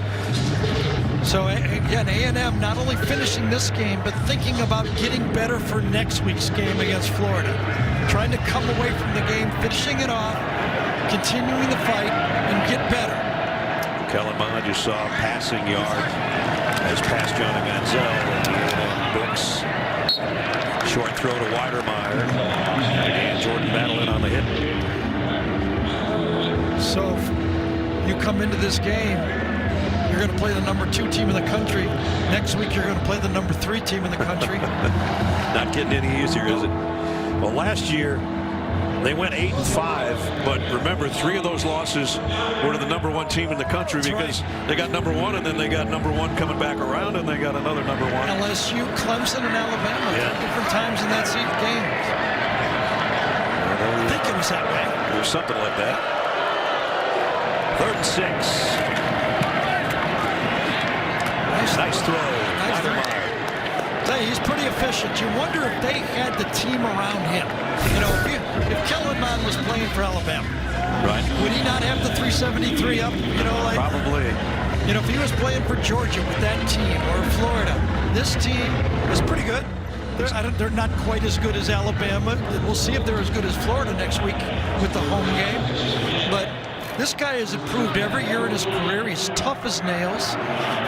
So again, A&M not only finishing this game, but thinking about getting better for next week's game against Florida. Trying to come away from the game, finishing it off, continuing the fight, and get better. Kellen Mond just saw passing yard as past Johnny Manziel, and Brooks. Short throw to Weidermeyer. And Jordan Battle in on the hit. So if you come into this game, you're going to play the #2 team in the country. Next week, you're going to play the #3 team in the country. Not getting any easier, is it? Well, last year, they went 8-5, but remember, 3 of those losses were to the #1 team in the country. That's because right. They got #1, and then they got #1 coming back around, and they got another #1. LSU, Clemson, and Alabama, different times in that game. I think it was that way. It was something like that. 3rd and 6. Nice throw. Nice throw. He's pretty efficient. You wonder if they had the team around him. You know, if Kellen Mond was playing for Alabama, Right. Would he not have the 373 up? You know, like Probably. you know, if he was playing for Georgia with that team or Florida, this team is pretty good. They're not quite as good as Alabama. We'll see if they're as good as Florida next week with the home game. But this guy has improved every year in his career. He's tough as nails,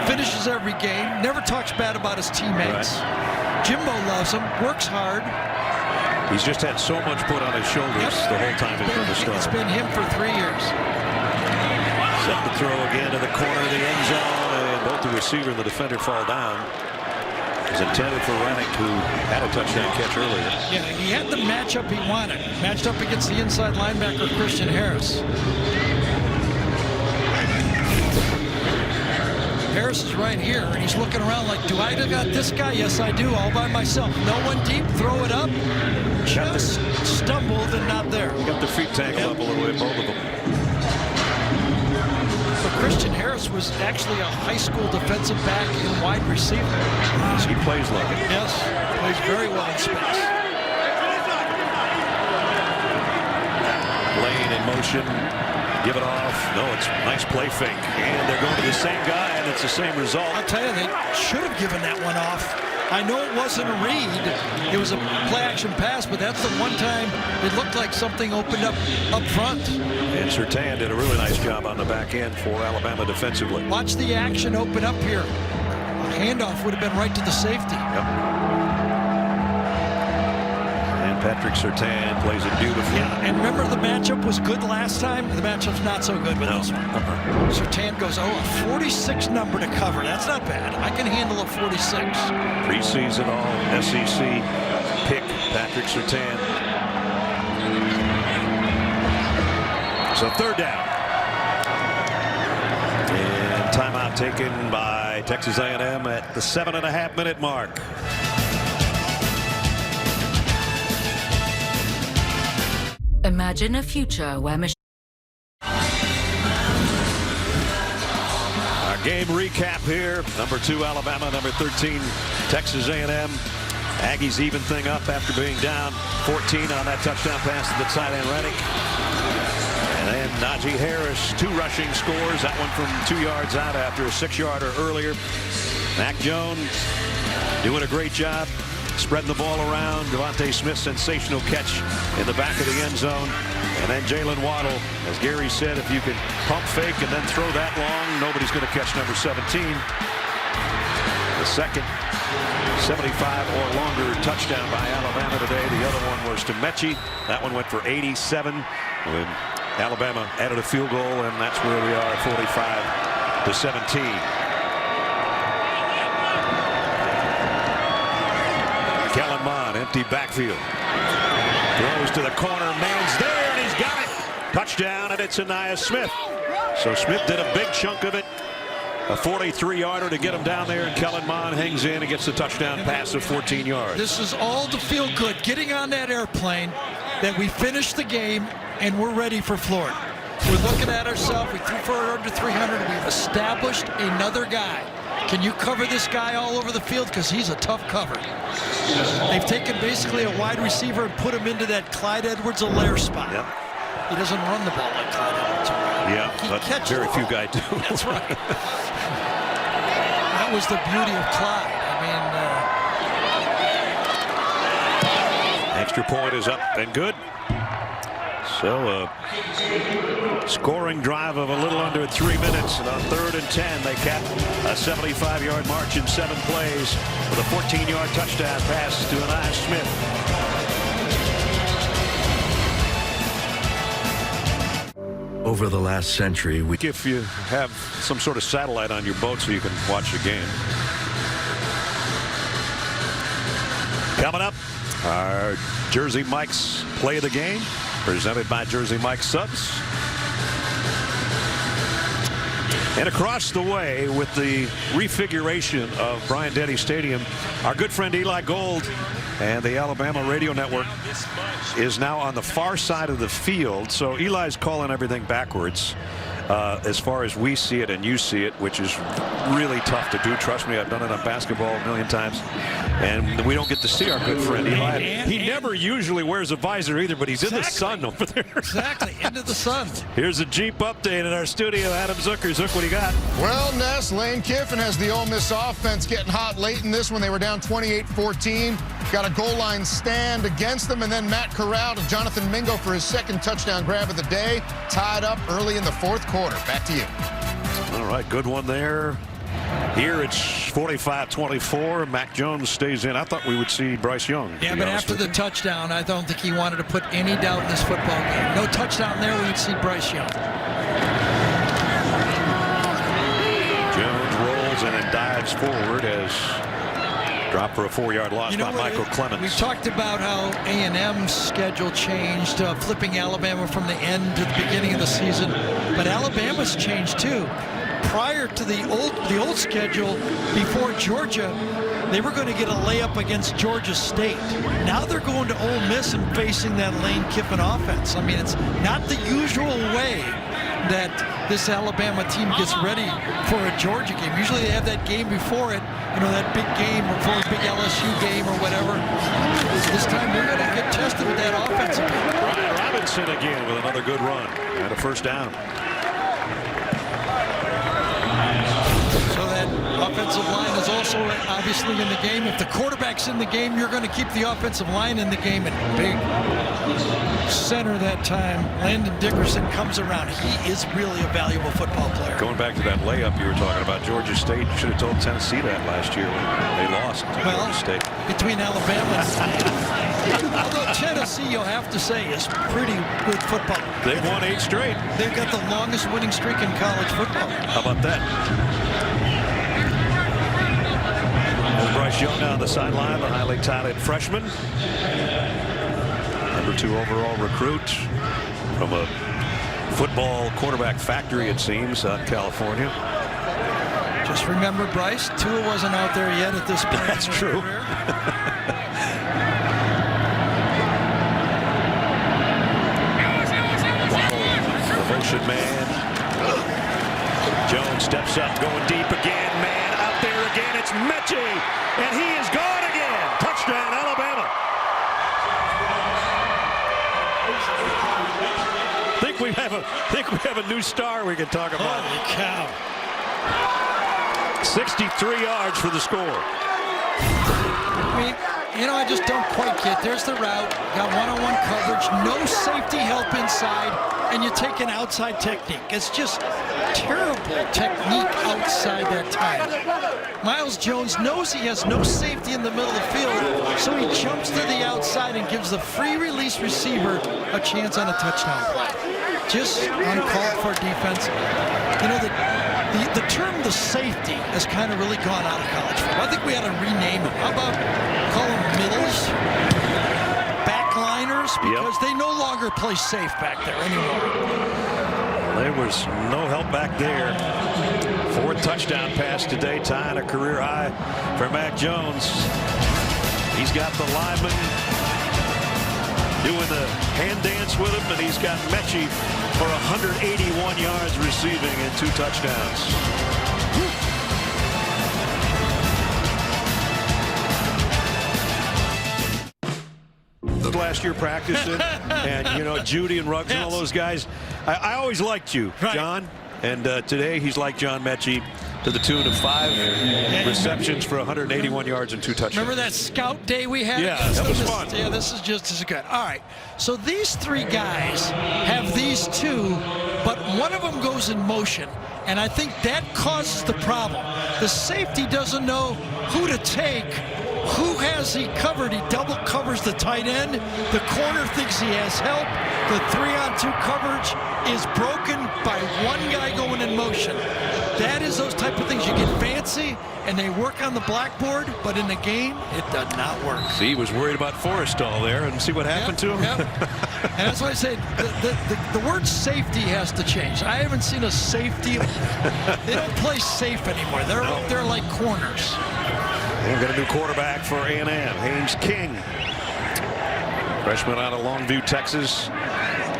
finishes every game, never talks bad about his teammates. Right. Jimbo loves him, works hard. He's just had so much put on his shoulders the whole time he's been the starter. It's been him for 3 years. Set the throw again to the corner of the end zone, and both the receiver and the defender fall down. It was intended for Rennick, who had a touchdown catch earlier. Yeah, he had the matchup he wanted. Matched up against the inside linebacker, Christian Harris. Harris is right here, and he's looking around like, do I got this guy? Yes, I do, all by myself. No one deep, throw it up. Just stumbled and not there. Got their feet tangled up a little bit, both of them. But Christian Harris was actually a high school defensive back and wide receiver. He plays like it. Yes, plays very well in space. Lane in motion. Give it off. No, it's a nice play fake. And they're going to the same guy, and it's the same result. I'll tell you, they should have given that one off. I know it wasn't a read. It was a play-action pass, but that's the one time it looked like something opened up front. And Surtain did a really nice job on the back end for Alabama defensively. Watch the action open up here. A handoff would have been right to the safety. Yep. And Patrick Surtain plays it beautifully. Yeah, and remember the matchup was good last time? The matchup's not so good with this one. Surtain goes, a 46 number to cover. That's not bad. I can handle a 46. Preseason all SEC pick, Patrick Surtain. So third down. And timeout taken by Texas A&M at the 7.5-minute mark. Imagine a future where Our game recap here. Number 2 Alabama, number 13 Texas A&M. Aggies even thing up after being down 14 on that touchdown pass to the tight end Rennick. And then Najee Harris, 2 rushing scores. That one from 2 yards out after a 6-yarder earlier. Mac Jones doing a great job spreading the ball around. Devontae Smith, sensational catch in the back of the end zone. And then Jalen Waddle, as Gary said, if you can pump fake and then throw that long, nobody's going to catch number 17. The second 75 or longer touchdown by Alabama today. The other one was to Mechie. That one went for 87. When Alabama added a field goal, and that's where we are, 45-17. Kellen Mond, empty backfield. Throws to the corner. Man's there, and he's got it. Touchdown, and it's Aniyah Smith. So Smith did a big chunk of it. A 43-yarder to get him down there, and Kellen Mond hangs in and gets the touchdown pass of 14 yards. This is all to feel good. Getting on that airplane, that we finished the game, and we're ready for Florida. We're looking at ourselves. We threw for under 300. We've established another guy. Can you cover this guy all over the field? Because he's a tough cover. They've taken basically a wide receiver and put him into that Clyde Edwards-Helaire spot. Yep. He doesn't run the ball like Clyde Edwards-Helaire. Yeah, but very few guys do. That's right. That was the beauty of Clyde. I mean, extra point is up and good. So scoring drive of a little under 3 minutes, and on 3rd and 10 they cap a 75-yard march in 7 plays with a 14-yard touchdown pass to Aniyah Smith. Over the last century, If you have some sort of satellite on your boat so you can watch the game. Coming up, our Jersey Mike's play of the game, presented by Jersey Mike's Subs. And across the way, with the refiguration of Bryant-Denny Stadium, our good friend Eli Gold and the Alabama Radio Network is now on the far side of the field. So Eli's calling everything backwards. as far as we see it and you see it, which is really tough to do. Trust me, I've done it on basketball a million times. And we don't get to see our good friend Eli. He never usually wears a visor either, but he's in the sun over there. Exactly, into the sun. Here's a Jeep update in our studio. Adam Zucker. Zook, what do you got? Well, Ness, Lane Kiffin has the Ole Miss offense getting hot late in this one. They were down 28-14. Got a goal line stand against them, and then Matt Corral to Jonathan Mingo for his second touchdown grab of the day. Tied up early in the fourth quarter. Back to you. All right, good one there. Here it's 45-24. Mac Jones stays in. I thought we would see Bryce Young. Yeah, but after the touchdown, I don't think he wanted to put any doubt in this football game. No touchdown there, we would see Bryce Young. Jones rolls and then dives forward as drop for a 4-yard loss by Michael Clemens. We talked about how A&M's schedule changed, flipping Alabama from the end to the beginning of the season. But Alabama's changed too. Prior to the old schedule, before Georgia, they were going to get a layup against Georgia State. Now they're going to Ole Miss and facing that Lane Kiffin offense. I mean, it's not the usual way that this Alabama team gets ready for a Georgia game. Usually they have that game before it, you know, that big game before a big LSU game or whatever. This time they're going to get tested with that offense again. Brian Robinson again with another good run and a first down. So that offensive line is also obviously in the game. If the quarterback's in the game, you're going to keep the offensive line in the game. And big center that time, Landon Dickerson, comes around. He is really a valuable football player. Going back to that layup you were talking about, Georgia State should have told Tennessee that last year when they lost to Georgia State. Between Alabama and although Tennessee, you'll have to say, is pretty good football. They've won 8 straight. They've got the longest winning streak in college football. How about that? Bryce Young on the sideline, the highly touted freshman. Number 2 overall recruit from a football quarterback factory, it seems, out in California. Just remember, Bryce, Tua wasn't out there yet at this point. That's true. Waddle, motion man. Jones steps up, going deep again, man. Out there again, it's Mechie, and he is gone again. Touchdown, Alabama. Think we have a new star we can talk about. Holy cow. 63 yards for the score. I mean, you know, I just don't quite get. There's the route. Got one-on-one coverage. No safety help inside. And you take an outside technique. It's just terrible technique outside that time. Miles Jones knows he has no safety in the middle of the field, so he jumps to the outside and gives the free release receiver a chance on a touchdown play. Just uncalled for defense. You know, the term the safety has kind of really gone out of college football. I think we ought to rename it. How about call them middles? Backliners? Because they no longer play safe back there anymore. There was no help back there. 4th touchdown pass today, tying a career high for Mac Jones. He's got the lineman doing the hand dance with him, and he's got Mechie for 181 yards receiving and 2 touchdowns. Last year practicing, and you know, Judy and Ruggs and all those guys. I always liked you, John, and today he's like John Mechie to the tune of 5 receptions for 181 yards and 2 touchdowns. Remember that scout day we had? Yeah, that was fun. Yeah, this is just as good. All right, so these 3 guys have these 2, but one of them goes in motion, and I think that causes the problem. The safety doesn't know who to take. Who has he covered? He double covers the tight end. The corner thinks he has help. The 3-on-2 coverage is broken by one guy going in motion. That is those type of things. You get fancy and they work on the blackboard, but in the game, it does not work. See, he was worried about Forrestal there, and see what happened to him? Yep. And that's why I say the word safety has to change. I haven't seen a safety. They don't play safe anymore. They're like corners. We've got a new quarterback for A&M, Haynes King. Freshman out of Longview, Texas.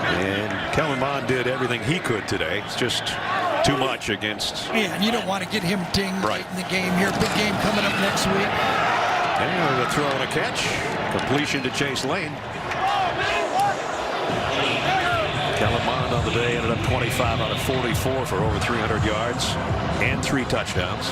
And Kellen Mond did everything he could today. It's just too much against. Yeah, and you don't want to get him dinged right in the game here. Big game coming up next week. And the throw and a catch. Completion to Chase Lane. Kellen Mond on the day ended up 25 out of 44 for over 300 yards and 3 touchdowns.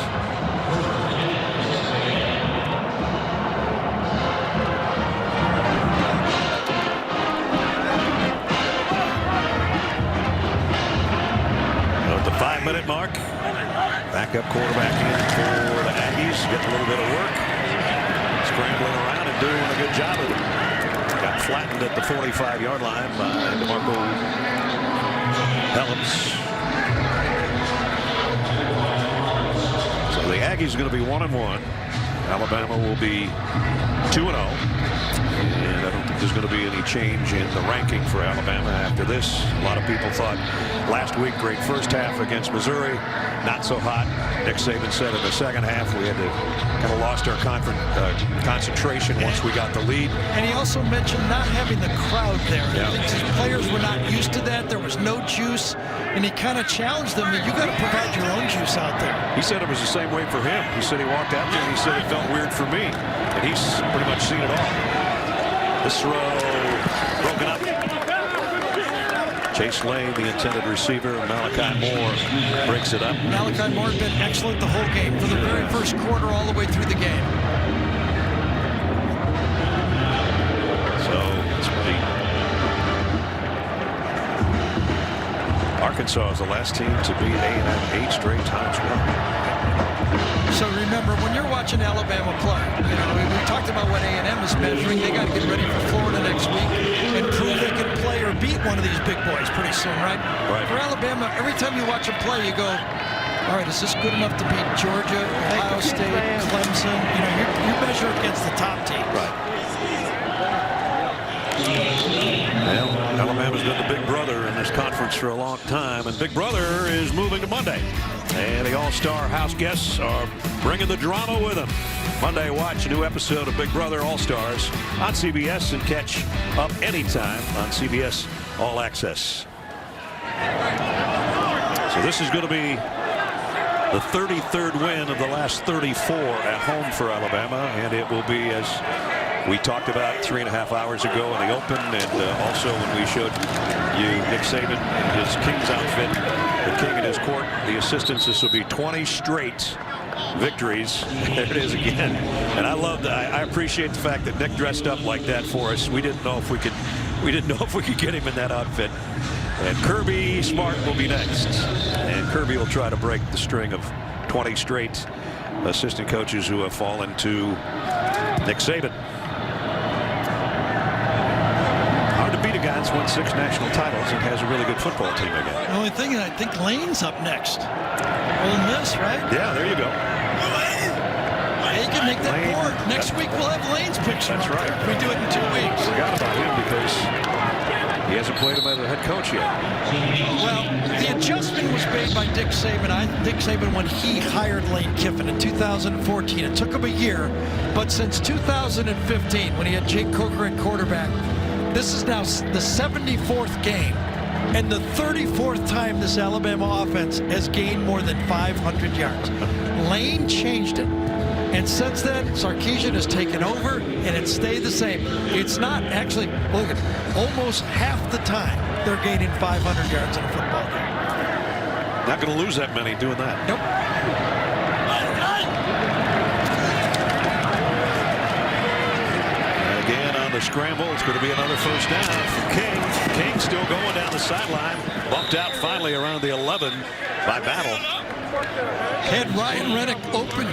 At the 5-minute mark, backup quarterback in for the Aggies, getting a little bit of work, scrambling around and doing a good job of it. Got flattened at the 45-yard line by DeMarco Helms. So the Aggies are going to be 1-1. Alabama will be 2-0. And I don't think there's going to be any change in the ranking for Alabama after this. A lot of people thought last week, great first half against Missouri. Not so hot. Nick Saban said in the second half we had to kind of lost our concentration once we got the lead. And he also mentioned not having the crowd there. Yeah. I think his players were not used to that. There was no juice. And he kind of challenged them that you got to provide your own juice out there. He said it was the same way for him. He said he walked out there and he said it felt weird for me. And he's pretty much seen it all. This throw broken up. Chase Lane, the intended receiver. Malachi Moore breaks it up. Malachi Moore had been excellent the whole game, for the very first quarter all the way through the game. So it's Arkansas is the last team to beat A&M 8 straight times. So remember, when you're watching Alabama play, you know, we talked about what A&M is measuring. They got to get ready for Florida next week and prove they can play or beat one of these big boys pretty soon, right? Right. For Alabama, every time you watch them play, you go, all right, is this good enough to beat Georgia, Ohio State, Clemson? You know, you measure against the top teams. Right. Well, Alabama's been the big brother in this conference for a long time, and Big Brother is moving to Monday. And the All-Star house guests are bringing the drama with them. Monday, watch a new episode of Big Brother All-Stars on CBS and catch up anytime on CBS All Access. So this is going to be the 33rd win of the last 34 at home for Alabama, and it will be, as we talked about 3.5 hours ago in the Open, and also when we showed you Nick Saban in his King's outfit, the King in his court, the assistants. This will be 20 straight victories. There it is again. And I love that. I appreciate the fact that Nick dressed up like that for us. We didn't know if we could get him in that outfit. And Kirby Smart will be next. And Kirby will try to break the string of 20 straight assistant coaches who have fallen to Nick Saban. Beat a guy that's won 6 national titles and has a really good football team again. The only thing is, I think Lane's up next. Ole Miss, right? Yeah, there you go. He can make that board. Next week we'll have Lane's picture. That's right. We do it in 2 weeks. Forgot about him because he hasn't played him as a head coach yet. Well, the adjustment was made by Dick Saban. Dick Saban, when he hired Lane Kiffin in 2014, it took him a year, but since 2015, when he had Jake Coker at quarterback, this is now the 74th game and the 34th time this Alabama offense has gained more than 500 yards. Lane changed it. And since then, Sarkisian has taken over, and it stayed the same. It's not actually, look at almost half the time they're gaining 500 yards in a football game. Not going to lose that many doing that. Nope. The scramble. It's going to be another first down for King. King still going down the sideline. Bumped out finally around the 11 by Battle. Had Ryan Reddick open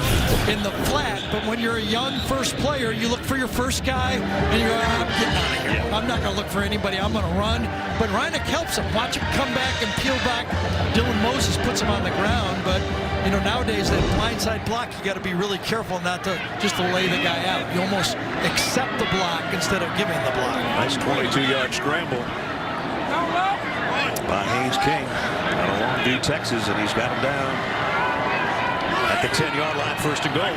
in the flat, but when you're a young first player, you look for your first guy, and you're I'm getting out of here. Yeah. I'm not going to look for anybody. I'm going to run. But Reddick helps him. Watch him come back and peel back. Dylan Moses puts him on the ground, but you know, nowadays that blindside block, you got to be really careful not to just to lay the guy out. You almost accept the block instead of giving the block. Nice 22-yard scramble by Haynes King out of Longview, Texas, and he's got him down at the 10-yard line, first and goal.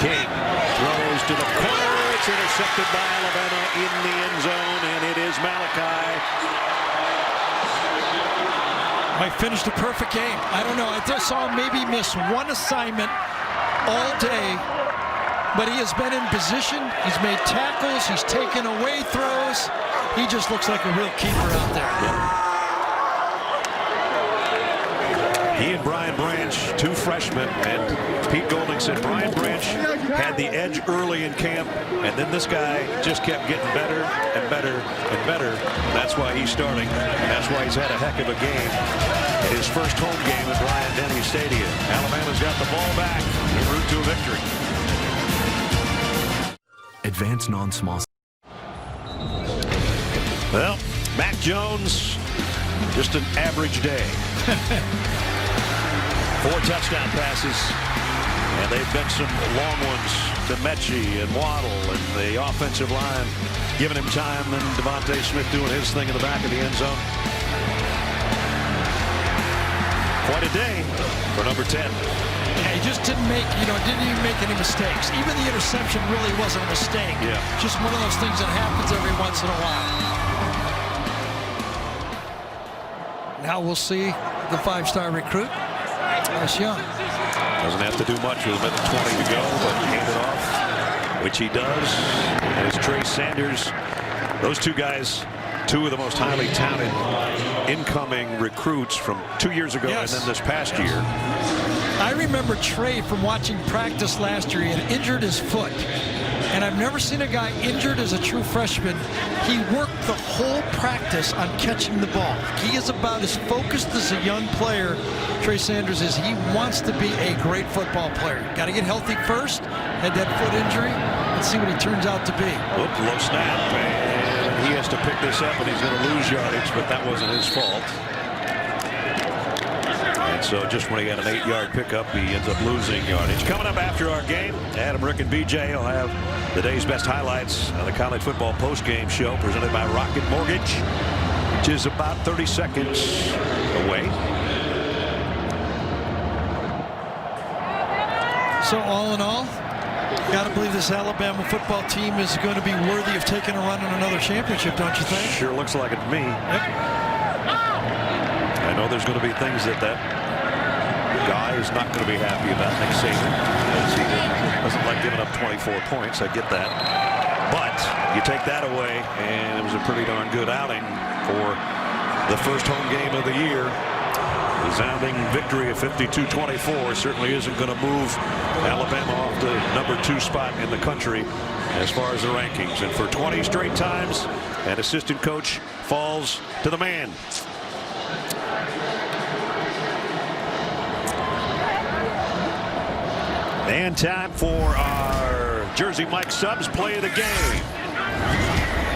King throws to the corner. It's intercepted by Alabama in the end zone, and it is Malachi. I finished a perfect game. I don't know. I just saw him maybe miss one assignment all day, but he has been in position. He's made tackles. He's taken away throws. He just looks like a real keeper out there. He and Brian Branch, two freshmen, and Pete Golding said Brian Branch had the edge early in camp, and then this guy just kept getting better and better and better. And that's why he's starting, and that's why he's had a heck of a game in his first home game at Bryant-Denny Stadium. Alabama's got the ball back en route to a victory. Advanced non-small. Well, Mac Jones, just an average day. 4 touchdown passes, and they've been some long ones to Mechie and Waddle, and the offensive line giving him time, and Devontae Smith doing his thing in the back of the end zone. Quite a day for number 10. Yeah, he just didn't even make any mistakes. Even the interception really wasn't a mistake. Yeah. Just one of those things that happens every once in a while. Now we'll see the 5-star recruit, Bryce Young. Doesn't have to do much with about 20 to go, but hand it off, which he does. And it's Trey Sanders. Those two guys, two of the most highly touted incoming recruits from 2 years ago, Yes. and then this past year. I remember Trey from watching practice last year. He had injured his foot. And I've never seen a guy injured as a true freshman. He worked the whole practice on catching the ball. He is about as focused as a young player, Trey Sanders is. He wants to be a great football player. Got to get healthy first. Had that foot injury. Let's see what he turns out to be. Look, low snap, and he has to pick this up, and he's going to lose yardage, but that wasn't his fault. And so just when he got an 8-yard pickup, he ends up losing yardage. Coming up after our game, Adam, Rick, and BJ will have the day's best highlights on the college football postgame show presented by Rocket Mortgage, which is about 30 seconds away. So all in all, got to believe this Alabama football team is going to be worthy of taking a run in another championship, don't you think? Sure looks like it to me. Yep. I know there's going to be things that guy is not going to be happy about, Nick Saban, because he doesn't like giving up 24 points. I get that. But you take that away, and it was a pretty darn good outing for the first home game of the year. Resounding victory of 52-24 certainly isn't going to move Alabama off the #2 spot in the country as far as the rankings. And for 20 straight times, an assistant coach falls to the man. And time for our Jersey Mike Subs play of the game.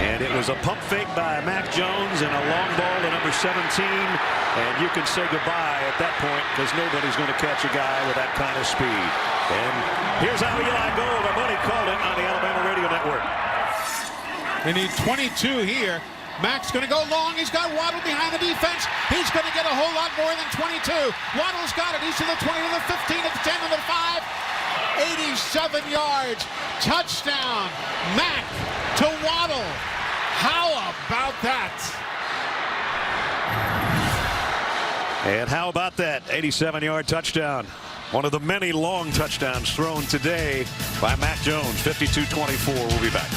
And it was a pump fake by Mac Jones and a long ball to number 17. And you can say goodbye at that point because nobody's going to catch a guy with that kind of speed. And here's how Eli Gold, our buddy, called it on the Alabama Radio Network. They need 22 here. Mac's going to go long. He's got Waddle behind the defense. He's going to get a whole lot more than 22. Waddle's got it. He's to the 20, to the 15, to the 10, to the 5. 87 yards. Touchdown. Mac to Waddle. How about that? And how about that 87-yard touchdown? One of the many long touchdowns thrown today by Mac Jones. 52-24. We'll be back.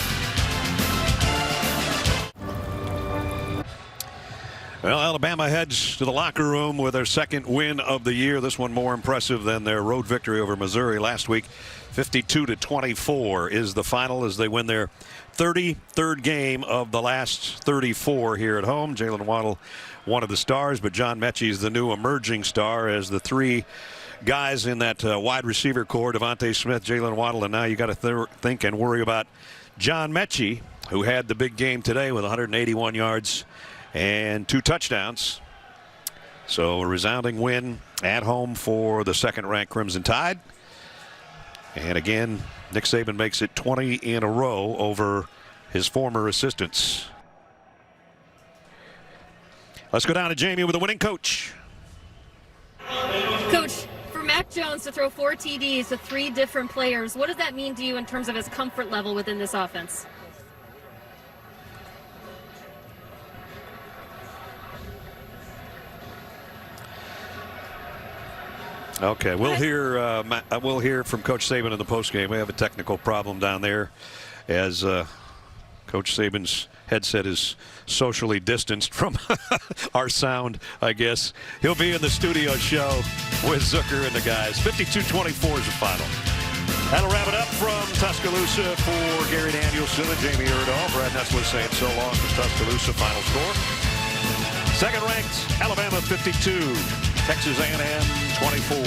Well, Alabama heads to the locker room with their second win of the year. This one more impressive than their road victory over Missouri last week. 52-24 is the final as they win their 33rd game of the last 34 here at home. Jalen Waddle, one of the stars, but John Mechie is the new emerging star as the three guys in that wide receiver core, Devontae Smith, Jalen Waddle, and now you got to think and worry about John Mechie, who had the big game today with 181 yards and 2 touchdowns. So a resounding win at home for the second-ranked Crimson Tide. And again, Nick Saban makes it 20 in a row over his former assistants. Let's go down to Jamie with the winning coach. Coach, for Mac Jones to throw 4 TDs to 3 different players. What does that mean to you in terms of his comfort level within this offense? Okay, we'll hear from Coach Saban in the postgame. We have a technical problem down there as Coach Saban's headset is socially distanced from our sound, I guess. He'll be in the studio show with Zucker and the guys. 52-24 is the final. That'll wrap it up from Tuscaloosa for Gary Danielson and Jamie Erdahl. Brad Nessler saying so long for Tuscaloosa. Final score. Second-ranked Alabama 52. Texas A&M 24.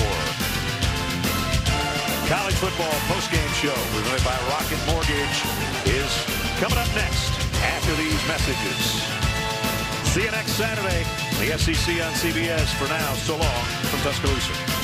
College football postgame show presented by Rocket Mortgage is coming up next after these messages. See you next Saturday. The SEC on CBS. For now, so long from Tuscaloosa.